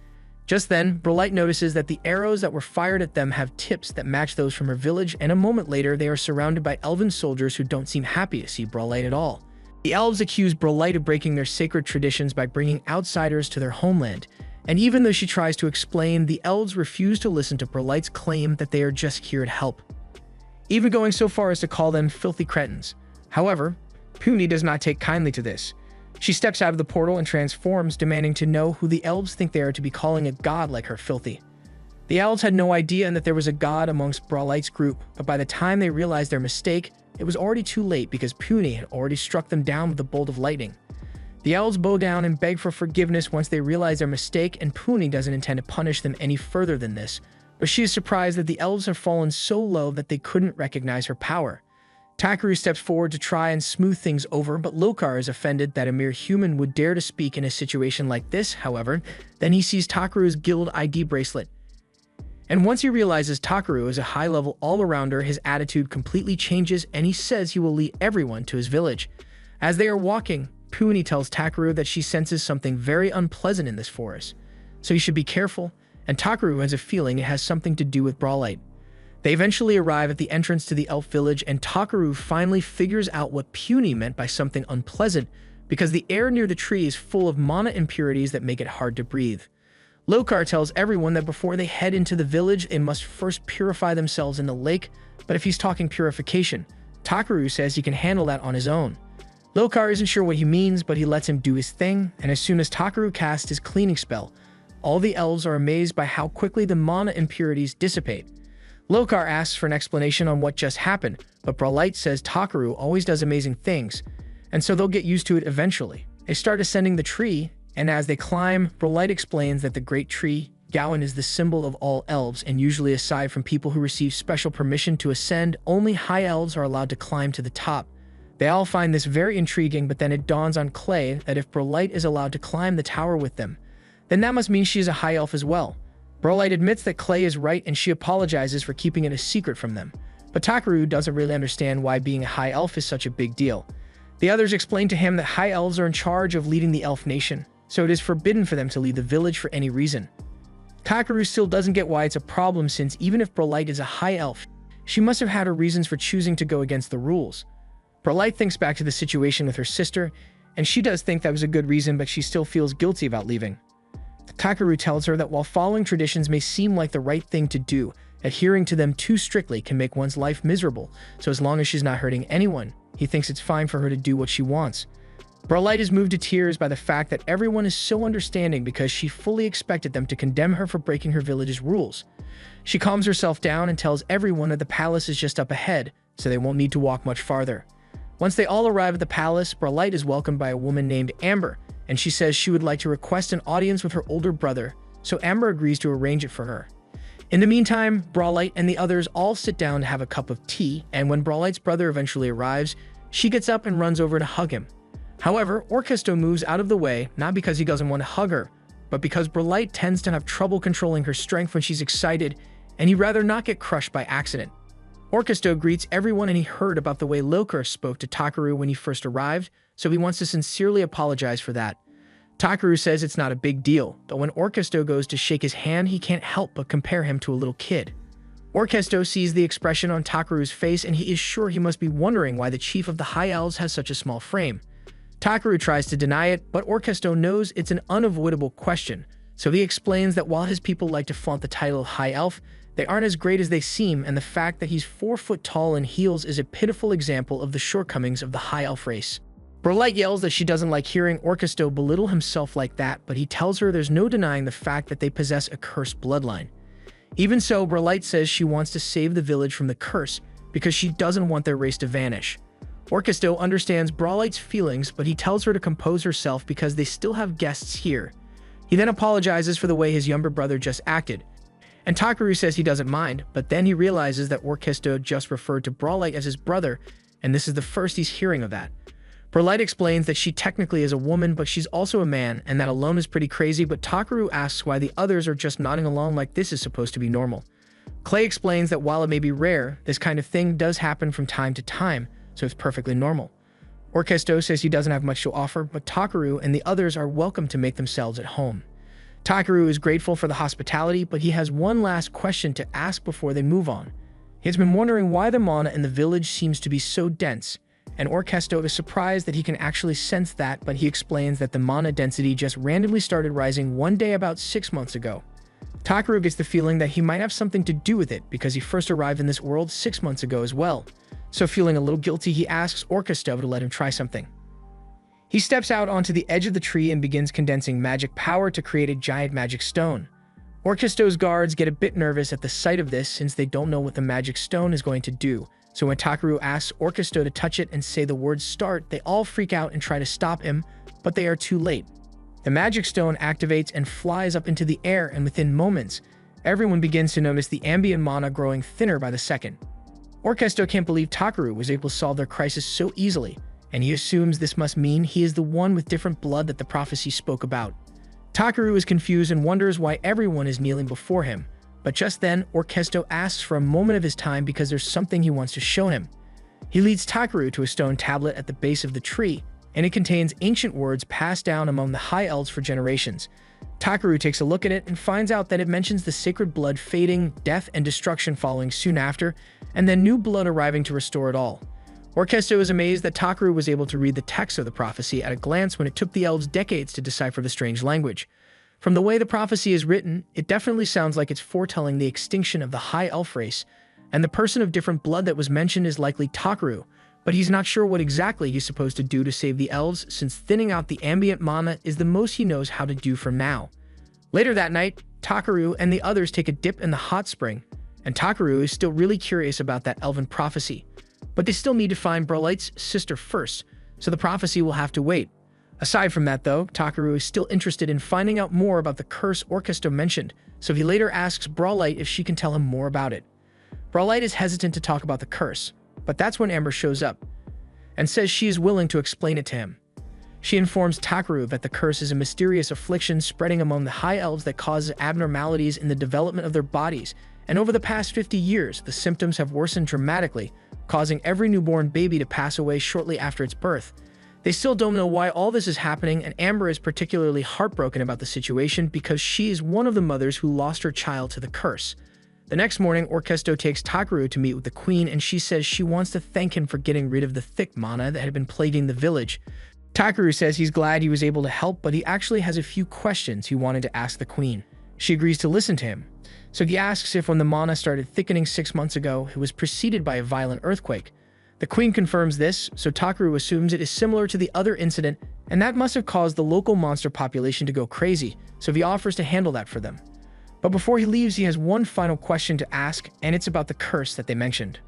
Just then, Brolight notices that the arrows that were fired at them have tips that match those from her village, and a moment later, they are surrounded by elven soldiers who don't seem happy to see Brolight at all. The elves accuse Brolight of breaking their sacred traditions by bringing outsiders to their homeland, and even though she tries to explain, the elves refuse to listen to Brolight's claim that they are just here to help, even going so far as to call them filthy cretins. However, Puny does not take kindly to this. She steps out of the portal and transforms, demanding to know who the elves think they are to be calling a god like her filthy. The elves had no idea that there was a god amongst Brolight's group, but by the time they realized their mistake, it was already too late because Puny had already struck them down with a bolt of lightning. The elves bow down and beg for forgiveness once they realize their mistake, and Puny doesn't intend to punish them any further than this, but she is surprised that the elves have fallen so low that they couldn't recognize her power. Takaru steps forward to try and smooth things over, but Lokar is offended that a mere human would dare to speak in a situation like this. However, then he sees Takaru's guild ID bracelet, and once he realizes Takaru is a high-level all-arounder, his attitude completely changes, and he says he will lead everyone to his village. As they are walking, Puny tells Takaru that she senses something very unpleasant in this forest, so he should be careful, and Takaru has a feeling it has something to do with Brolight. They eventually arrive at the entrance to the elf village, and Takaru finally figures out what Puny meant by something unpleasant, because the air near the tree is full of mana impurities that make it hard to breathe. Lokar tells everyone that before they head into the village, they must first purify themselves in the lake, but if he's talking purification, Takaru says he can handle that on his own. Lokar isn't sure what he means, but he lets him do his thing, and as soon as Takaru casts his cleaning spell, all the elves are amazed by how quickly the mana impurities dissipate. Lokar asks for an explanation on what just happened, but Brolight says Takaru always does amazing things, and so they'll get used to it eventually. They start ascending the tree, and as they climb, Brolight explains that the great tree Gowan is the symbol of all elves, and usually aside from people who receive special permission to ascend, only high elves are allowed to climb to the top. They all find this very intriguing, but then it dawns on Clay that if Brolight is allowed to climb the tower with them, then that must mean she is a high elf as well. Brolight admits that Clay is right and she apologizes for keeping it a secret from them. But Takaru doesn't really understand why being a high elf is such a big deal. The others explain to him that high elves are in charge of leading the elf nation, so it is forbidden for them to leave the village for any reason. Takaru still doesn't get why it's a problem, since even if Brolight is a high elf, she must have had her reasons for choosing to go against the rules. Brolight thinks back to the situation with her sister, and she does think that was a good reason, but she still feels guilty about leaving. Takaru tells her that while following traditions may seem like the right thing to do, adhering to them too strictly can make one's life miserable, so as long as she's not hurting anyone, he thinks it's fine for her to do what she wants. Brolight is moved to tears by the fact that everyone is so understanding because she fully expected them to condemn her for breaking her village's rules. She calms herself down and tells everyone that the palace is just up ahead, so they won't need to walk much farther. Once they all arrive at the palace, Brolight is welcomed by a woman named Amber, and she says she would like to request an audience with her older brother, so Amber agrees to arrange it for her. In the meantime, Brolight and the others all sit down to have a cup of tea, and when Brolight's brother eventually arrives, she gets up and runs over to hug him. However, Orkesto moves out of the way, not because he doesn't want to hug her, but because Brolight tends to have trouble controlling her strength when she's excited, and he'd rather not get crushed by accident. Orkesto greets everyone, and he heard about the way Lilkur spoke to Takaru when he first arrived, so he wants to sincerely apologize for that. Takaru says it's not a big deal, but when Orkesto goes to shake his hand, he can't help but compare him to a little kid. Orkesto sees the expression on Takaru's face, and he is sure he must be wondering why the chief of the High Elves has such a small frame. Takaru tries to deny it, but Orkesto knows it's an unavoidable question, so he explains that while his people like to flaunt the title of High Elf, they aren't as great as they seem, and the fact that he's 4 foot tall in heels is a pitiful example of the shortcomings of the High Elf race. Brolight yells that she doesn't like hearing Orkesto belittle himself like that, but he tells her there's no denying the fact that they possess a cursed bloodline. Even so, Brolight says she wants to save the village from the curse because she doesn't want their race to vanish. Orkesto understands Brolight's feelings, but he tells her to compose herself because they still have guests here. He then apologizes for the way his younger brother just acted, and Takaru says he doesn't mind, but then he realizes that Orkesto just referred to Brolight as his brother, and this is the first he's hearing of that. Brolight explains that she technically is a woman, but she's also a man, and that alone is pretty crazy, but Takaru asks why the others are just nodding along like this is supposed to be normal. Clay explains that while it may be rare, this kind of thing does happen from time to time, so it's perfectly normal. Orkesto says he doesn't have much to offer, but Takaru and the others are welcome to make themselves at home. Takaru is grateful for the hospitality, but he has one last question to ask before they move on. He has been wondering why the mana in the village seems to be so dense, and Orkesto is surprised that he can actually sense that, but he explains that the mana density just randomly started rising one day about 6 months ago. Takaru gets the feeling that he might have something to do with it because he first arrived in this world 6 months ago as well. So feeling a little guilty, he asks Orkesto to let him try something. He steps out onto the edge of the tree and begins condensing magic power to create a giant magic stone. Orkesto's guards get a bit nervous at the sight of this since they don't know what the magic stone is going to do, so when Takaru asks Orkesto to touch it and say the word start, they all freak out and try to stop him, but they are too late. The magic stone activates and flies up into the air, and within moments, everyone begins to notice the ambient mana growing thinner by the second. Orkesto can't believe Takaru was able to solve their crisis so easily, and he assumes this must mean he is the one with different blood that the prophecy spoke about. Takaru is confused and wonders why everyone is kneeling before him, but just then, Orkesto asks for a moment of his time because there's something he wants to show him. He leads Takaru to a stone tablet at the base of the tree, and it contains ancient words passed down among the High Elves for generations. Takaru takes a look at it and finds out that it mentions the sacred blood fading, death and destruction following soon after, and then new blood arriving to restore it all. Orkesto is amazed that Takaru was able to read the text of the prophecy at a glance when it took the elves decades to decipher the strange language. From the way the prophecy is written, it definitely sounds like it's foretelling the extinction of the High Elf race, and the person of different blood that was mentioned is likely Takaru, but he's not sure what exactly he's supposed to do to save the elves since thinning out the ambient mana is the most he knows how to do for now. Later that night, Takaru and the others take a dip in the hot spring, and Takaru is still really curious about that elven prophecy, but they still need to find Brolight's sister first, so the prophecy will have to wait. Aside from that, though, Takaru is still interested in finding out more about the curse Orkesto mentioned, so he later asks Brawlite if she can tell him more about it. Brawlite is hesitant to talk about the curse, but that's when Amber shows up and says she is willing to explain it to him. She informs Takaru that the curse is a mysterious affliction spreading among the high elves that causes abnormalities in the development of their bodies, and over the past 50 years, the symptoms have worsened dramatically, causing every newborn baby to pass away shortly after its birth. They still don't know why all this is happening, and Amber is particularly heartbroken about the situation because she is one of the mothers who lost her child to the curse. The next morning, Orkesto takes Takaru to meet with the queen, and she says she wants to thank him for getting rid of the thick mana that had been plaguing the village. Takaru says he's glad he was able to help, but he actually has a few questions he wanted to ask the queen. She agrees to listen to him. So he asks if when the mana started thickening 6 months ago, it was preceded by a violent earthquake. The queen confirms this, so Takaru assumes it is similar to the other incident, and that must have caused the local monster population to go crazy, so he offers to handle that for them. But before he leaves, he has one final question to ask, and it's about the curse that they mentioned.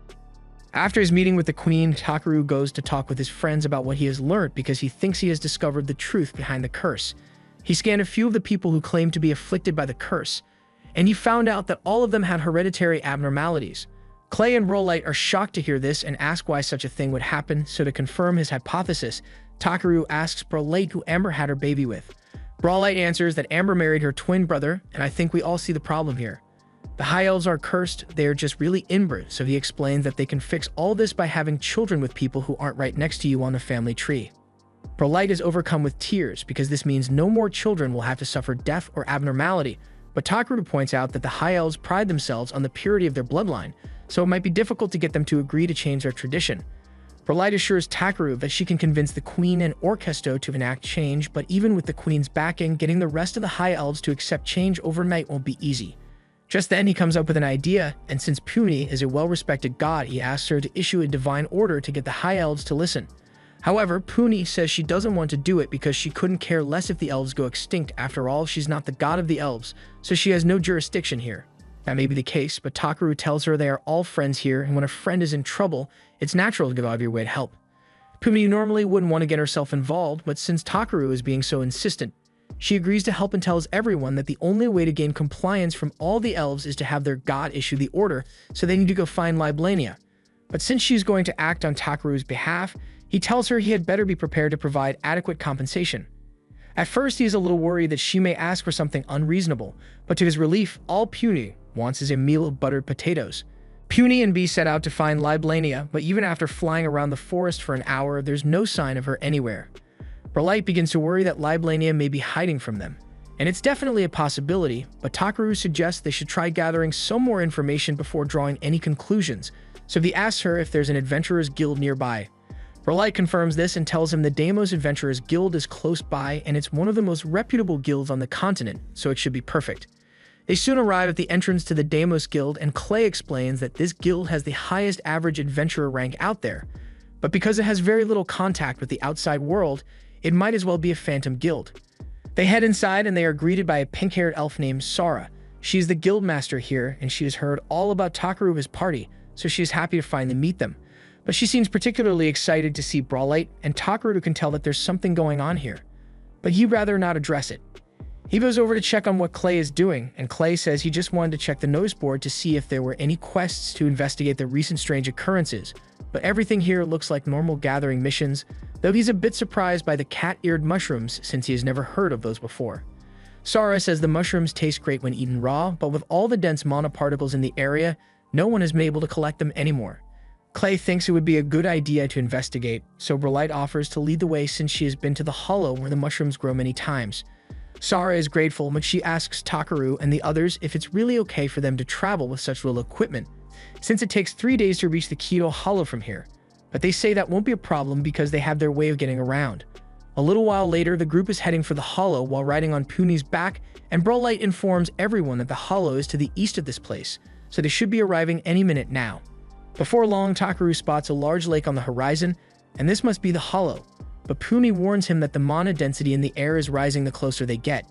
After his meeting with the queen, Takaru goes to talk with his friends about what he has learned because he thinks he has discovered the truth behind the curse. He scanned a few of the people who claimed to be afflicted by the curse, and he found out that all of them had hereditary abnormalities. Clay and Brawlite are shocked to hear this and ask why such a thing would happen, so to confirm his hypothesis, Takaru asks Brawlite who Amber had her baby with. Brawlite answers that Amber married her twin brother, and I think we all see the problem here. The High Elves are cursed, they are just really inbred, so he explains that they can fix all this by having children with people who aren't right next to you on the family tree. Brawlite is overcome with tears because this means no more children will have to suffer death or abnormality, but Takaru points out that the High Elves pride themselves on the purity of their bloodline, so it might be difficult to get them to agree to change their tradition. Brawlite assures Takaru that she can convince the Queen and Orkesto to enact change, but even with the Queen's backing, getting the rest of the High Elves to accept change overnight won't be easy. Just then, he comes up with an idea, and since Puni is a well-respected god, he asks her to issue a divine order to get the High Elves to listen. However, Puni says she doesn't want to do it because she couldn't care less if the elves go extinct. After all, she's not the god of the elves, so she has no jurisdiction here. That may be the case, but Takaru tells her they are all friends here, and when a friend is in trouble, it's natural to go out of your way to help. Puni normally wouldn't want to get herself involved, but since Takaru is being so insistent, she agrees to help and tells everyone that the only way to gain compliance from all the elves is to have their god issue the order, so they need to go find Liblania. But since she's going to act on Takaru's behalf, he tells her he had better be prepared to provide adequate compensation. At first, he is a little worried that she may ask for something unreasonable, but to his relief, all Puni wants is a meal of buttered potatoes. Puni and Bee set out to find Liblania, but even after flying around the forest for an hour, there's no sign of her anywhere. Brawlite begins to worry that Liblania may be hiding from them, and it's definitely a possibility, but Takaru suggests they should try gathering some more information before drawing any conclusions, so he asks her if there's an adventurers guild nearby. Brawlite confirms this and tells him the Deimos Adventurers Guild is close by, and it's one of the most reputable guilds on the continent, so it should be perfect. They soon arrive at the entrance to the Deimos Guild, and Clay explains that this guild has the highest average adventurer rank out there, but because it has very little contact with the outside world, it might as well be a phantom guild. They head inside and they are greeted by a pink-haired elf named Sara. She's the guild master here, and she has heard all about Takaru's party, so she is happy to finally meet them. But she seems particularly excited to see Brawlite, and Takaru can tell that there's something going on here, but he'd rather not address it. He goes over to check on what Clay is doing, and Clay says he just wanted to check the notice board to see if there were any quests to investigate the recent strange occurrences, but everything here looks like normal gathering missions, though he's a bit surprised by the cat-eared mushrooms since he has never heard of those before. Sara says the mushrooms taste great when eaten raw, but with all the dense mana particles in the area, no one has been able to collect them anymore. Clay thinks it would be a good idea to investigate, so Brawlite offers to lead the way since she has been to the hollow where the mushrooms grow many times. Sara is grateful, but she asks Takaru and the others if it's really okay for them to travel with such little equipment, since it takes 3 days to reach the Keto Hollow from here. But they say that won't be a problem because they have their way of getting around. A little while later, the group is heading for the hollow while riding on Puni's back, and Brawlite informs everyone that the hollow is to the east of this place, so they should be arriving any minute now. Before long, Takaru spots a large lake on the horizon, and this must be the hollow, but Puni warns him that the mana density in the air is rising the closer they get.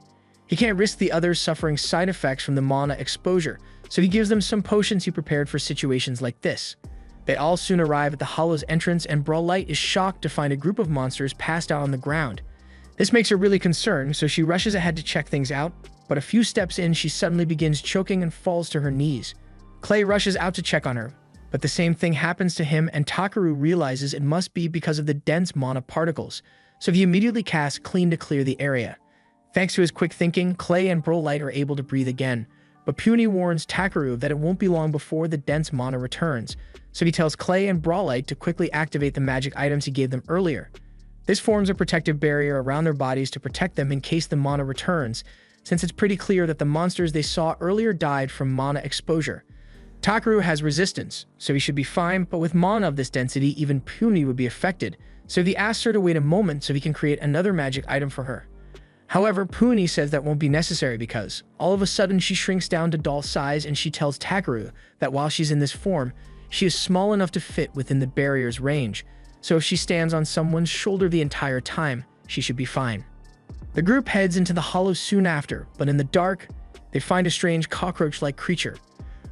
He can't risk the others suffering side effects from the mana exposure, so he gives them some potions he prepared for situations like this. They all soon arrive at the hollow's entrance, and Brawlite is shocked to find a group of monsters passed out on the ground. This makes her really concerned, so she rushes ahead to check things out, but a few steps in, she suddenly begins choking and falls to her knees. Clay rushes out to check on her, but the same thing happens to him, and Takaru realizes it must be because of the dense mana particles, so he immediately casts Clean to clear the area. Thanks to his quick thinking, Clay and Brolight are able to breathe again, but Puny warns Takaru that it won't be long before the dense mana returns, so he tells Clay and Brolight to quickly activate the magic items he gave them earlier. This forms a protective barrier around their bodies to protect them in case the mana returns, since it's pretty clear that the monsters they saw earlier died from mana exposure. Takaru has resistance, so he should be fine, but with mana of this density, even Puny would be affected, so he asks her to wait a moment so he can create another magic item for her. However, Puny says that won't be necessary because, all of a sudden, she shrinks down to doll size and she tells Takaru that while she's in this form, she is small enough to fit within the barrier's range, so if she stands on someone's shoulder the entire time, she should be fine. The group heads into the hollow soon after, but in the dark, they find a strange cockroach-like creature.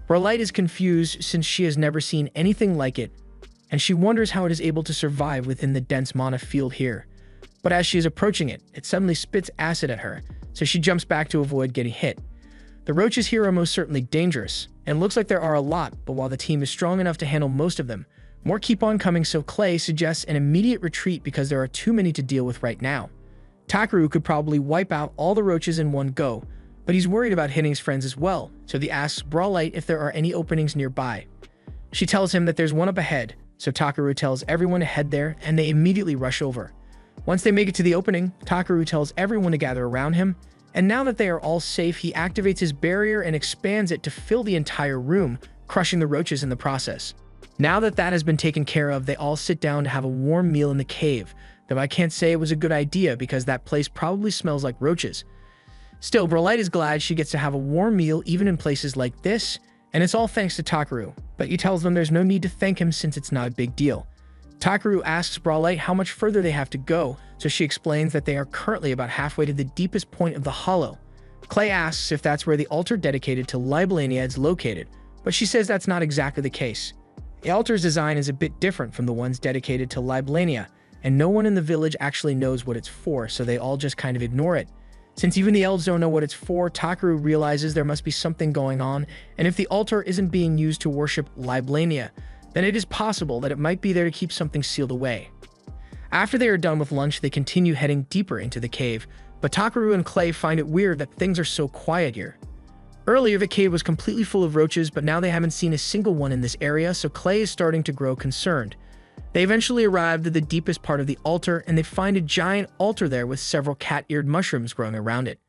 Brolight is confused since she has never seen anything like it, and she wonders how it is able to survive within the dense mana field here. But as she is approaching it, it suddenly spits acid at her, so she jumps back to avoid getting hit. The roaches here are most certainly dangerous, and looks like there are a lot, but while the team is strong enough to handle most of them, more keep on coming, so Clay suggests an immediate retreat because there are too many to deal with right now. Takaru could probably wipe out all the roaches in one go, but he's worried about hitting his friends as well, so he asks Brolight if there are any openings nearby. She tells him that there's one up ahead, so Takaru tells everyone to head there, and they immediately rush over. Once they make it to the opening, Takaru tells everyone to gather around him, and now that they are all safe, he activates his barrier and expands it to fill the entire room, crushing the roaches in the process. Now that that has been taken care of, they all sit down to have a warm meal in the cave, though I can't say it was a good idea because that place probably smells like roaches. Still, Brolight is glad she gets to have a warm meal even in places like this, and it's all thanks to Takaru, but he tells them there's no need to thank him since it's not a big deal. Takaru asks Brolight how much further they have to go, so she explains that they are currently about halfway to the deepest point of the hollow. Clay asks if that's where the altar dedicated to Liblania is located, but she says that's not exactly the case. The altar's design is a bit different from the ones dedicated to Liblania, and no one in the village actually knows what it's for, so they all just kind of ignore it. Since even the elves don't know what it's for, Takaru realizes there must be something going on, and if the altar isn't being used to worship Liblania, then it is possible that it might be there to keep something sealed away. After they are done with lunch, they continue heading deeper into the cave, but Takaru and Clay find it weird that things are so quiet here. Earlier, the cave was completely full of roaches, but now they haven't seen a single one in this area, so Clay is starting to grow concerned. They eventually arrive at the deepest part of the altar, and they find a giant altar there with several cat-eared mushrooms growing around it.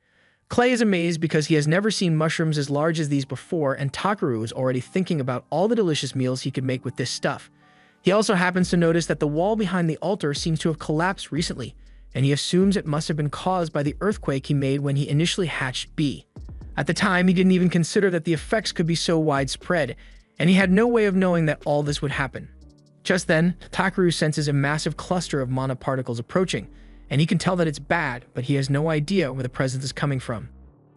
Clay is amazed because he has never seen mushrooms as large as these before, and Takaru is already thinking about all the delicious meals he could make with this stuff. He also happens to notice that the wall behind the altar seems to have collapsed recently, and he assumes it must have been caused by the earthquake he made when he initially hatched B. At the time, he didn't even consider that the effects could be so widespread, and he had no way of knowing that all this would happen. Just then, Takaru senses a massive cluster of mana particles approaching, and he can tell that it's bad, but he has no idea where the presence is coming from.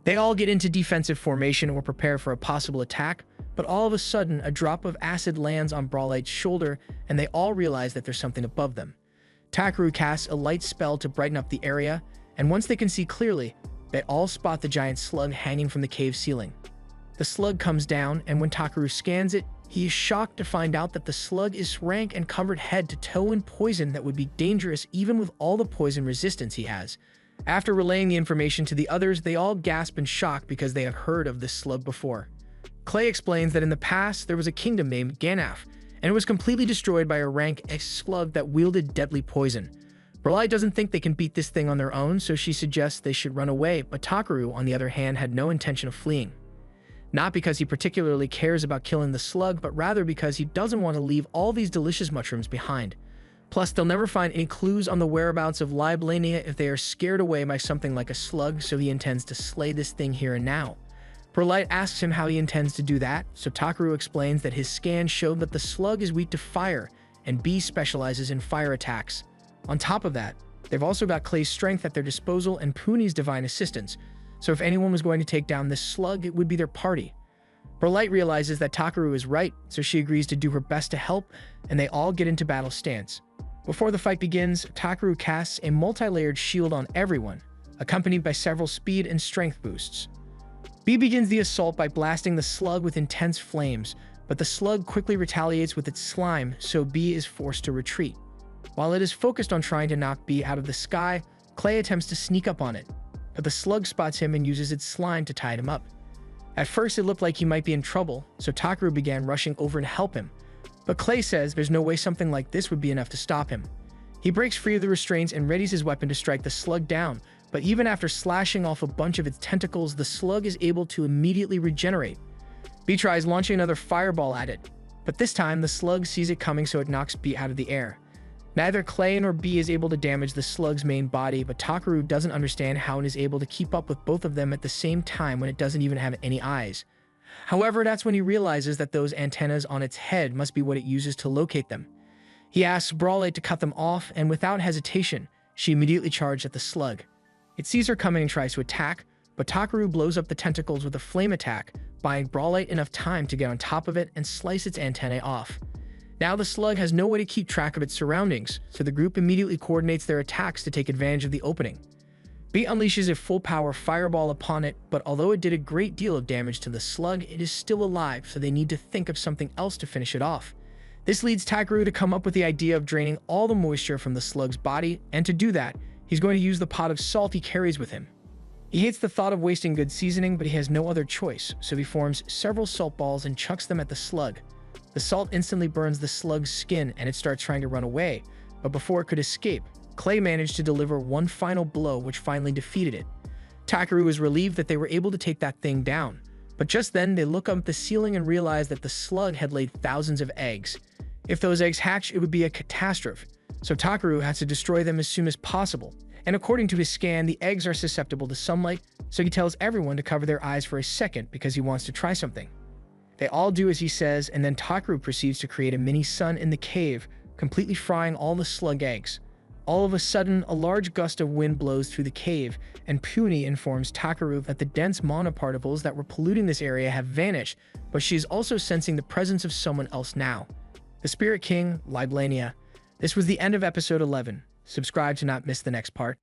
They all get into defensive formation or prepare for a possible attack, but all of a sudden, a drop of acid lands on Brolight's shoulder, and they all realize that there's something above them. Takaru casts a light spell to brighten up the area, and once they can see clearly, they all spot the giant slug hanging from the cave ceiling. The slug comes down, and when Takaru scans it, he is shocked to find out that the slug is rank and covered head to toe in poison that would be dangerous even with all the poison resistance he has. After relaying the information to the others, they all gasp in shock because they have heard of this slug before. Clay explains that in the past, there was a kingdom named Ganaf, and it was completely destroyed by a rank slug that wielded deadly poison. Brolight doesn't think they can beat this thing on their own, so she suggests they should run away, but Takaru, on the other hand, had no intention of fleeing. Not because he particularly cares about killing the slug, but rather because he doesn't want to leave all these delicious mushrooms behind. Plus, they'll never find any clues on the whereabouts of Liblania if they are scared away by something like a slug, so he intends to slay this thing here and now. Brolight asks him how he intends to do that, so Takaru explains that his scan showed that the slug is weak to fire, and B specializes in fire attacks. On top of that, they've also got Clay's strength at their disposal and Puny's divine assistance, so if anyone was going to take down this slug, it would be their party. Brolight realizes that Takaru is right, so she agrees to do her best to help, and they all get into battle stance. Before the fight begins, Takaru casts a multi-layered shield on everyone, accompanied by several speed and strength boosts. B begins the assault by blasting the slug with intense flames, but the slug quickly retaliates with its slime, so B is forced to retreat. While it is focused on trying to knock B out of the sky, Clay attempts to sneak up on it, but the slug spots him and uses its slime to tie him up. At first, it looked like he might be in trouble, so Takaru began rushing over to help him, but Clay says there's no way something like this would be enough to stop him. He breaks free of the restraints and readies his weapon to strike the slug down, but even after slashing off a bunch of its tentacles, the slug is able to immediately regenerate. B tries launching another fireball at it, but this time the slug sees it coming, so it knocks B out of the air. Neither Clay nor B is able to damage the slug's main body, but Takaru doesn't understand how it is able to keep up with both of them at the same time when it doesn't even have any eyes. However, that's when he realizes that those antennas on its head must be what it uses to locate them. He asks Brawlite to cut them off, and without hesitation, she immediately charged at the slug. It sees her coming and tries to attack, but Takaru blows up the tentacles with a flame attack, buying Brawlite enough time to get on top of it and slice its antennae off. Now the slug has no way to keep track of its surroundings, so the group immediately coordinates their attacks to take advantage of the opening. B unleashes a full-power fireball upon it, but although it did a great deal of damage to the slug, it is still alive, so they need to think of something else to finish it off. This leads Takaru to come up with the idea of draining all the moisture from the slug's body, and to do that, he's going to use the pot of salt he carries with him. He hates the thought of wasting good seasoning, but he has no other choice, so he forms several salt balls and chucks them at the slug. The salt instantly burns the slug's skin and it starts trying to run away, but before it could escape, Clay managed to deliver one final blow which finally defeated it. Takaru is relieved that they were able to take that thing down, but just then they look up at the ceiling and realize that the slug had laid thousands of eggs. If those eggs hatch, it would be a catastrophe, so Takaru has to destroy them as soon as possible. And according to his scan, the eggs are susceptible to sunlight, so he tells everyone to cover their eyes for a second because he wants to try something. They all do as he says, and then Takaru proceeds to create a mini sun in the cave, completely frying all the slug eggs. All of a sudden, a large gust of wind blows through the cave, and Puny informs Takaru that the dense monoparticles that were polluting this area have vanished, but she is also sensing the presence of someone else now. The Spirit King, Liblania. This was the end of episode 11. Subscribe to not miss the next part.